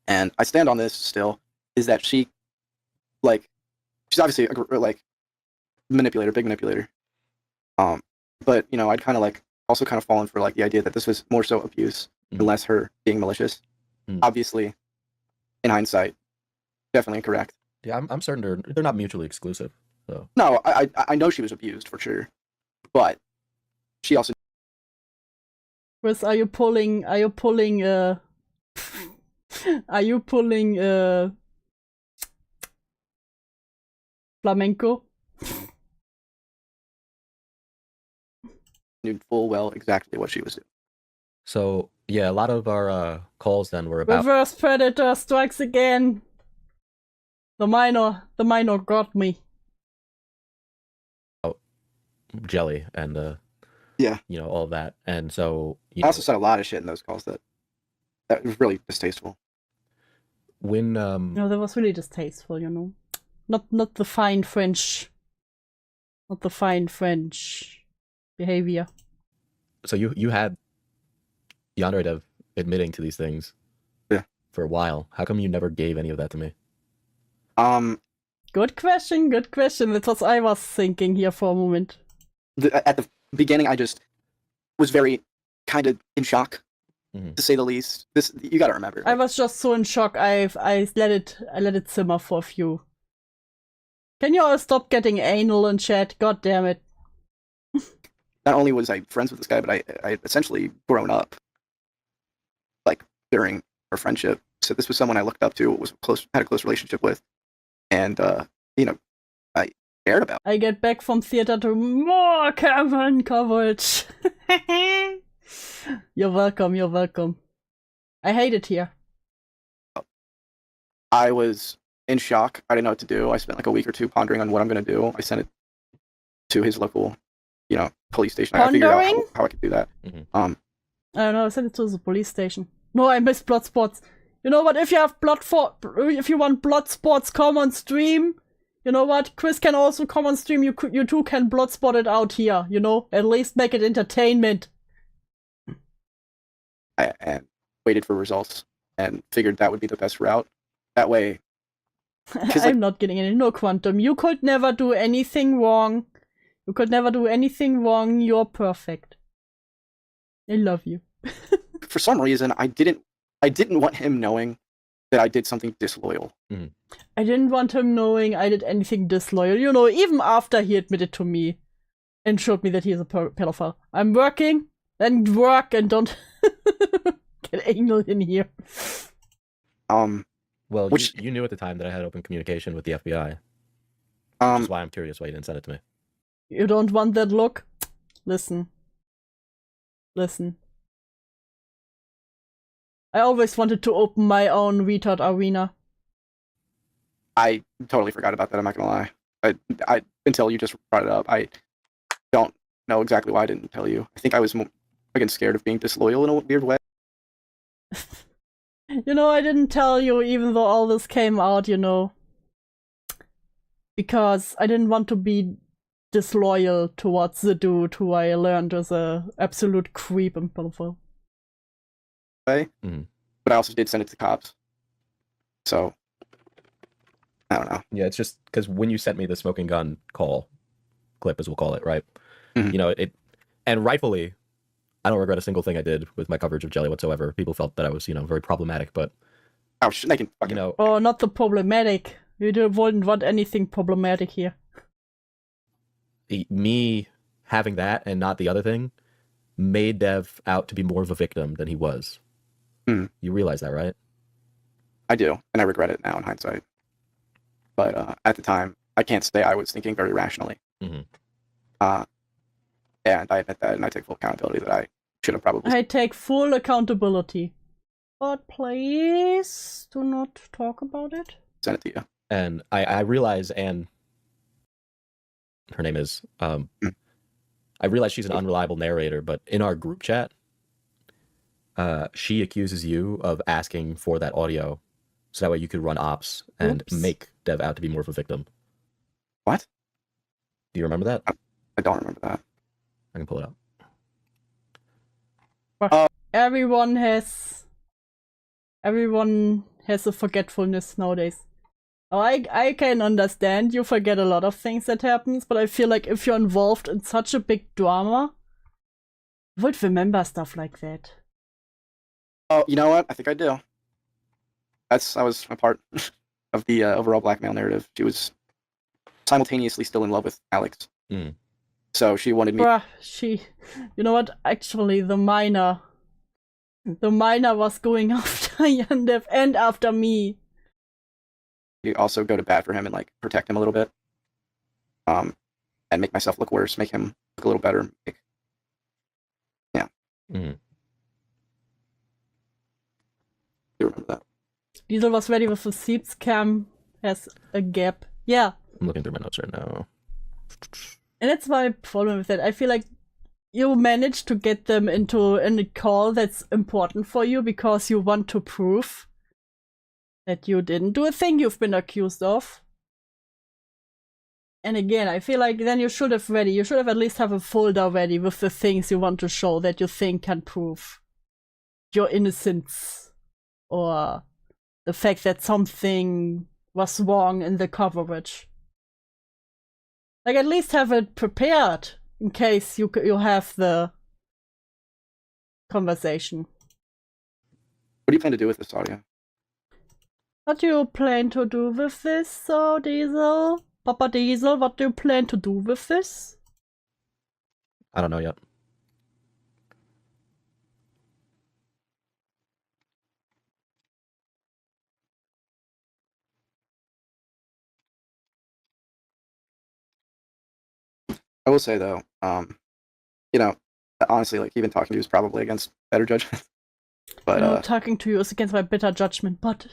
and I stand on this still, is that she's obviously like big manipulator. But you know, I'd kind of like also kind of fallen for like the idea that this was more so abuse and less her being malicious. Obviously, in hindsight, definitely incorrect. Yeah, I'm certain they're not mutually exclusive. So no, I know she was abused for sure, but she also. Chris, are you pulling flamenco? Knew full well exactly what she was doing. So Yeah, a lot of our calls then were about Reverse predator strikes again. The minor got me. jelly and Yeah. you know, all of that. And so I also said a lot of shit in those calls that was really distasteful. when No, that was really distasteful, you know. Not the fine French. Not the fine French behavior. so you had Yandere Dev admitting to these things for a while. How come you never gave any of that to me? Good question, good question. That's what I was thinking here for a moment. At the beginning, I just was very kind of in shock, to say the least. This you got to remember. I was just so in shock. I let it simmer for a few. Can you all stop getting anal in chat? God damn it! Not only was I friends with this guy, but I essentially grown up, like during our friendship. So this was someone I looked up to, had a close relationship with, and you know, I cared about. I get back from theater to more Cameron coverage. You're welcome. You're welcome. I hate it here. I was in shock. I didn't know what to do. I spent like a week or two pondering on what I'm going to do. I sent it to his local, police station. I figured out how I could do that. I don't know. I sent it to the police station. No, I missed blood spots. You know what? If you want blood spots, come on stream. You know what? Chris can also come on stream. You two can blood spot it out here. You know, at least make it entertainment. I waited for results and figured that would be the best route. That way. I'm not getting any. No, Quantum. You could never do anything wrong. You could never do anything wrong. You're perfect. I love you. For some reason, I didn't want him knowing that I did something disloyal. I didn't want him knowing I did anything disloyal. You know, even after he admitted to me and showed me that he is a pedophile. I'm working, then work, and don't get anal in here. Well, you knew at the time that I had open communication with the FBI. Which is why I'm curious why you didn't send it to me. You don't want that look? Listen. I always wanted to open my own retard arena. I totally forgot about that, I'm not gonna lie. I until you just brought it up, I don't know exactly why I didn't tell you. I think I was again scared of being disloyal in a weird way. You know, I didn't tell you even though all this came out, you know. Because I didn't want to be disloyal towards the dude who I learned was a absolute creep and pedophile. But I also did send it to cops. So, I don't know. Yeah, it's just because when you sent me the smoking gun call clip, as we'll call it, right? You know, and rightfully, I don't regret a single thing I did with my coverage of Jelly whatsoever. People felt that I was, very problematic, but they can fucking, Oh, not the problematic. You wouldn't want anything problematic here. Me having that and not the other thing made Dev out to be more of a victim than he was. You realize that, right? I do, and I regret it now in hindsight. But at the time, I can't say I was thinking very rationally. And I admit that, and I take full accountability that I should have probably. I take full accountability. But please do not talk about it. Send it to you. And I realize, and her name is, I realize she's an unreliable narrator, but in our group chat, she accuses you of asking for that audio so that way you could run ops and make Dev out to be more of a victim. What? Do you remember that? I don't remember that. I can pull it up. Everyone has a forgetfulness nowadays. Oh, I can understand you forget a lot of things that happens, but I feel like if you're involved in such a big drama, you would remember stuff like that. Oh, you know what? I think I do. That was a part of the overall blackmail narrative. She was simultaneously still in love with Alex. So she wanted me. You know what? Actually, the minor was going after Yandev and after me. You also go to bat for him and like protect him a little bit, and make myself look worse, make him look a little better. Yeah. remember that. Diesel was ready with the seats. Cam has a gap. Yeah. I'm looking through my notes right now. And that's my problem with that. I feel like you managed to get them into a call that's important for you because you want to prove that you didn't do a thing you've been accused of. And again, I feel like then you should have at least have a folder ready with the things you want to show that you think can prove your innocence or the fact that something was wrong in the coverage. Like, at least have it prepared in case you have the conversation. What do you plan to do with this audio? What do you plan to do with this, so Diesel? Papa Diesel, what do you plan to do with this? I don't know yet. I will say though, you know, honestly, like even talking to you is probably against better judgment. But no, talking to you is against my better judgment, but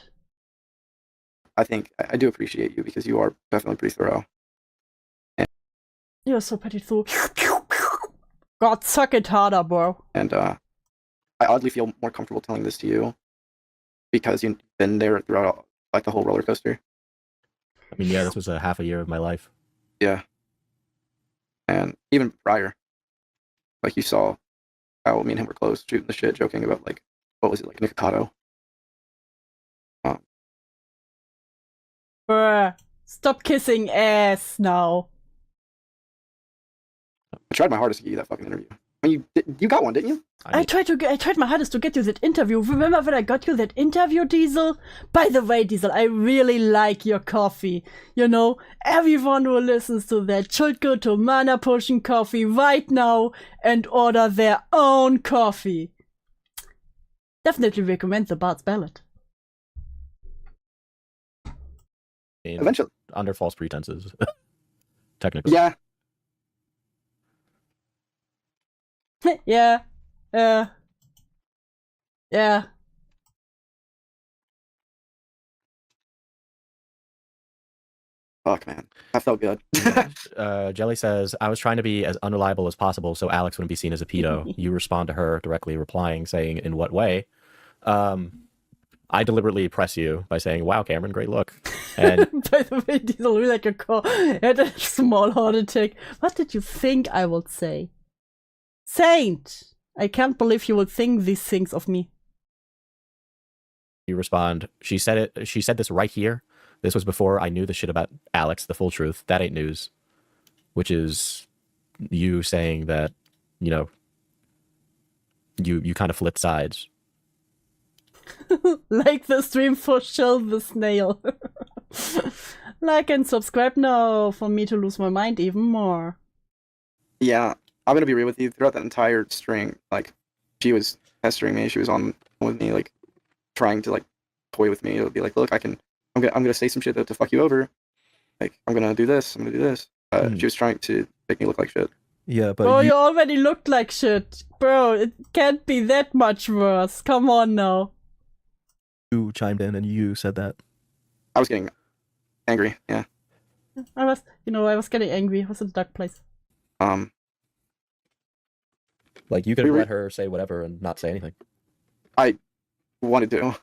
I think I do appreciate you because you are definitely pretty thorough. And you're so pretty through. God, suck it harder, bro. And I oddly feel more comfortable telling this to you because you've been there throughout like the whole roller coaster. I mean, yeah, this was a half a year of my life. Yeah. And even prior, like you saw how me and him were close, shooting the shit, joking about like, what was it, like Nikocado? Bruh, stop kissing ass now. I tried my hardest to get you that fucking interview. I mean, you got one, didn't you? I tried my hardest to get you that interview. Remember when I got you that interview, Diesel? By the way, Diesel, I really like your coffee. You know, everyone who listens to that should go to Mana Potion Coffee right now and order their own coffee. Definitely recommend the Bard's Ballad. Eventually. Under false pretenses. Technically. Yeah. Yeah. Yeah. Fuck, man. That felt good. Jelly says, I was trying to be as unreliable as possible so Alex wouldn't be seen as a pedo. You respond to her directly replying, saying, in what way? I deliberately press you by saying, wow, Cameron, great look. And by the way, Diesel, really like a call. Had a small heart attack. What did you think I would say? Saint! I can't believe you would think these things of me. you respond, she said this right here. This was before I knew the shit about Alex, the full truth. That ain't news. Which is you saying that, you know, you kind of flipped sides. Like the stream for Chill the Snail. Like and subscribe now for me to lose my mind even more. Yeah, I'm gonna be real with you. Throughout that entire string, like, she was pestering me. She was on with me, like, trying to, like, toy with me. It would be like, look, I'm gonna say some shit to fuck you over. Like, I'm gonna do this. She was trying to make me look like shit. Yeah, but bro, you already looked like shit. Bro, it can't be that much worse. Come on now. You chimed in and you said that. I was getting angry, yeah. I was getting angry. I was in a dark place. Like, you could have let her say whatever and not say anything. I wanted to.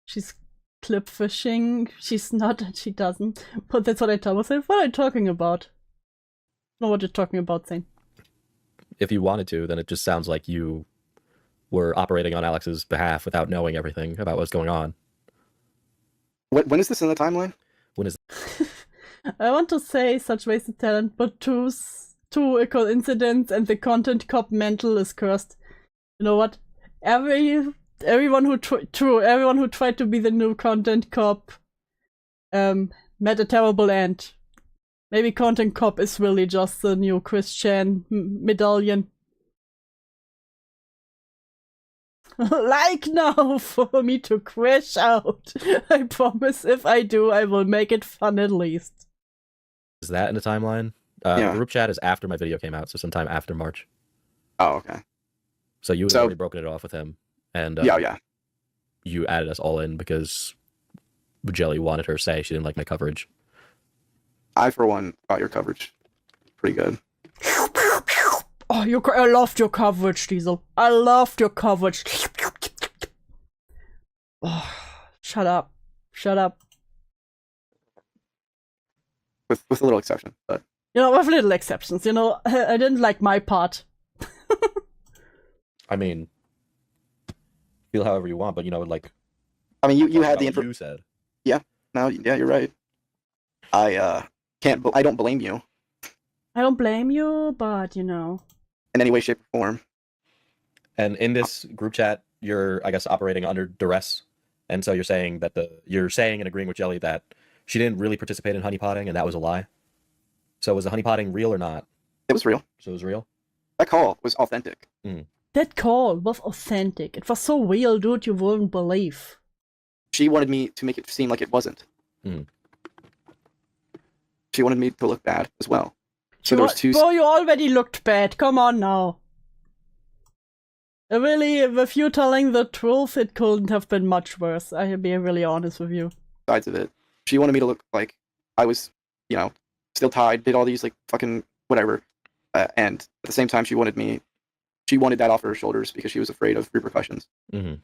She's clip fishing. She's not and she doesn't. But that's what I tell myself. What are you talking about? I know what you're talking about, Zane. If you wanted to, then it just sounds like you were operating on Alex's behalf without knowing everything about what's going on. When is this in the timeline? When is I want to say such wasted talent, but two a coincidence and the content cop mental is cursed. You know what? Everyone who tried to be the new content cop met a terrible end. Maybe content cop is really just the new Christian medallion. Like now for me to crash out. I promise if I do, I will make it fun at least. Is that in the timeline? Yeah. Group chat is after my video came out, so sometime after March. Oh, okay. So you had already broken it off with him. And yeah. you added us all in because Jelly wanted her say she didn't like my coverage. I, for one, thought your coverage pretty good. Oh, I loved your coverage, Diesel. I loved your coverage. Oh, shut up. Shut up. With a little exception, but with little exceptions. I didn't like my part. I mean, feel however you want, but like. I mean, you had the info. You said. Yeah. No. Yeah, you're right. I don't blame you. I don't blame you, but in any way, shape, or form. And in this group chat, you're, I guess, operating under duress, and so you're saying that you're saying and agreeing with Jelly that she didn't really participate in honeypotting, and that was a lie. So was the honeypotting real or not? It was real. So it was real? That call was authentic. That call was authentic. It was so real, dude, you wouldn't believe. She wanted me to make it seem like it wasn't. She wanted me to look bad as well. So there was two... Bro, you already looked bad. Come on now. Really, with you telling the truth, it couldn't have been much worse. I'll be really honest with you. Sides of it. She wanted me to look like I was, still tied, did all these, fucking whatever. And at the same time, she wanted that off her shoulders because she was afraid of repercussions. Mm-hmm.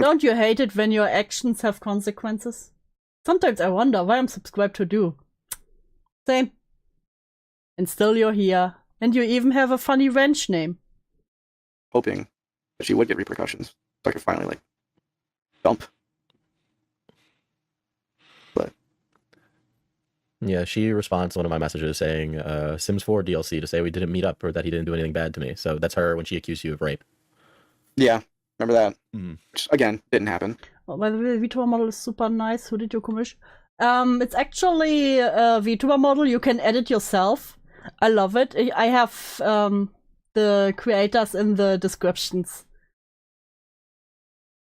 Don't you hate it when your actions have consequences? Sometimes I wonder why I'm subscribed to Dew. Same. And still you're here. And you even have a funny wrench name. Hoping that she would get repercussions. So I could finally, dump. But. Yeah, she responds to one of my messages saying, Sims 4 DLC to say we didn't meet up or that he didn't do anything bad to me. So that's her when she accused you of rape. Yeah, remember that. Mm-hmm. Which, again, didn't happen. Oh, by the way, the VTuber model is super nice. Who did you commission? It's actually a VTuber model you can edit yourself. I love it. I have the creators in the descriptions.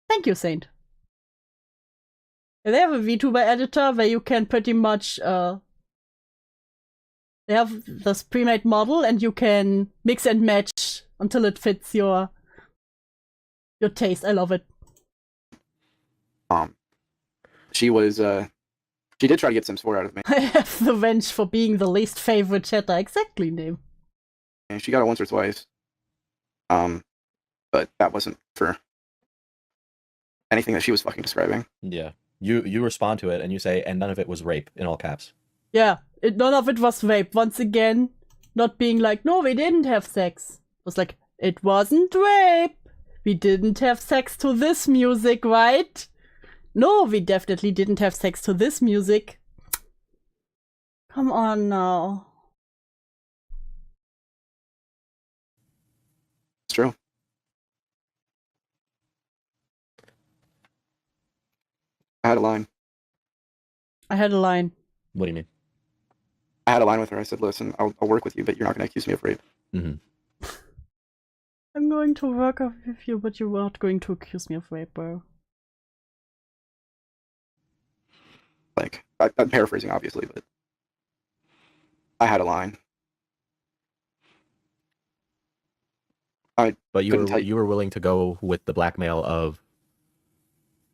Thank you, Saint. They have a VTuber editor where you can pretty much they have this pre-made model and you can mix and match until it fits your taste. I love it. She was she did try to get Sims 4 out of me. I have the wrench for being the least favorite chatter. Exactly, name. And she got it once or twice. But that wasn't for anything that she was fucking describing. Yeah. You respond to it and you say, and none of it was rape, in all caps. Yeah, none of it was rape. Once again, not being like, no, we didn't have sex. It was like, it wasn't rape. We didn't have sex to this music, right? No, we definitely didn't have sex to this music. Come on now. It's true. I had a line. I had a line. What do you mean? I had a line with her. I said, listen, I'll work with you, but you're not going to accuse me of rape. Mm-hmm. I'm going to work with you, but you're not going to accuse me of rape, bro. Like, I'm paraphrasing, obviously, but I had a line. But you were willing to go with the blackmail of,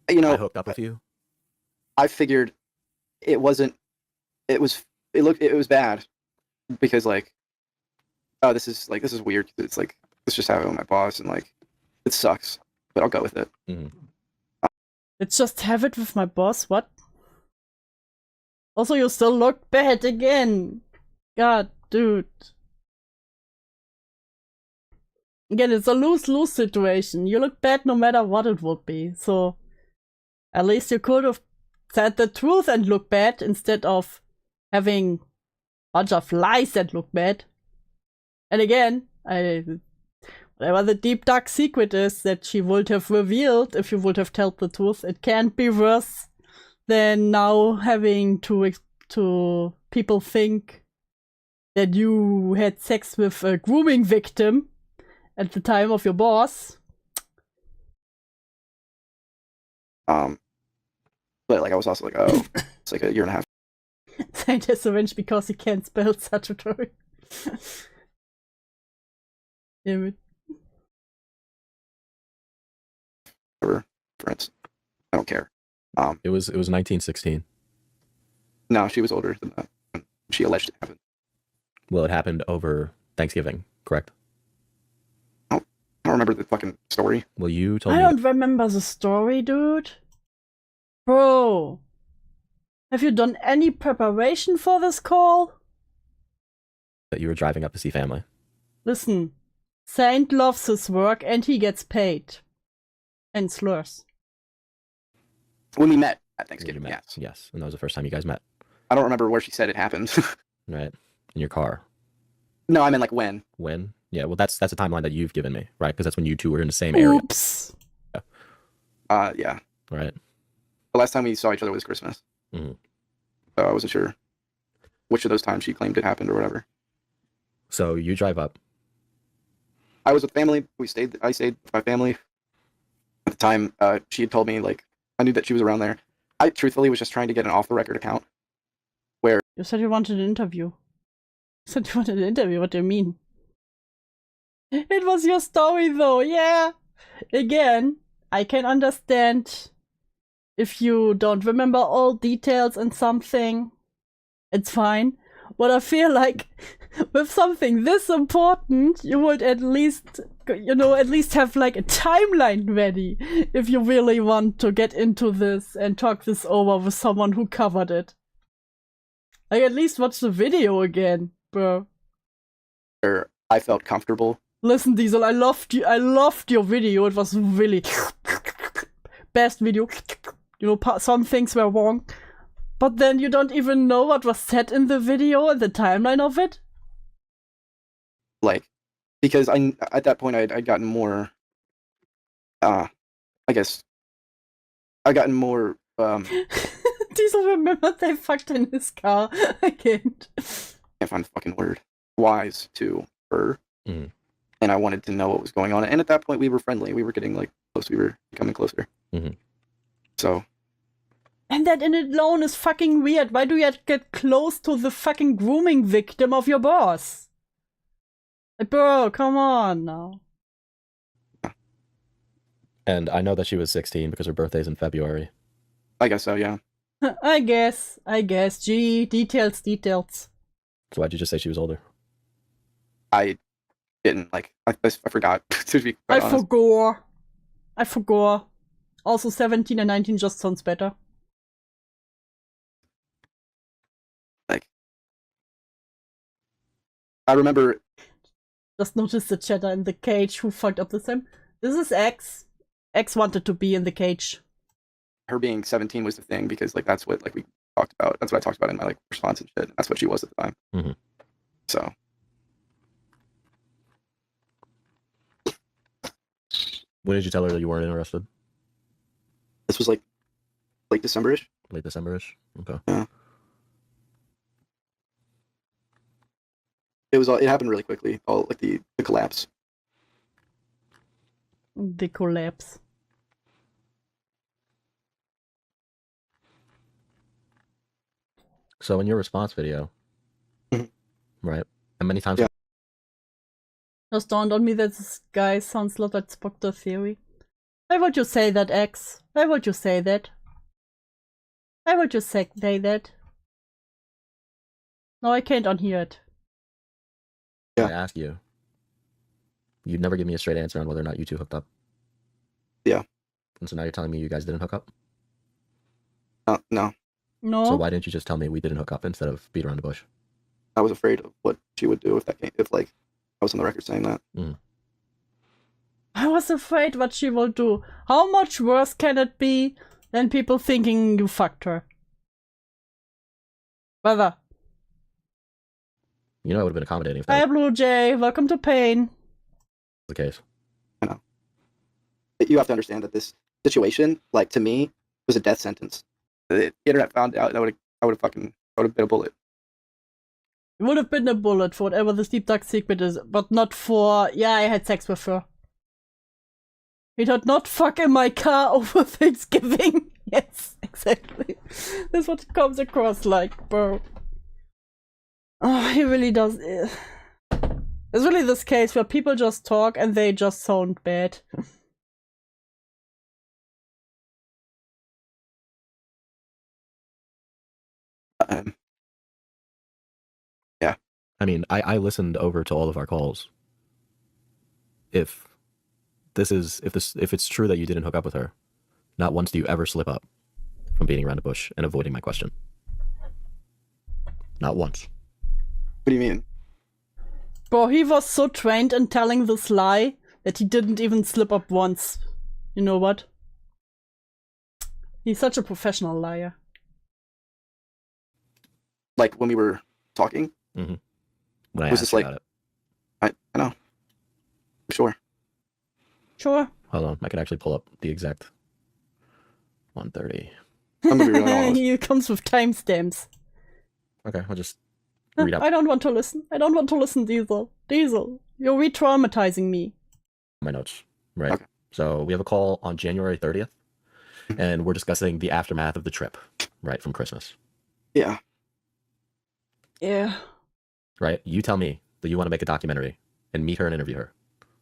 I hooked up with you? I figured it wasn't, it was bad because this is weird. It's like, let's just have it with my boss and it sucks, but I'll go with it. Mm-hmm. Let's just have it with my boss, what? Also, you still look bad again. God, dude. Again, it's a lose-lose situation. You look bad no matter what it would be, so at least you could have said the truth and look bad instead of having a bunch of lies that look bad. And again, whatever the deep dark secret is that she would have revealed if you would have told the truth, it can't be worse than now having to people think that you had sex with a grooming victim at the time of your boss. But I was also like, oh, it's like a year and a half. Saint has revenge because he can't spell statutory. Damn it. difference. I don't care. It was 1916. No, she was older than that. She alleged it happened. Well, it happened over Thanksgiving, correct? I don't remember the fucking story. Well, you told I me. don't remember the story, dude. Bro, have you done any preparation for this call? That you were driving up to see family. Listen, Saint loves his work and he gets paid. And slurs. When we met at You Thanksgiving, met. yes. Yes, and that was the first time you guys met. I don't remember where she said it happened. Right. In your car. No, I mean like when. When? Yeah, well, that's a timeline that you've given me, right? Because that's when you two were in the same area. Oops. Yeah. Right. The last time we saw each other was Christmas. Mhm. So I wasn't sure which of those times she claimed it happened or whatever. So you drive up. I was with family. I stayed with my family. At the time, she had told me, like, I knew that she was around there. I truthfully was just trying to get an off-the-record account. Where You said you wanted an interview. You said you wanted an interview, what do you mean? It was your story though, yeah! Again, I can understand if you don't remember all details and something. It's fine. But I feel like with something this important, you would at least, at least have like a timeline ready if you really want to get into this and talk this over with someone who covered it. Like, at least watch the video again, bro. I felt comfortable. Listen, Diesel, I loved your video. It was really best video. Some things were wrong. But then you don't even know what was said in the video and the timeline of it? Like, because at that point I'd gotten more, I guess, I'd gotten more, Diesel remembered they fucked in his car. I can't find the fucking word, wise to her. Mm. And I wanted to know what was going on. And at that point we were friendly. We were getting like close. We were becoming closer. Mm-hmm. So. And that in it alone is fucking weird. Why do you have to get close to the fucking grooming victim of your boss? Like, bro, come on now. And I know that she was 16 because her birthday's in February. I guess so, yeah. I guess. Gee, details. So why'd you just say she was older? I didn't, like, I forgot, to be quite honest. I forgot. Also, 17 and 19 just sounds better. Like, I remember... Just noticed the chatter in the cage who fucked up the same. This is X. X wanted to be in the cage. Her being 17 was the thing, because, like, that's what, like, we talked about. That's what I talked about in my, like, response and shit. That's what she was at the time. Mm-hmm. So... When did you tell her that you weren't interested? This was like late December-ish. Late December-ish? Okay. Yeah. It happened really quickly. All like the collapse. The collapse. So in your response video, right? And many times. Yeah. Just dawned on me that this guy sounds a lot like Spectre Theory. Why would you say that, X? Why would you say that? Why would you say that? No, I can't unhear it. Yeah. I asked you. You'd never give me a straight answer on whether or not you two hooked up. Yeah. And so now you're telling me you guys didn't hook up? No. No. So why didn't you just tell me we didn't hook up instead of beat around the bush? I was afraid of what she would do if like I was on the record saying that. Mm. I was afraid what she will do. How much worse can it be than people thinking you fucked her? Brother. You know, it would have been accommodating if that Hi, was Blue Jay. Welcome to Pain. the case. I know. You have to understand that this situation, like, to me, was a death sentence. The internet found out, I would have been a bullet. It would have been a bullet for whatever this deep dark secret is, but not for, yeah, I had sex with her. We did not fuck in my car over Thanksgiving. Yes, exactly. That's what it comes across like, bro. Oh, he really does. It's really this case where people just talk and they just sound bad. I mean, I listened over to all of our calls. If it's true that you didn't hook up with her, not once do you ever slip up from beating around the bush and avoiding my question. Not once. What do you mean? Bro, he was so trained in telling this lie that he didn't even slip up once. You know what? He's such a professional liar. Like when we were talking? Mm-hmm. When I was asked this you like, about it. I know. Sure. Sure. Hold on, I can actually pull up the exact 1:30. I'm gonna be really honest. He comes with timestamps. Okay, I'll just read up I don't want to listen. I don't want to listen, Diesel. Diesel, you're re-traumatizing me. my notes. Right. Okay. So we have a call on January 30th, and we're discussing the aftermath of the trip, right, from Christmas. Yeah. Yeah. Right? You tell me that you want to make a documentary and meet her and interview her.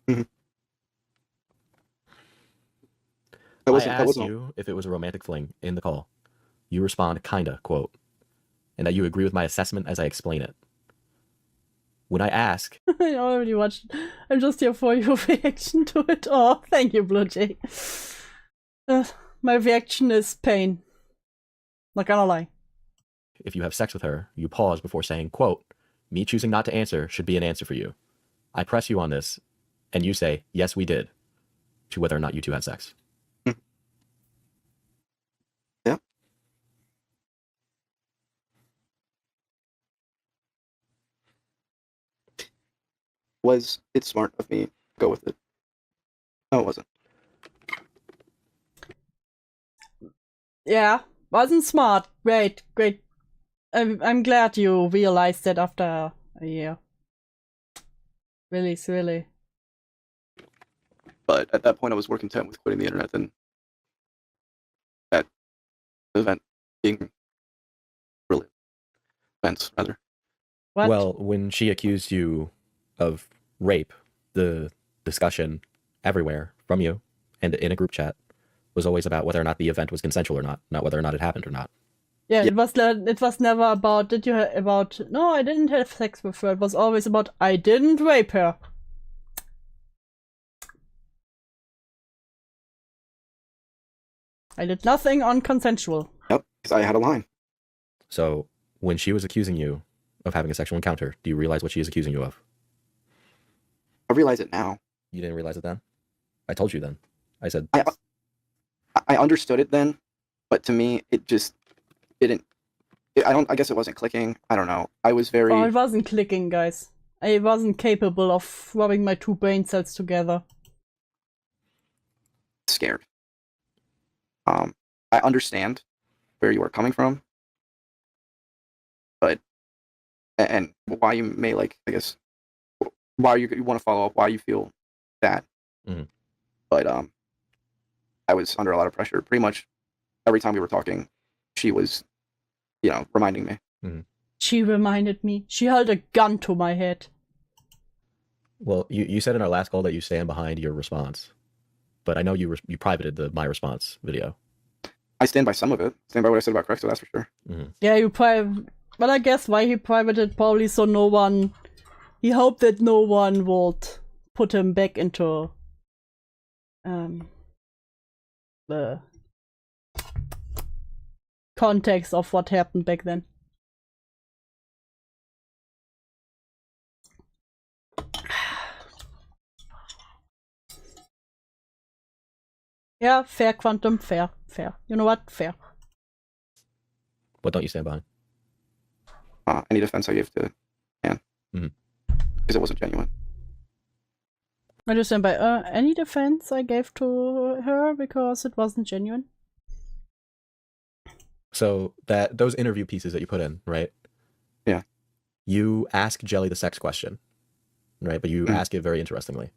Mhm. I asked you if it was a romantic fling in the call. You respond, kinda, quote, and that you agree with my assessment as I explain it. When I ask, I already watched it. I'm just here for your reaction to it. Oh, thank you, Blue Jay. My reaction is pain. Not gonna lie. if you have sex with her, you pause before saying, quote, me choosing not to answer should be an answer for you. I press you on this, and you say, yes, we did, to whether or not you two had sex. Yeah. Was it smart of me to go with it? No, it wasn't. Yeah, wasn't smart. Great, great. I'm glad you realized that after a year. Really. But at that point, I was more content with quitting the internet than that event being really events, rather. What? Well, when she accused you of rape, the discussion everywhere from you and in a group chat was always about whether or not the event was consensual or not whether or not it happened or not. Yeah, it was never about no, I didn't have sex with her. It was always about I didn't rape her. I did nothing unconsensual. Yep, because I had a line. So when she was accusing you of having a sexual encounter, do you realize what she is accusing you of? I realize it now. You didn't realize it then? I told you then. I said I understood it then, but to me it just didn't. I guess it wasn't clicking. I don't know. I was very. Oh, it wasn't clicking, guys. I wasn't capable of rubbing my two brain cells together. Scared. I understand where you are coming from, but and why you may like, I guess, why you want to follow up, why you feel that. Mhm. But I was under a lot of pressure. Pretty much every time we were talking, she was, reminding me. Mhm. She reminded me. She held a gun to my head. Well, you said in our last call that you stand behind your response, but I know you privated the my response video. I stand by some of it. Stand by what I said about Crexo, that's for sure. Mm-hmm. Yeah, but I guess why he privated probably so no one. He hoped that no one would put him back into the context of what happened back then. Yeah, fair, Quantum, fair. You know what? Fair. What don't you stand behind? Any defense I gave to Anne. Because it wasn't genuine. I just stand by any defense I gave to her because it wasn't genuine. So those interview pieces that you put in, right? Yeah. You ask Jelly the sex question, right? But you ask it very interestingly.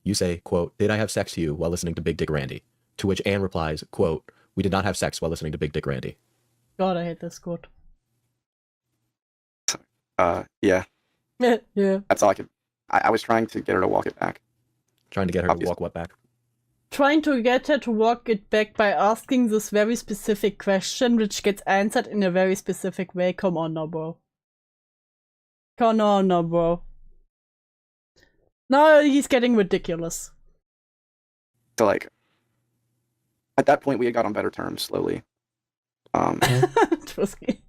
You say, quote, did I have sex to you while listening to Big Dick Randy? To which Anne replies, quote, we did not have sex while listening to Big Dick Randy. God, I hate this quote. Yeah. Yeah. That's all I could. I was trying to get her to walk it back. Trying to get her to walk what back? Trying to get her to walk it back by asking this very specific question, which gets answered in a very specific way. Come on now, bro. Come on, no, bro. No, he's getting ridiculous. So like, at that point, we had got on better terms slowly. Trust me.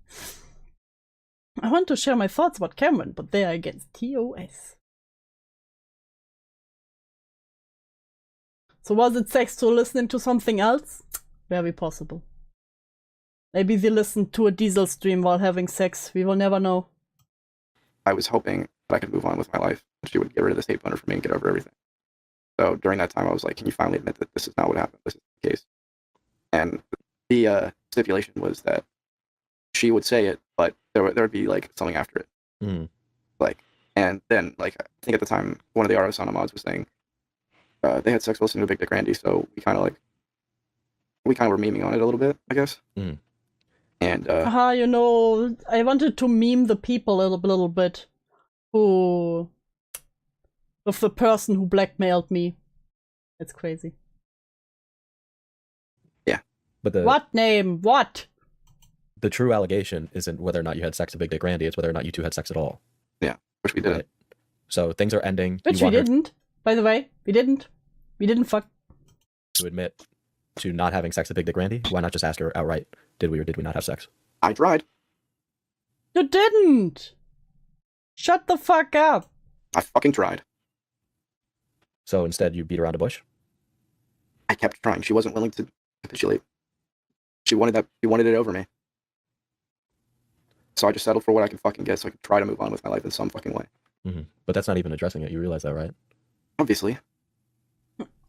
I want to share my thoughts about Cameron, but they are against TOS. So was it sex to listening to something else? Very possible. Maybe they listened to a Diesel stream while having sex. We will never know. I was hoping that I could move on with my life, and she would get rid of this hate boner for me and get over everything. So during that time, I was like, can you finally admit that this is not what happened? This is the case. And the stipulation was that she would say it, but there would be like something after it. Mm. Like, and then like, I think at the time, one of the Arasana mods was saying they had sex listening to Big Dick Randy, so we kind of were memeing on it a little bit, I guess. Mm. And you know, I wanted to meme the people a little bit who with the person who blackmailed me. It's crazy. Yeah. But what name? What? The true allegation isn't whether or not you had sex with Big Dick Randy, it's whether or not you two had sex at all. Yeah, which we didn't. Right. So things are ending. Which we didn't, by the way. We didn't. We didn't fuck. To admit to not having sex with Big Dick Randy, why not just ask her outright, did we or did we not have sex? I tried. You didn't! Shut the fuck up! I fucking tried. So instead you beat around a bush? I kept trying. She wasn't willing to capitulate. She wanted it over me. So I just settled for what I could fucking get so I could try to move on with my life in some fucking way. Mm-hmm. But that's not even addressing it. You realize that, right? Obviously.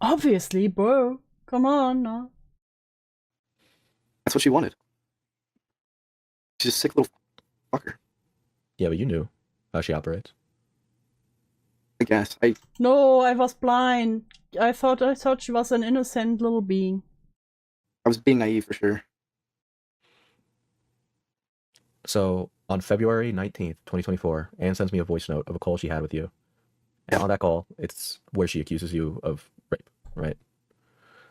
Obviously, bro. Come on, no. That's what she wanted. She's a sick little fucker. Yeah, but you knew how she operates. I guess. No, I was blind. I thought she was an innocent little being. I was being naive for sure. So on February 19th, 2024, Anne sends me a voice note of a call she had with you. And on that call, it's where she accuses you of rape, right?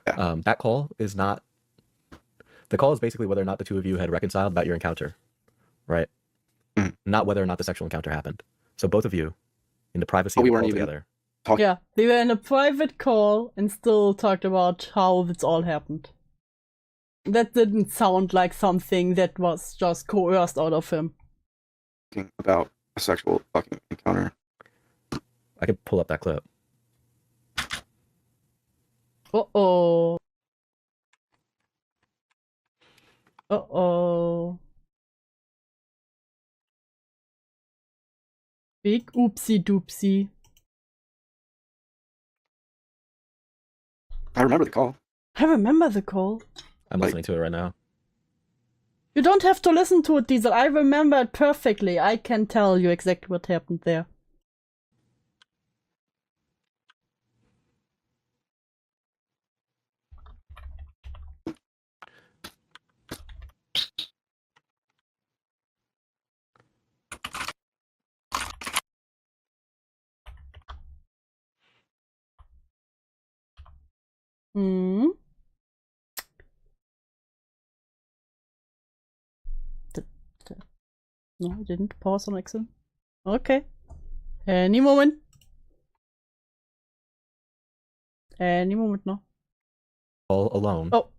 Yeah. That call is not... The call is basically whether or not the two of you had reconciled about your encounter, right? Mm. Not whether or not the sexual encounter happened. So both of you, in the privacy of the call together... Yeah, they were in a private call and still talked about how this all happened. That didn't sound like something that was just coerced out of him. About a sexual fucking encounter. I could pull up that clip. Uh-oh. Uh-oh. Big oopsie doopsie. I remember the call. I remember the call. I'm listening to it right now. You don't have to listen to it, Diesel. I remember it perfectly. I can tell you exactly what happened there. Hmm. No, I didn't pause on accident. Okay. Any moment. Any moment now. All alone. Oh.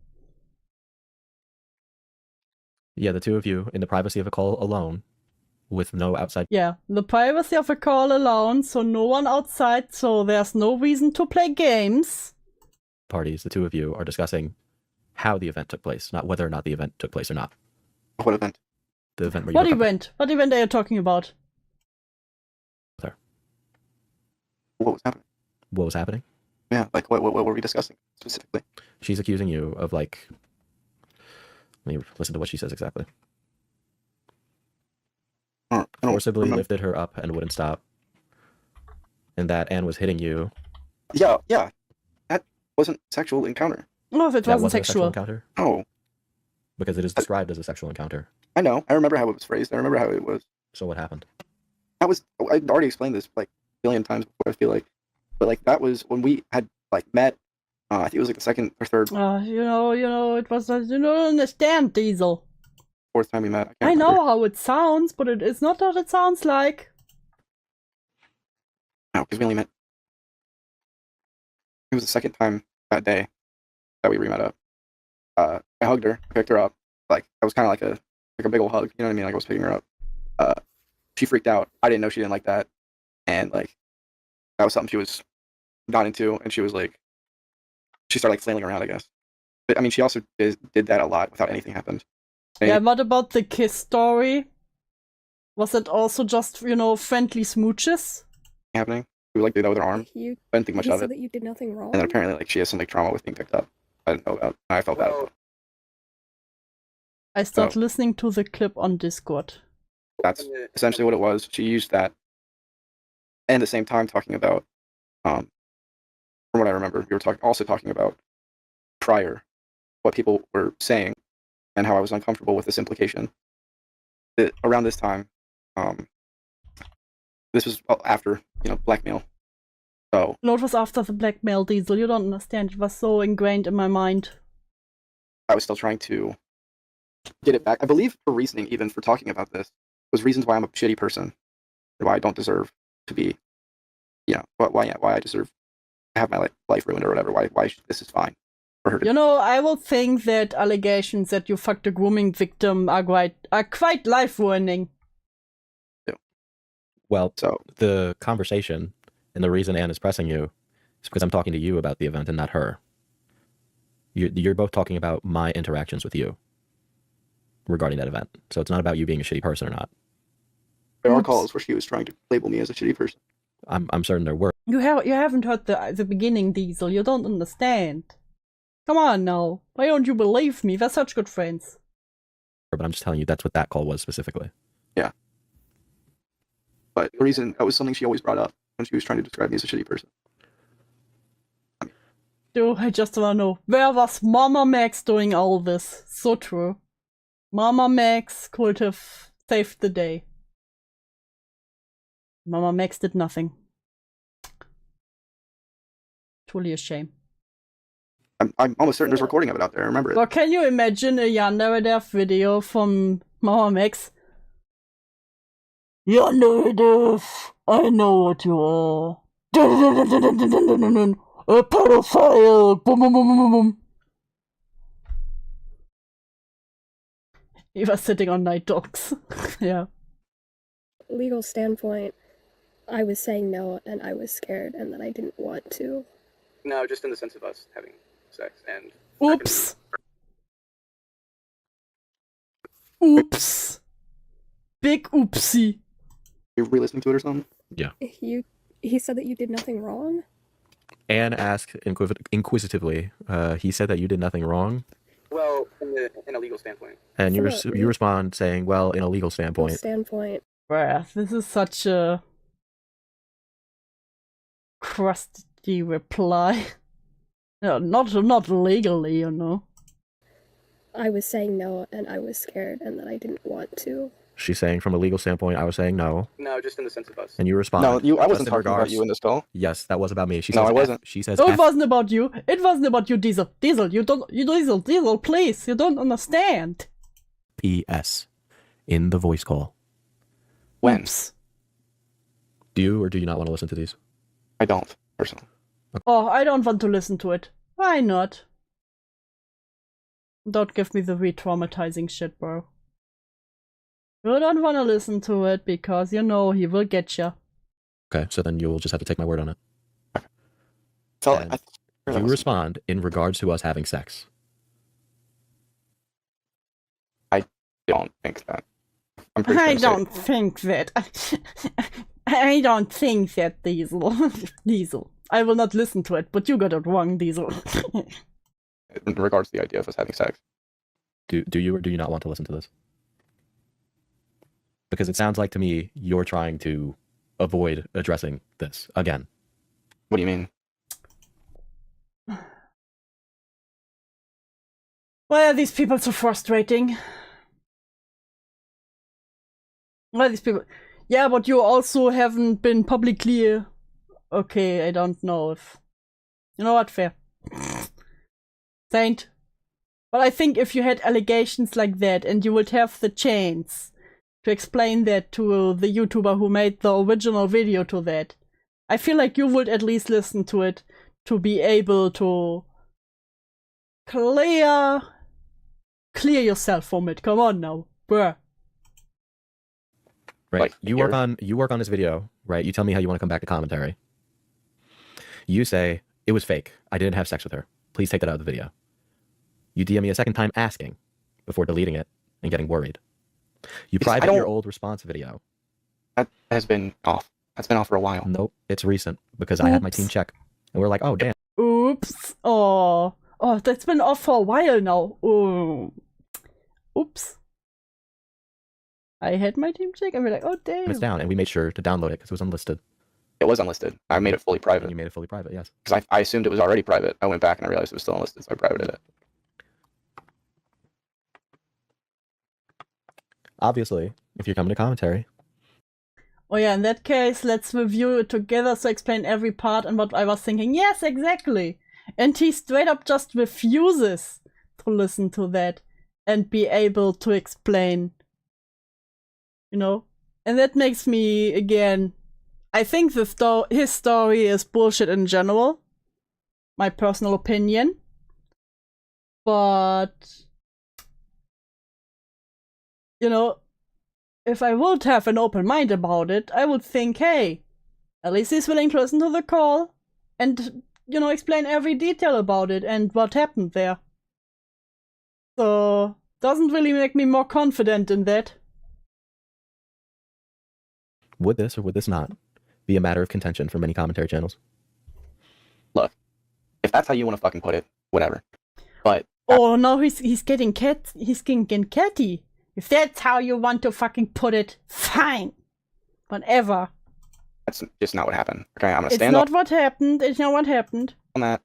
Yeah, the two of you in the privacy of a call alone with no outside... Yeah, the privacy of a call alone, so no one outside, so there's no reason to play games. Parties, the two of you are discussing how the event took place, not whether or not the event took place or not. What event? The event where you What were event? What event are you talking about? there. What was happening? What was happening? Yeah, like what were we discussing specifically? She's accusing you of like... Let me listen to what she says exactly. I don't Forcibly remember. lifted her up and wouldn't stop. And that Anne was hitting you. Yeah. That wasn't sexual encounter. Oh, if it That wasn't wasn't a sexual sexual. encounter? Oh, Because it is described as a sexual encounter. I know. I remember how it was phrased. I remember how it was. So what happened? I've already explained this like a billion times before, I feel like. But like that was when we had like met. I think it was like the second or third, You know, it was, you don't understand, Diesel. fourth time we met. I know how it sounds, but it is not what it sounds like. No, because we only met. It was the second time that day that we met up. I hugged her, picked her up. Like, that was kind of like a big old hug. You know what I mean? Like, I was picking her up. She freaked out. I didn't know she didn't like that. And, like, that was something she was not into. And she was like, she started like flailing around, I guess. But, I mean, she also did that a lot without anything happened. And Yeah, what about the kiss story? Was it also just, you know, friendly smooches? happening. We would like do that with her arm. You, I didn't think much he of said it. that you did nothing wrong. And then apparently, like, she has some like trauma with being picked up. I didn't know about. I felt bad about it. I started listening to the clip on Discord. That's essentially what it was. She used that, and at the same time talking about, from what I remember, we were also talking about prior what people were saying and how I was uncomfortable with this implication. Around this time, this was after, you know, blackmail. So No, it was after the blackmail, Diesel. You don't understand. It was so ingrained in my mind. I was still trying to get it back. I believe her reasoning, even for talking about this, was reasons why I'm a shitty person, and why I don't deserve to be, you know, why I deserve to have my life ruined or whatever. Why this is fine for her to. You know, I would think that allegations that you fucked a grooming victim are quite life ruining. Well, the conversation and the reason Anne is pressing you is because I'm talking to you about the event and not her. You're both talking about my interactions with you regarding that event. So it's not about you being a shitty person or not. There are calls where she was trying to label me as a shitty person. I'm certain there were. You haven't heard the beginning, Diesel. You don't understand. Come on now. Why don't you believe me? We're such good friends. But I'm just telling you that's what that call was specifically. Yeah. But the reason, that was something she always brought up when she was trying to describe me as a shitty person. Dude, I just wanna know, where was Mama Max doing all this? So true. Mama Max could have saved the day. Mama Max did nothing. Truly a shame. I'm almost certain there's a recording of it out there. I remember it. Well, can you imagine a Yandere video from Mama Max? Yandere, I know what you are. A pedophile! Boom, boom, boom, boom, boom. He was sitting on night dogs. Yeah. Legal standpoint, I was saying no, and I was scared, and that I didn't want to. No, just in the sense of us having sex and. Oops. Oops. Big oopsie. You re-listening to it or something? Yeah. He said that you did nothing wrong? Anne asked inquisitively, he said that you did nothing wrong? Well, in a legal standpoint. And you respond saying, well, in a legal standpoint. Bruh, this is such a crusty reply. No, not legally, you know. I was saying no, and I was scared, and that I didn't want to. She's saying from a legal standpoint, I was saying no. No, just in the sense of us. And you respond. No, I wasn't talking about you in this call. Yes, that was about me. She no, says I wasn't. She says No, it wasn't about you. It wasn't about you, Diesel. Diesel, Diesel, please. You don't understand. P.S. in the voice call. When? Oops. Do you or do you not want to listen to these? I don't, personally. Okay. Oh, I don't want to listen to it. Why not? Don't give me the re-traumatizing shit, bro. You don't want to listen to it because you know he will get you. Okay, so then you'll just have to take my word on it. Okay. You respond in regards to us having sex. I don't think that. I don't think that. I don't think that, Diesel. Diesel. I will not listen to it, but you got it wrong, Diesel. In regards to the idea of us having sex. Do you or do you not want to listen to this? Because it sounds like to me you're trying to avoid addressing this again. What do you mean? Why are these people so frustrating? Why are these people? Yeah, but you also haven't been publicly. Okay, I don't know if. You know what? Fair. Saint. But I think if you had allegations like that and you would have the chance to explain that to the YouTuber who made the original video to that, I feel like you would at least listen to it to be able to clear yourself from it. Come on now, bruh. Right. Like, you work on this video, right? You tell me how you want to come back to commentary. You say it was fake. I didn't have sex with her. Please take that out of the video. You DM me a second time asking before deleting it and getting worried. You private your old response video. That has been off. That's been off for a while. Nope, it's recent because I had my team check and we're like, oh damn. Oops. Oh, that's been off for a while now. Oh. Oops. I had my team check and we're like, oh damn. It's down, and we made sure to download it because it was unlisted. It was unlisted. I made it fully private. And you made it fully private, yes. Because I assumed it was already private. I went back and I realized it was still unlisted, so I privated it. Obviously, if you're coming to commentary. Oh yeah, in that case, let's review it together so explain every part and what I was thinking. Yes, exactly. And he straight up just refuses to listen to that and be able to explain. You know? And that makes me, again, I think his story is bullshit in general. My personal opinion. But, you know, if I would have an open mind about it, I would think, hey, at least he's willing to listen to the call and, you know, explain every detail about it and what happened there. So, doesn't really make me more confident in that. Would this or would this not be a matter of contention for many commentary channels? Look, if that's how you want to fucking put it, whatever. But oh no, he's getting catty. If that's how you want to fucking put it, fine. Whatever. That's just not what happened. Okay, I'm gonna stand It's not what happened. It's not what happened. on that.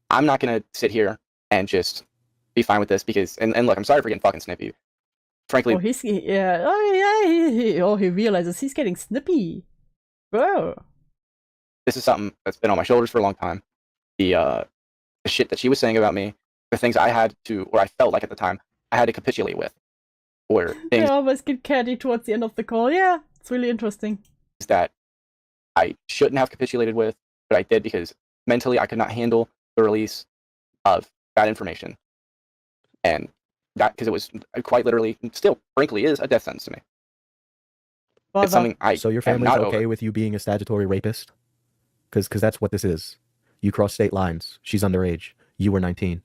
I'm not gonna sit here and just be fine with this because and look, I'm sorry for getting fucking snippy. Frankly, he realizes he's getting snippy. Bro. this is something that's been on my shoulders for a long time. The shit that she was saying about me, the things I had to, or I felt like at the time, I had to capitulate with, or They things always get catty towards the end of the call. Yeah, it's really interesting. that I shouldn't have capitulated with, but I did because mentally I could not handle the release of that information, and that because it was quite literally, still, frankly, is a death sentence to me. It's something I So your am family's not okay over. with you being a statutory rapist? Because that's what this is. You crossed state lines. She's underage. You were 19.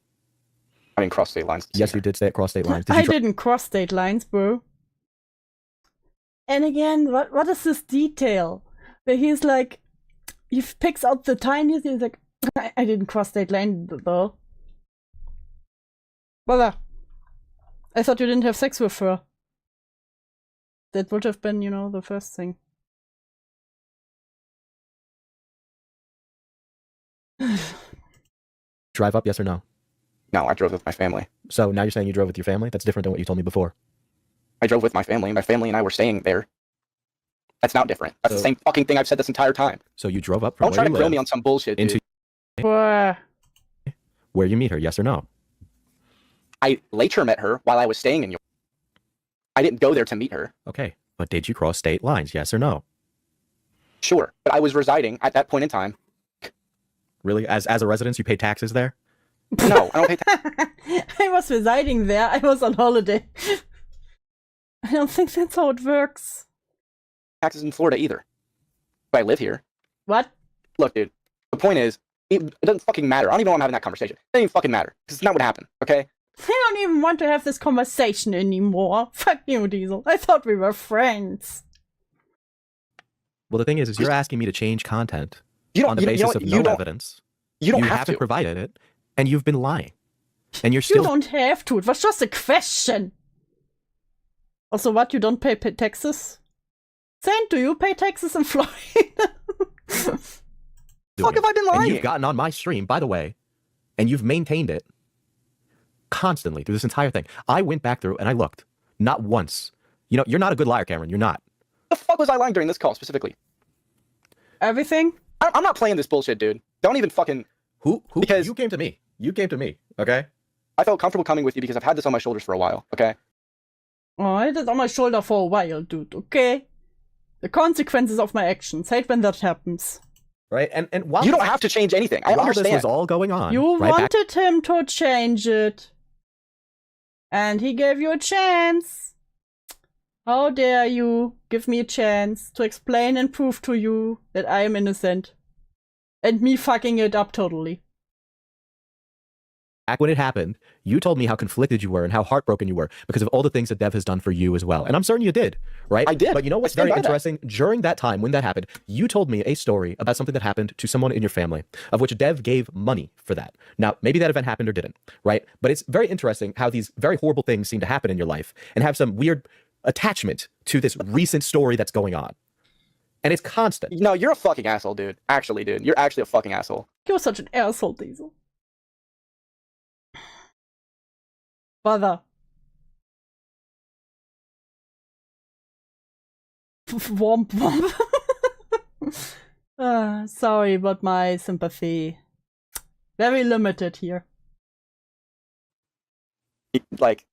I didn't cross state lines. Yes, you did cross state lines. Did I you didn't cross state lines, bro. And again, what is this detail? Where he's like, he picks out the tiniest, he's like, I didn't cross state line though. Brother, I thought you didn't have sex with her. That would have been, you know, the first thing. drive up, yes or no? No, I drove with my family. So now you're saying you drove with your family? That's different than what you told me before. I drove with my family. My family and I were staying there. That's not different. That's the same fucking thing I've said this entire time. So you drove up from Don't try where to you grill live me on some bullshit, into dude. where you meet her, yes or no? I later met her while I was staying in York. I didn't go there to meet her. Okay, but did you cross state lines, yes or no? Sure, but I was residing at that point in time. Really? As a resident, you pay taxes there? No, I don't pay taxes. I was residing there. I was on holiday. I don't think that's how it works. Taxes in Florida either. But I live here. What? Look, dude. The point is, it doesn't fucking matter. I don't even know why I'm having that conversation. It doesn't even fucking matter. Because it's not what happened, okay? I don't even want to have this conversation anymore. Fuck you, Diesel. I thought we were friends. Well, the thing is you're asking me to change content You don't- on the you know basis what? of You no don't- evidence. You don't You have haven't to. provided it, and you've been lying. And you're You still don't have to. It was just a question. Also, what? You don't pay taxes? Saint, do you pay taxes in Florida? Fuck have I been lying? And you've gotten on my stream, by the way, and you've maintained it constantly through this entire thing. I went back through and I looked. Not once. You know, you're not a good liar, Cameron. You're not. The fuck was I lying during this call specifically? Everything? I'm not playing this bullshit, dude. Don't even fucking... Who? Because you came to me. You came to me, okay? I felt comfortable coming with you because I've had this on my shoulders for a while, okay? Oh, I had it on my shoulder for a while, dude, okay? The consequences of my actions. Hate when that happens. right? And while You don't have to change anything. I while understand. this was all going on, You right, back- wanted him to change it. And he gave you a chance. How dare you give me a chance to explain and prove to you that I am innocent. And me fucking it up totally. back when it happened, you told me how conflicted you were and how heartbroken you were because of all the things that Dev has done for you as well. And I'm certain you did, right? I did. But you know what's I stand very by that. interesting? During that time, when that happened, you told me a story about something that happened to someone in your family, of which Dev gave money for that. Now, maybe that event happened or didn't, right? But it's very interesting how these very horrible things seem to happen in your life and have some weird attachment to this recent story that's going on. And it's constant. No, you're a fucking asshole, dude. Actually, dude. You're actually a fucking asshole. You're such an asshole, Diesel. Brother. Womp womp. Sorry, but my sympathy very limited here. Like,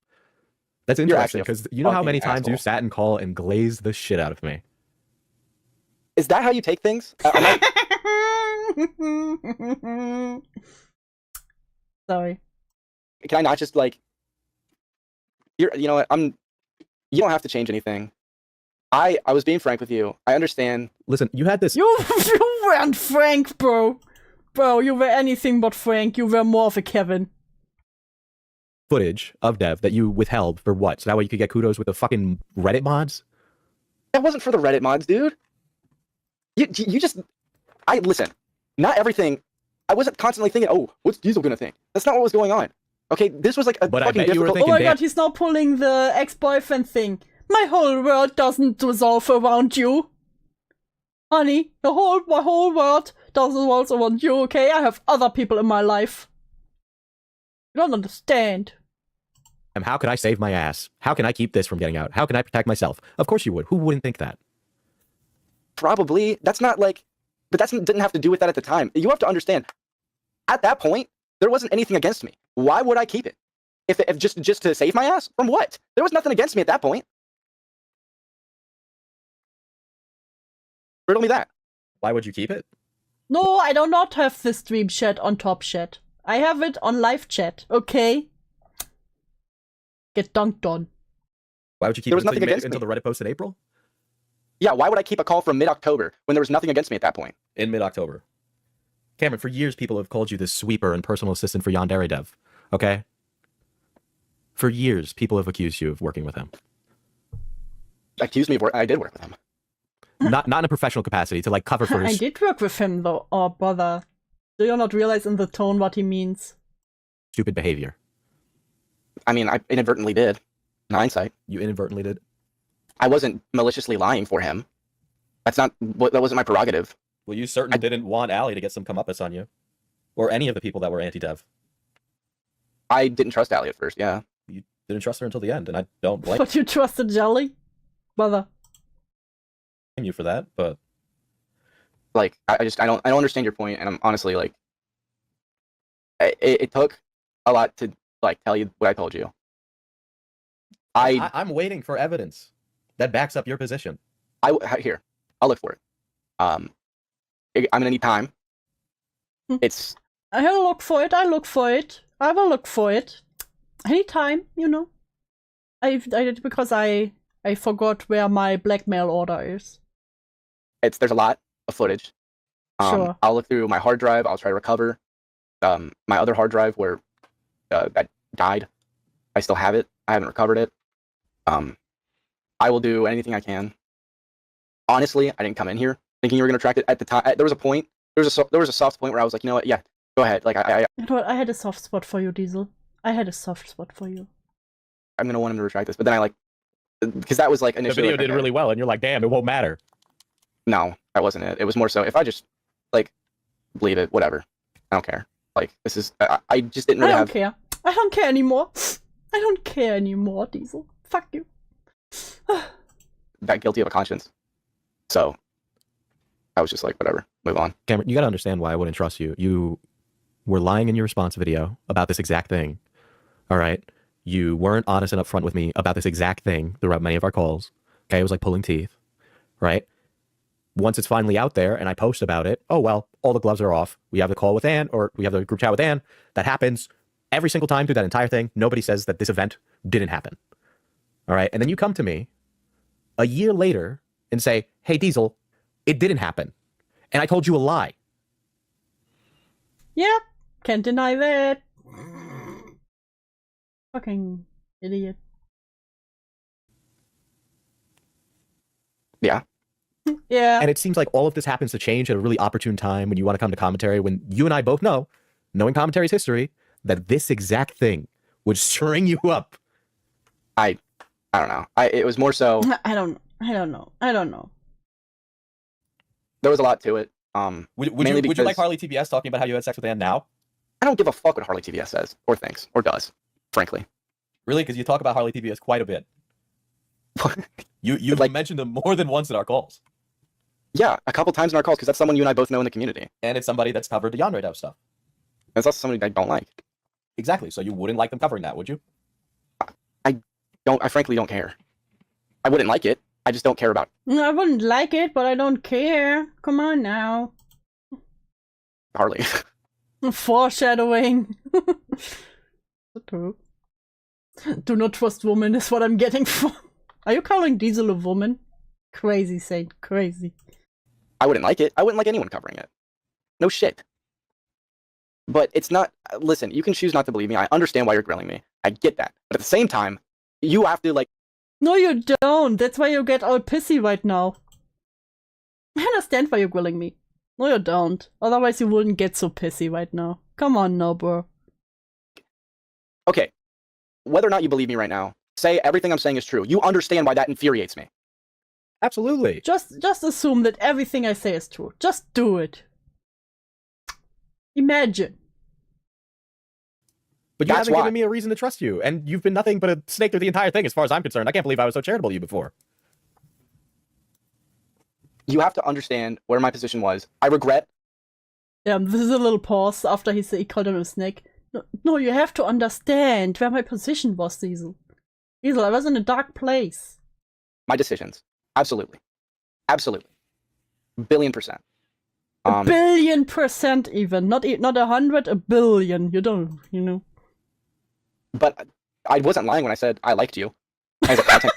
That's You're interesting actually a because you know how fucking many times asshole. you've sat and call and glazed the shit out of me. is that how you take things? Am I- Sorry. can I not just like? You know what? You don't have to change anything. I was being frank with you. I understand. Listen, you had this. You weren't frank, bro. Bro, you were anything but frank. You were more of a Kevin. Footage of Dev that you withheld for what? So that way you could get kudos with the fucking Reddit mods? That wasn't for the Reddit mods, dude. You just. Listen. Not everything. I wasn't constantly thinking, oh, what's Diesel gonna think? That's not what was going on. Okay, this was like a But I fucking bet you were difficult. Oh my Damn. god, he's now pulling the ex-boyfriend thing. My whole world doesn't resolve around you. Honey, my whole world doesn't revolve around you, okay? I have other people in my life. You don't understand. And how can I save my ass? How can I keep this from getting out? How can I protect myself? Of course you would. Who wouldn't think that? Probably. That's not like. But that didn't have to do with that at the time. You have to understand. At that point, there wasn't anything against me. Why would I keep it? If just to save my ass? From what? There was nothing against me at that point. Riddle me that. Why would you keep it? No, I do not have the stream chat on top chat. I have it on live chat, okay? Get dunked on. Why would you keep There was it until, nothing you made against it until me. the Reddit post in April? Yeah, why would I keep a call from mid-October when there was nothing against me at that point? In mid-October. Cameron, for years people have called you the sweeper and personal assistant for Yandere Dev. Okay? For years, people have accused you of working with him. Accused me of work. I did work with him. Not in a professional capacity, to like cover for I his... did work with him though. Oh, brother. Do you not realize in the tone what he means? stupid behavior. I mean, I inadvertently did. In hindsight. You inadvertently did? I wasn't maliciously lying for him. That wasn't my prerogative. Well, you certainly didn't want Allie to get some comeuppance on you. Or any of the people that were anti-dev. I didn't trust Allie at first, yeah. You didn't trust her until the end, and I don't blame But you trusted Jelly? Brother. you for that, but... Like, I don't understand your point, and I'm honestly, like... It took a lot to, like, tell you what I told you. I'm waiting for evidence that backs up your position. Here, I'll look for it. I'm gonna need time. It's... I'll look for it, I will look for it. Anytime, you know. I did because I forgot where my blackmail order is. There's a lot of footage. Sure. I'll look through my hard drive. I'll try to recover my other hard drive where that died. I still have it. I haven't recovered it. I will do anything I can. Honestly, I didn't come in here thinking you were gonna track it at the time. There was a point. There was a soft point where I was like, you know what? Yeah, go ahead. Like You know what? I had a soft spot for you, Diesel. I had a soft spot for you. I'm gonna want him to retract this, but then I because that was like initially. The video like, did really well, and you're like, damn, it won't matter. No, that wasn't it. It was more so if I just like leave it, whatever. I don't care. Like this is I just didn't really I don't care. I don't care anymore. I don't care anymore, Diesel. Fuck you. that guilty of a conscience. So I was just like, whatever, move on. Cameron, you gotta understand why I wouldn't trust you. You were lying in your response video about this exact thing. All right? You weren't honest and upfront with me about this exact thing throughout many of our calls. Okay? It was like pulling teeth. Right? once it's finally out there and I post about it, oh, well, all the gloves are off. We have the call with Anne, or we have the group chat with Anne. That happens every single time through that entire thing. Nobody says that this event didn't happen. All right. And then you come to me a year later and say, hey, Diesel, it didn't happen. And I told you a lie. Yep. Can't deny that. Fucking idiot. Yeah. Yeah. And it seems like all of this happens to change at a really opportune time when you want to come to commentary, when you and I both know, knowing commentary's history, that this exact thing would string you up. I don't know. It was more so. I don't know. There was a lot to it. Would you like Harley TBS talking about how you had sex with Anne now? I don't give a fuck what Harley TBS says or thinks or does, frankly. Really? Because you talk about Harley TBS quite a bit. You've mentioned them more than once in our calls. Yeah, a couple times in our calls, because that's someone you and I both know in the community. And it's somebody that's covered the Yandere stuff. That's also somebody I don't like. Exactly. So you wouldn't like them covering that, would you? I frankly don't care. I wouldn't like it. I just don't care about it. I wouldn't like it, but I don't care. Come on now. Harley. Foreshadowing. Do not trust women is what I'm getting from. Are you calling Diesel a woman? Crazy, Saint. Crazy. I wouldn't like it. I wouldn't like anyone covering it. No shit. But it's not. Listen, you can choose not to believe me. I understand why you're grilling me. I get that. But at the same time, you have to, like. No, you don't. That's why you get all pissy right now. I understand why you're grilling me. No, you don't. Otherwise, you wouldn't get so pissy right now. Come on, no, bro. Okay. Whether or not you believe me right now, say everything I'm saying is true. You understand why that infuriates me. Absolutely. Just assume that everything I say is true. Just do it. Imagine. But you haven't given me a reason to trust you, and you've been nothing but a snake through the entire thing as far as I'm concerned. I can't believe I was so charitable to you before. You have to understand where my position was. I regret. Yeah, this is a little pause after he called him a snake. No, you have to understand where my position was, Diesel. Diesel, I was in a dark place. My decisions. Absolutely. Absolutely. Billion%. A billion% even. Not 100, a billion. You don't, you know. But I wasn't lying when I said I liked you. As a content.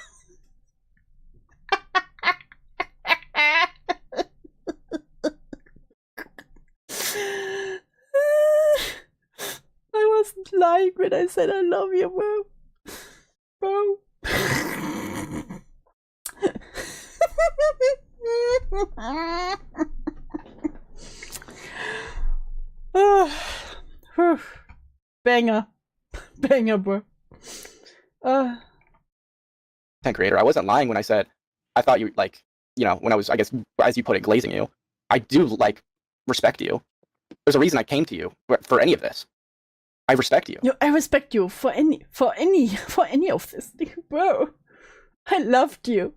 I wasn't lying when I said I love you, bro. Banger. Banger, bro. Content creator. I wasn't lying when I said I thought you, like, you know, when I was, I guess, as you put it, glazing you. I do, like, respect you. There's a reason I came to you for any of this. I respect you. I respect you for any of this, bro. I loved you.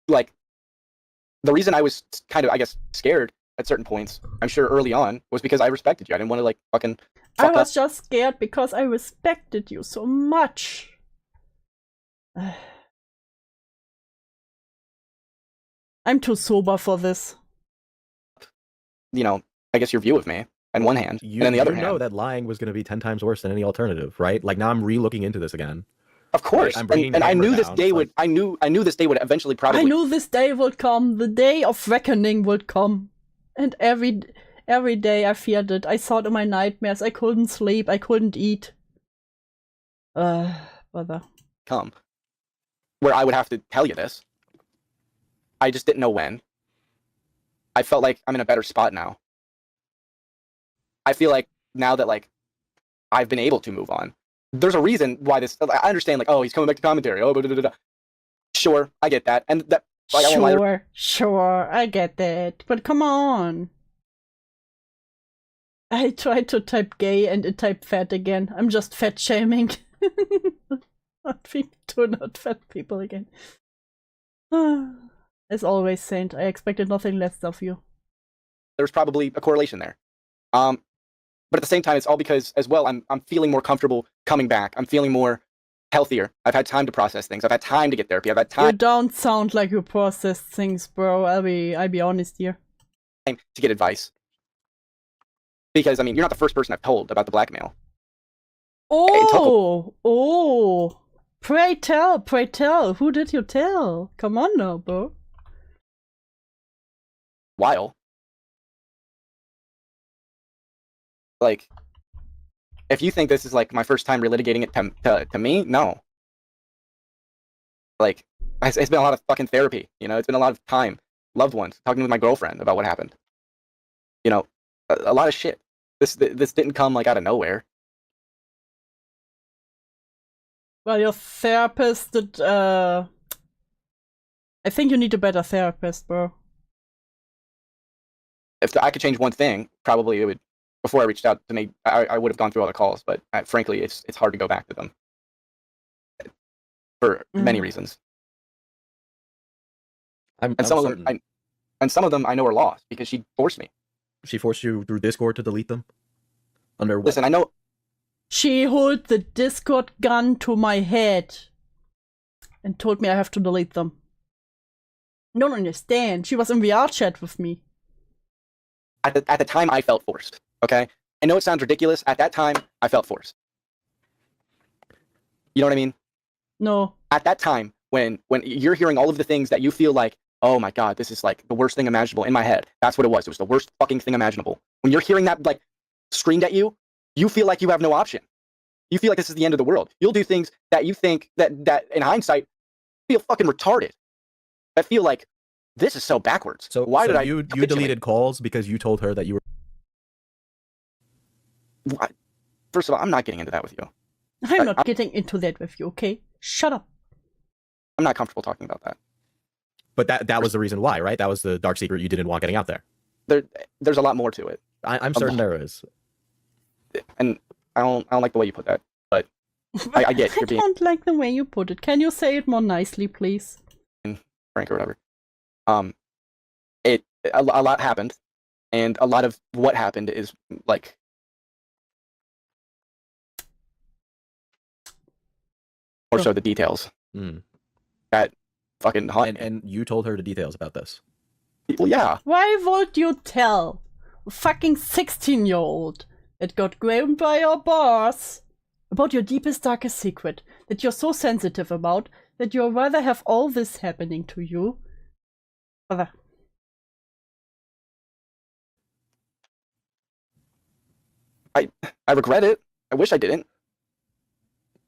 Like, the reason I was kind of, I guess, scared at certain points, I'm sure early on, was because I respected you. I didn't want to, like, fucking I was just scared because I respected you so much. I'm too sober for this. You know, I guess your view of me on one hand, and on the other hand, you know that lying was going to be 10 times worse than any alternative, right? Like, now I'm re-looking into this again. Of course, right? and I knew this day would. I knew this day would eventually probably. I knew this day would come. The day of reckoning would come, and every day I feared it. I saw it in my nightmares. I couldn't sleep. I couldn't eat. Bother. Come, where I would have to tell you this. I just didn't know when. I felt like I'm in a better spot now. I feel like now that, like, I've been able to move on. There's a reason why this. I understand, like, oh, he's coming back to commentary. Oh, blah, blah, blah, blah. Sure, I get that, and that. Like, Sure, I get that, but come on. I tried to type gay and it typed fat again. I'm just fat shaming. not fat people again. As always, Saint, I expected nothing less of you. There's probably a correlation there. But at the same time, it's all because, as well, I'm feeling more comfortable coming back. I'm feeling more healthier. I've had time to process things. I've had time to get therapy. I've had You time don't sound like you process things, bro. I'll be honest here. to get advice. Because, I mean, you're not the first person I've told about the blackmail. Oh! Pray tell. Who did you tell? Come on now, bro. While. Like, if you think this is like my first time relitigating it to me, no. Like, it's been a lot of fucking therapy, you know? It's been a lot of time, loved ones, talking with my girlfriend about what happened. You know, a lot of shit. This didn't come like out of nowhere. Well, your therapist did, I think you need a better therapist, bro. If I could change one thing, probably it would. Before I reached out to me, I would have gone through all the calls, but frankly, it's hard to go back to them for many reasons. I'm some certain. of them I know are lost because she forced me. She forced you through Discord to delete them? Under what? Listen, I know. She held the Discord gun to my head and told me I have to delete them. I don't understand. She was in VR chat with me. At the time, I felt forced. Okay, I know it sounds ridiculous. At that time, I felt forced. You know what I mean? No. At that time, when you're hearing all of the things that you feel like, oh my god, this is like the worst thing imaginable in my head. That's what it was. It was the worst fucking thing imaginable. When you're hearing that like screamed at you, you feel like you have no option. You feel like this is the end of the world. You'll do things that you think that in hindsight feel fucking retarded. That feel like this is so backwards. So why did you deleted calls because you told her that you were? First of all, I'm not getting into that with you. I'm not getting into that with you, okay? Shut up. I'm not comfortable talking about that. But that was the reason why, right? That was the dark secret you didn't want getting out there. There's a lot more to it. I'm certain there is. And I don't like the way you put that, but I get you're being I don't like the way you put it. Can you say it more nicely, please? frank or whatever. A lot happened, and a lot of what happened is like more so the details. That fucking hot. And you told her the details about this. Well, yeah. Why would you tell a fucking 16-year-old that got groomed by your boss about your deepest, darkest secret that you're so sensitive about that you'd rather have all this happening to you? I regret it. I wish I didn't.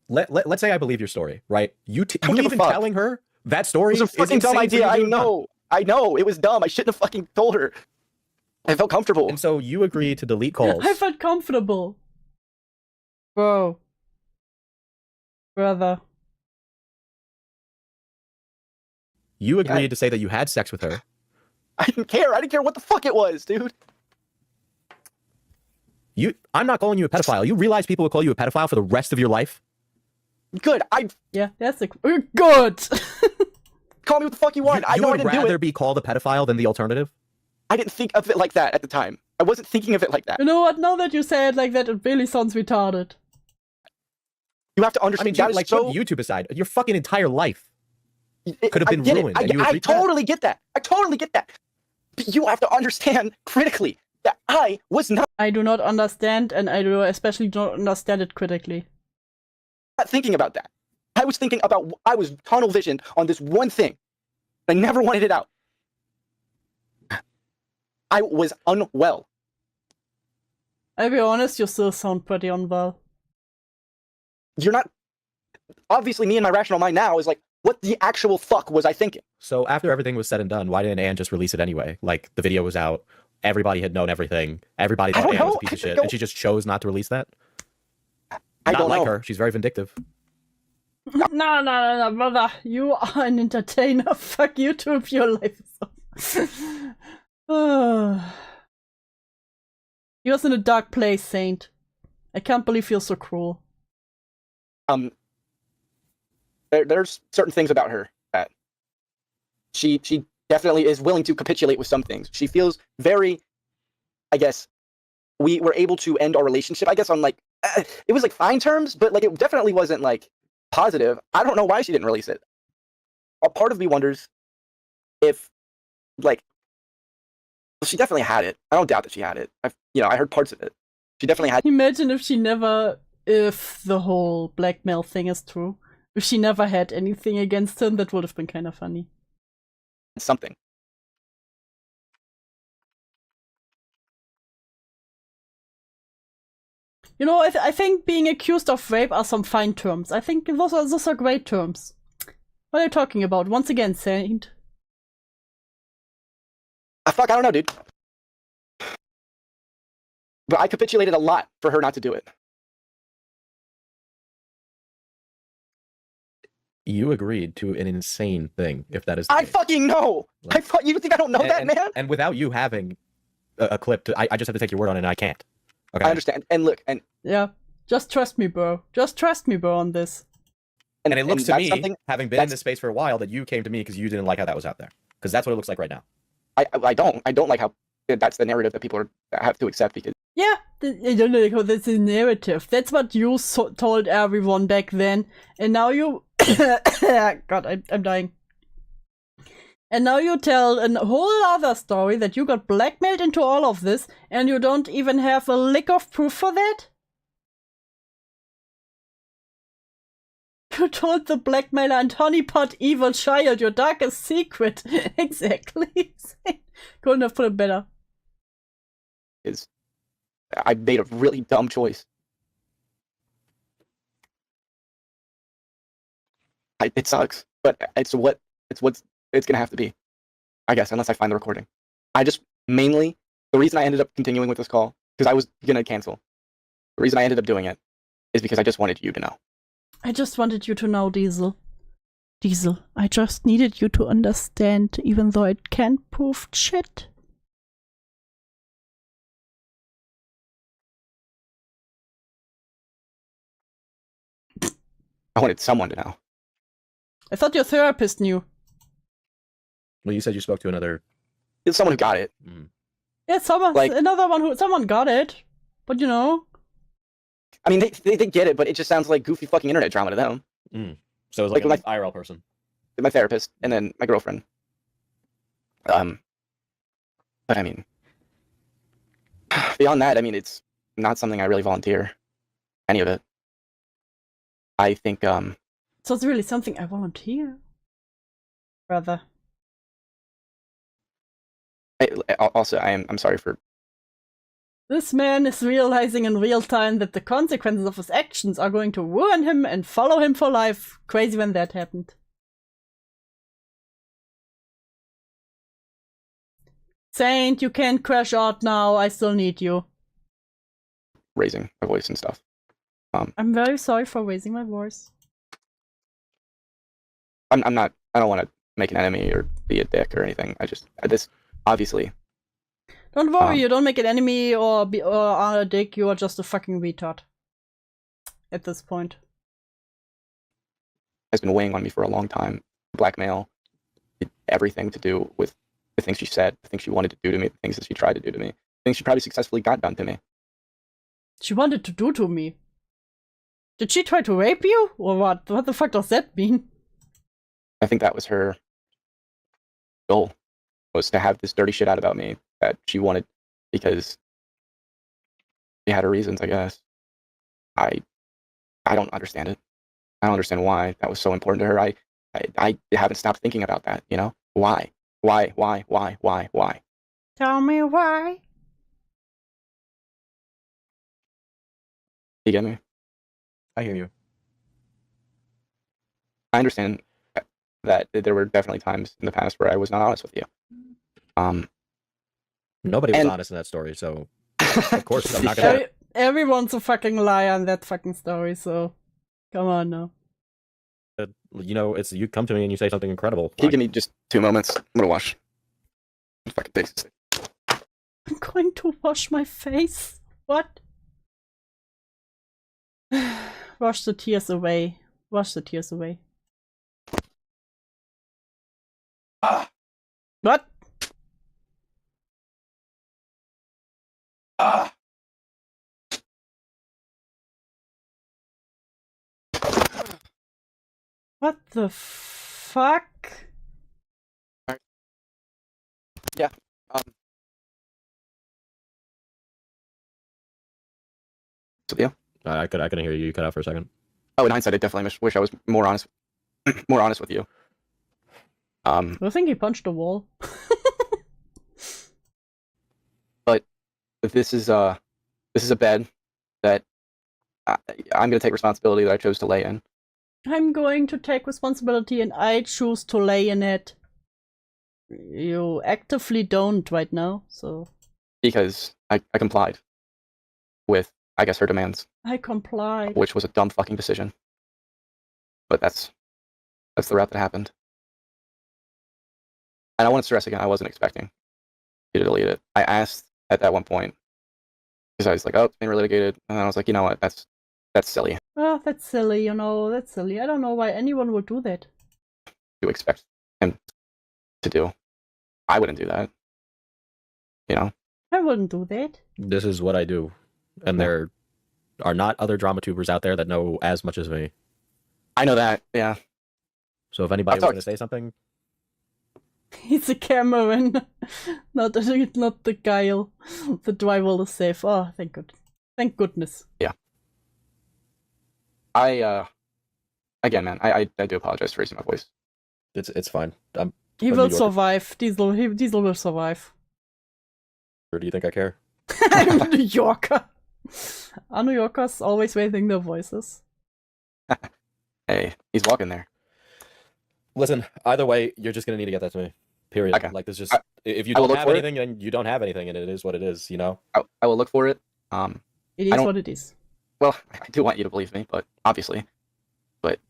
Let's say I believe your story, right? You don't give a even fuck. telling her that story It was a fucking is dumb insane for you idea. to do. I know. It was dumb. I shouldn't have fucking told her. I felt comfortable. And so you agreed to delete calls. I felt comfortable. Bro. Brother. You agreed to say that you had sex with her. I didn't care. I didn't care what the fuck it was, dude. I'm not calling you a pedophile. You realize people will call you a pedophile for the rest of your life? Good. Yeah, that's good. Call me what the fuck you want. I know I would didn't do rather it. be called a pedophile than the alternative? I didn't think of it like that at the time. I wasn't thinking of it like that. You know what? Now that you say it like that, it really sounds retarded. You have to understand. I mean, put YouTube aside. Your fucking entire life could have been ruined. I totally get that. I totally get that. But you have to understand critically that I was not. I do not understand, and I do especially don't understand it critically. Not thinking about that. I was thinking about. I was tunnel visioned on this one thing. I never wanted it out. I was unwell. I'll be honest, you still sound pretty unwell. You're not. Obviously, me and my rational mind now is like, what the actual fuck was I thinking? So after everything was said and done, why didn't Anne just release it anyway? Like, the video was out. Everybody had known everything. Everybody thought Anne was a piece of shit. And she just chose not to release that? I don't like know. her. She's very vindictive. No, brother. You are an entertainer. Fuck YouTube, your life is He was in a dark place, Saint. I can't believe you're so cruel. There's certain things about her that she definitely is willing to capitulate with some things. She feels very, I guess, we were able to end our relationship, I guess, on like, it was like fine terms, but like it definitely wasn't like positive. I don't know why she didn't release it. A part of me wonders if, like, well, she definitely had it. I don't doubt that she had it. I heard parts of it. She definitely had. Imagine if the whole blackmail thing is true. If she never had anything against him, that would have been kind of funny. Something. You know, I think being accused of rape are some fine terms. I think those are great terms. What are you talking about? Once again, Saint. Fuck, I don't know, dude. But I capitulated a lot for her not to do it. You agreed to an insane thing, if that is. I fucking know. Like, you think I don't know that, man? And without you having a clip, I just have to take your word on it, and I can't. Okay. I understand. And look, and yeah, just trust me, bro. Just trust me, bro, on this. And it looks to me, having been in this space for a while, that you came to me because you didn't like how that was out there. Because that's what it looks like right now. I don't like how that's the narrative that people have to accept because. Yeah, I don't know how that's a narrative. That's what you told everyone back then, and now you. God, I'm dying. And now you tell a whole other story that you got blackmailed into all of this, and you don't even have a lick of proof for that? You told the blackmailer and honeypot evil child your darkest secret. Exactly. Couldn't have put it better. I made a really dumb choice. It sucks, but it's what it's gonna have to be, I guess, unless I find the recording. The reason I ended up continuing with this call, because I was gonna cancel. The reason I ended up doing it is because I just wanted you to know. I just wanted you to know, Diesel. Diesel, I just needed you to understand, even though I can't prove shit. I wanted someone to know. I thought your therapist knew. Well, you said you spoke to another. It's someone who got it. Yeah, someone got it. But you know. I mean, they get it, but it just sounds like goofy fucking internet drama to them. So it was like an IRL person. My therapist, and then my girlfriend. But I mean, beyond that, I mean, it's not something I really volunteer. Any of it. I think, So it's really something I volunteer. Brother. I'm sorry for. This man is realizing in real time that the consequences of his actions are going to ruin him and follow him for life. Crazy when that happened. Saint, you can't crash out now. I still need you. Raising my voice and stuff. I'm very sorry for raising my voice. I'm not. I don't want to make an enemy or be a dick or anything. This obviously. Don't worry, you don't make an enemy or a dick. You are just a fucking retard. At this point. Has been weighing on me for a long time. Blackmail, everything to do with the things she said, the things she wanted to do to me, the things that she tried to do to me, things she probably successfully got done to me. She wanted to do to me. Did she try to rape you? Or what? What the fuck does that mean? I think that was her goal, was to have this dirty shit out about me that she wanted because she had her reasons, I guess. I don't understand it. I don't understand why that was so important to her. I haven't stopped thinking about that, you know? Why? Why? Tell me why. You get me? I hear you. I understand that there were definitely times in the past where I was not honest with you. Nobody was honest in that story, so of course I'm not gonna. Everyone's a fucking liar on that fucking story, so come on now. You know, it's you come to me and you say something incredible. Can you give me just 2 moments? I'm gonna wash my fucking face. I'm going to wash my face? What? Wash the tears away. Wash the tears away. What? What the fuck? Yeah. So yeah. I couldn't hear you. You cut out for a second. Oh, in hindsight, I definitely wish I was more honest, more honest with you. I think he punched a wall. But this is a bed that I'm going to take responsibility that I chose to lay in. I'm going to take responsibility and I choose to lay in it. You actively don't right now, so... Because I complied with, I guess, her demands. I complied. Which was a dumb fucking decision. But that's the route that happened. And I want to stress again, I wasn't expecting you to delete it. I asked at that one point, because I was like, oh, it's being relitigated. And I was like, you know what, that's silly Oh, that's silly, you know, that's silly. I don't know why anyone would do that. to expect him to do. I wouldn't do that. You know? I wouldn't do that. This is what I do. And there are not other drama tubers out there that know as much as me. I know that, yeah. So if anybody was going to say something... It's a Cameron, not the Guile. The driver is safe. Oh, thank goodness. Yeah. Again, man, I do apologize for raising my voice. It's fine. He will survive. Diesel will survive. Or do you think I care? I'm a New Yorker. Are New Yorkers always raising their voices? Hey, he's walking there. Listen, either way, you're just gonna need to get that to me. Period. Okay. Like, there's just if you don't have anything, then you don't have anything, and it is what it is. You know. I will look for it. It is what it is. Well, I do want you to believe me, but obviously, but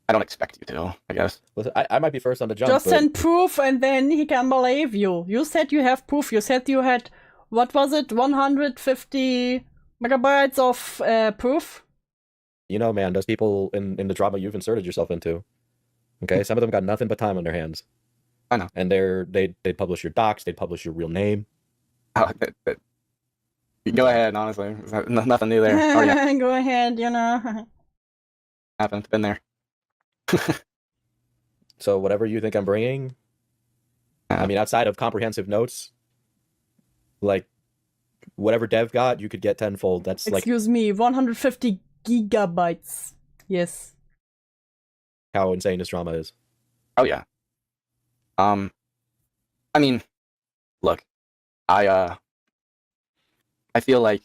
I don't expect you to. I guess. Listen, I might be first on the jump. Just send proof, and then he can believe you. You said you have proof. You said you had, what was it, 150 megabytes of proof. You know, man, those people in the drama you've inserted yourself into. Okay, some of them got nothing but time on their hands. I know. And they'd publish your docs, they'd publish your real name. Go ahead, honestly. There's nothing new there. Oh, yeah. Go ahead, you know. Happened. Been there. So whatever you think I'm bringing, I mean, outside of comprehensive notes, like, whatever Dev got, you could get tenfold. That's Excuse me, 150 gigabytes. Yes. How insane this drama is. Oh yeah. I mean, look, I feel like,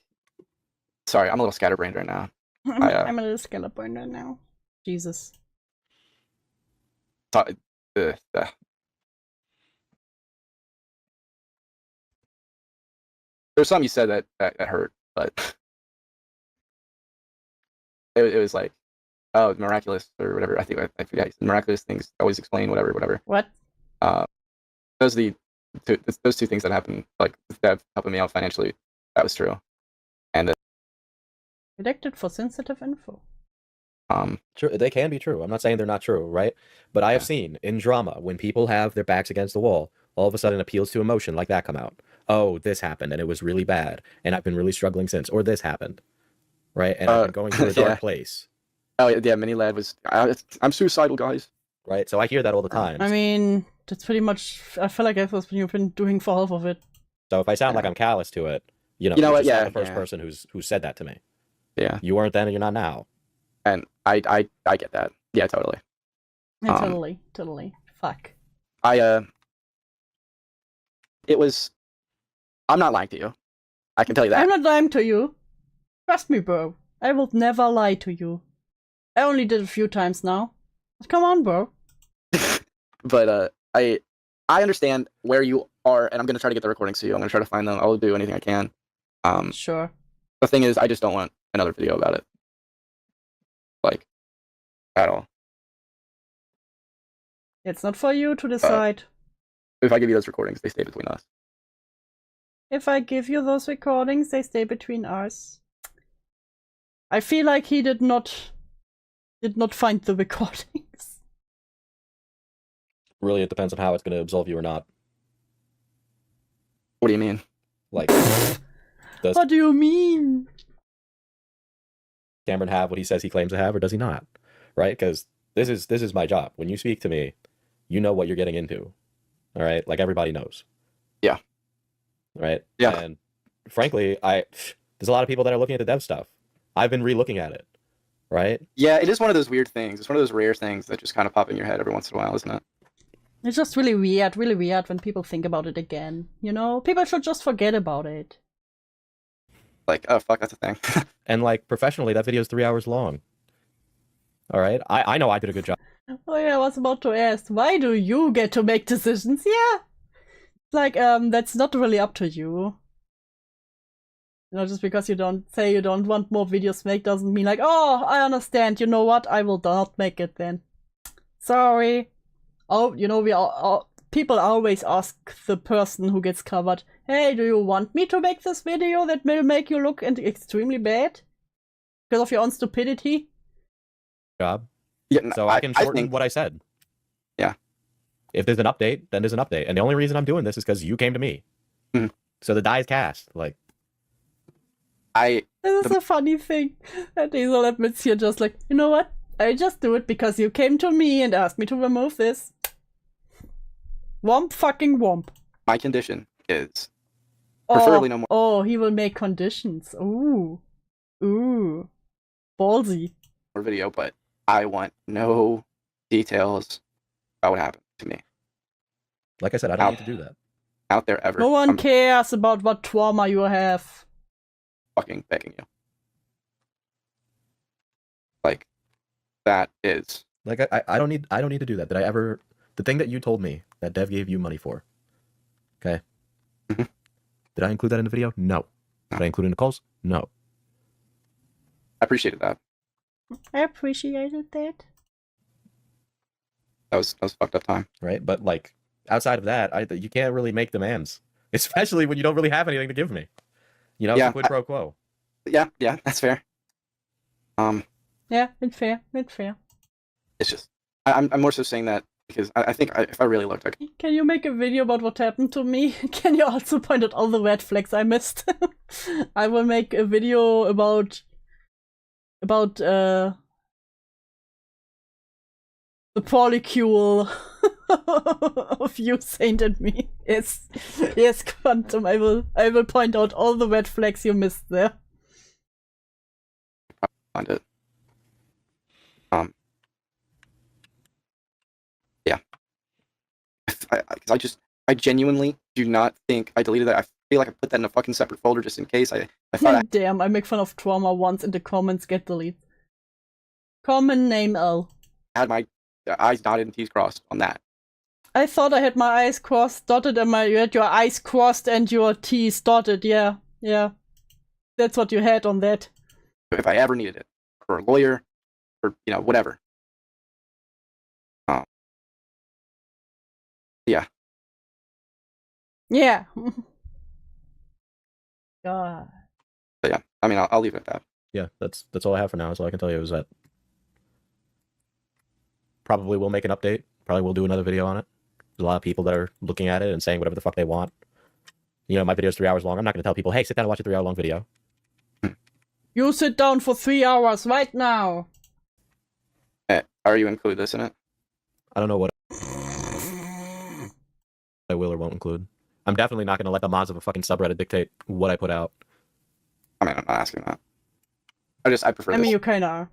sorry, I'm a little scatterbrained right now. I'm a little scatterbrained right now. Jesus. There's something you said that hurt, but it was like, oh, miraculous or whatever. I think I forget. Miraculous things always explain whatever. What? Those two things that happened, like Dev helping me out financially, that was true. And Redacted for sensitive info. True, they can be true. I'm not saying they're not true, right? But I have seen in drama when people have their backs against the wall, all of a sudden appeals to emotion like that come out. Oh, this happened and it was really bad, and I've been really struggling since. Or this happened, right? And I've been going through a dark place. Oh yeah, Mini Lad was. I'm suicidal, guys. Right. So I hear that all the time. I mean, that's pretty much. I feel like that's what you've been doing for half of it. So if I sound like I'm callous to it, you know what? Just Yeah, not the first person who said that to me. Yeah. You weren't then, and you're not now. And I get that. Yeah, totally. Yeah, totally. Fuck. It was. I'm not lying to you. I can tell you that. I'm not lying to you. Trust me, bro. I will never lie to you. I only did it a few times now. But come on, bro. But I understand where you are, and I'm gonna try to get the recordings to you. I'm gonna try to find them. I'll do anything I can. Sure. The thing is, I just don't want another video about it. Like, at all. It's not for you to decide. If I give you those recordings, they stay between us. If I give you those recordings, they stay between us. I feel like he did not find the recordings. Really, it depends on how it's going to absolve you or not. What do you mean? Like, what do you mean? Cameron have what he says he claims to have, or does he not? Right? Because this is my job. When you speak to me, you know what you're getting into. All right? Like everybody knows. Yeah. Right? Yeah. And frankly, there's a lot of people that are looking at the dev stuff. I've been re-looking at it. Right? Yeah, it is one of those weird things. It's one of those rare things that just kind of pop in your head every once in a while, isn't it? It's just really weird when people think about it again. You know, people should just forget about it. Like, oh fuck, that's a thing. And like professionally, that video is 3 hours long. All right, I know I did a good job. Oh yeah, I was about to ask, why do you get to make decisions? Yeah, like that's not really up to you. You know, just because you don't want more videos made doesn't mean like, oh, I understand. You know what? I will not make it then. Sorry. Oh, you know, people always ask the person who gets covered, hey, do you want me to make this video that will make you look extremely bad? Because of your own stupidity? Job. Yeah, so I can shorten what I said. Yeah. If there's an update, then there's an update. And the only reason I'm doing this is because you came to me. Mm-hmm. So the die is cast. Like, This is a funny thing. And Hazel admits here just like, you know what? I just do it because you came to me and asked me to remove this. Womp fucking womp. My condition is preferably no more. Oh, he will make conditions. Ooh. Ooh. Ballsy. More video, but I want no details about what happened to me. Like I said, I don't need to do that. Out there ever. No one cares about what trauma you have. Fucking begging you. Like, that is like I don't need to do that. Did I ever? The thing that you told me that Dev gave you money for. Okay. Mm-hmm. Did I include that in the video? No. Did I include it in Nicole's? No. I appreciated that. I appreciated that. That was fucked up time. Right, but like outside of that, you can't really make demands, especially when you don't really have anything to give me. You know, Yeah, it's a quid pro quo. Yeah, that's fair. Yeah, it's fair. It's fair. It's just I'm more so saying that because I think if I really looked, Can you make a video about what happened to me? Can you also point out all the red flags I missed? I will make a video about the polycule of you, Saint, and me. Yes, Quantum. I will point out all the red flags you missed there. find it. Yeah. I genuinely do not think I deleted that. I feel like I put that in a fucking separate folder just in case. I thought Damn, I make fun of trauma once in the comments, get deleted. Common name L. I had my I's dotted and T's crossed on that. I thought I had my I's crossed, dotted, and you had your I's crossed and your T's dotted. Yeah. That's what you had on that. If I ever needed it, for a lawyer, or whatever. Yeah. Yeah. God. But yeah, I mean, I'll leave it at that. Yeah, that's all I have for now. That's all I can tell you is that probably we'll make an update. Probably we'll do another video on it. There's a lot of people that are looking at it and saying whatever the fuck they want. You know, my video's 3 hours long. I'm not going to tell people, hey, sit down and watch a 3-hour long video. You sit down for 3 hours right now. Are you include this in it? I don't know what I will or won't include. I'm definitely not going to let the mods of a fucking subreddit dictate what I put out. I mean, I'm not asking that. I prefer I this. mean, you kinda are.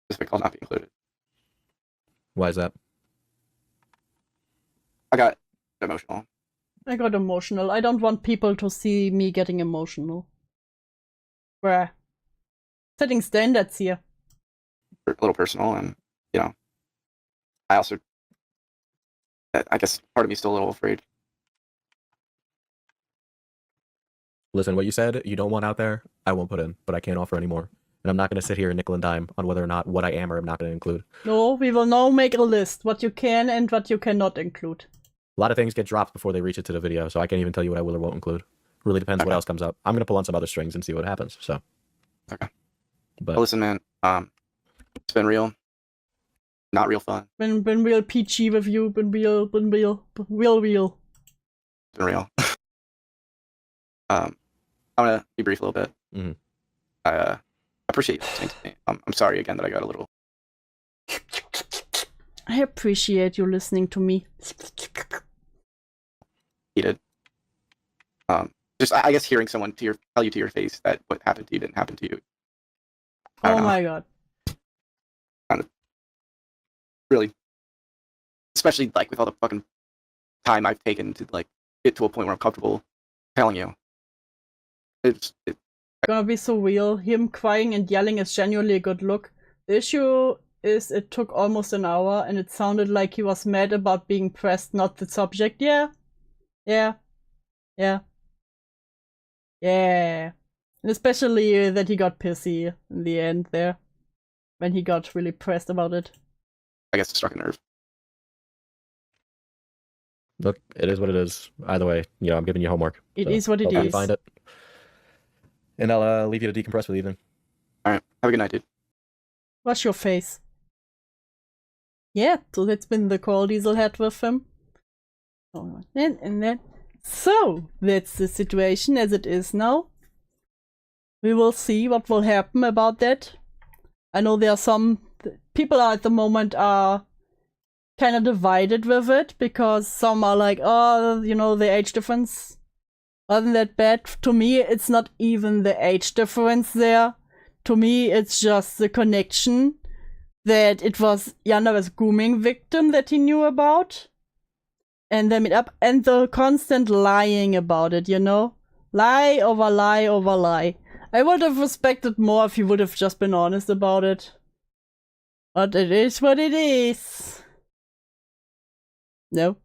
This will not be included. Why is that? I got emotional. I got emotional. I don't want people to see me getting emotional. Bruh. Setting standards here. A little personal, and I also, I guess part of me is still a little afraid. Listen, what you said you don't want out there, I won't put in, but I can't offer anymore. And I'm not going to sit here and nickel and dime on whether or not what I am or am not going to include. No, we will now make a list. What you can and what you cannot include. A lot of things get dropped before they reach it to the video, so I can't even tell you what I will or won't include. Really depends what else comes up. I'm going to pull on some other strings and see what happens, so. Okay. But well, listen, man, it's been real. Not real fun. Been real peachy with you. Been real. It's been real. I'm gonna be brief a little bit. Mm-hmm. I appreciate you listening to me. I'm sorry again that I got a little I appreciate you listening to me. He did. Just I guess hearing someone tell you to your face that what happened to you didn't happen to you. I don't Oh know. my god. Kind of really, especially like with all the fucking time I've taken to like get to a point where I'm comfortable telling you. It's Gonna be so real. Him crying and yelling is genuinely a good look. The issue is it took almost an hour and it sounded like he was mad about being pressed, not the subject. Yeah. Yeah. Yeah. Yeah. And especially that he got pissy in the end there. When he got really pressed about it. I guess it struck a nerve. Look, it is what it is. Either way, you know, I'm giving you homework. It is what it hopefully you is. find it. And I'll leave you to decompress for the evening. Alright, have a good night, dude. Wash your face. Yeah, so that's been the call Diesel had with him. Oh, and then. So, that's the situation as it is now. We will see what will happen about that. I know there are some people at the moment are kind of divided with it because some are like, oh, you know, the age difference wasn't that bad. To me, it's not even the age difference there. To me, it's just the connection that it was Yanda's grooming victim that he knew about. And then meet up and the constant lying about it, you know? Lie over lie over lie. I would have respected more if he would have just been honest about it. But it is what it is. No.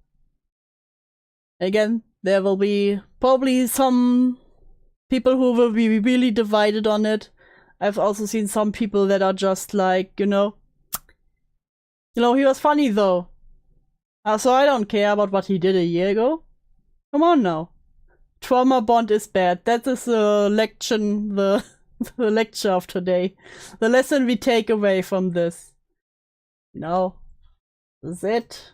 Again, there will be probably some people who will be really divided on it. I've also seen some people that are just like, you know, he was funny though. So I don't care about what he did a year ago. Come on now. Trauma bond is bad. That is the lecture, the lecture of today. The lesson we take away from this. No. This is it.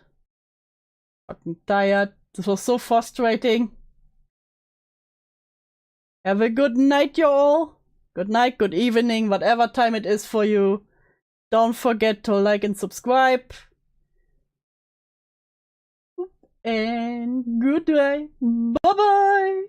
Fucking tired. This was so frustrating. Have a good night, you all. Good night, good evening, whatever time it is for you. Don't forget to like and subscribe. And good day. Bye-bye.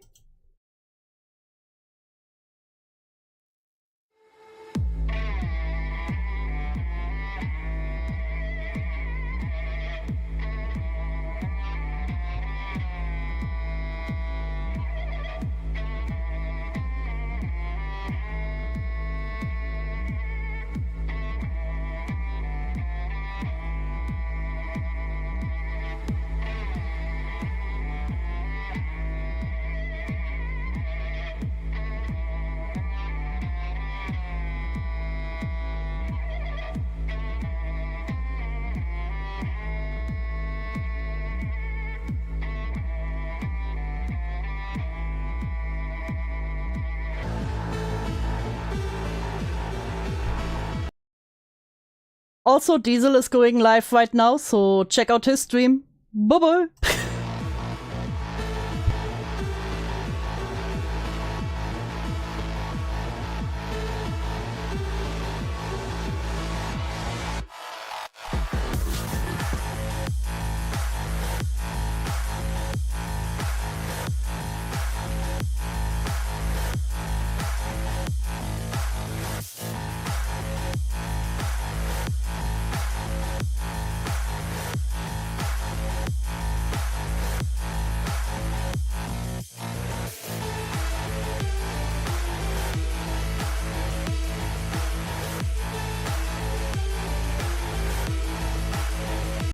Also, Diesel is going live right now, so check out his stream. Bye-bye.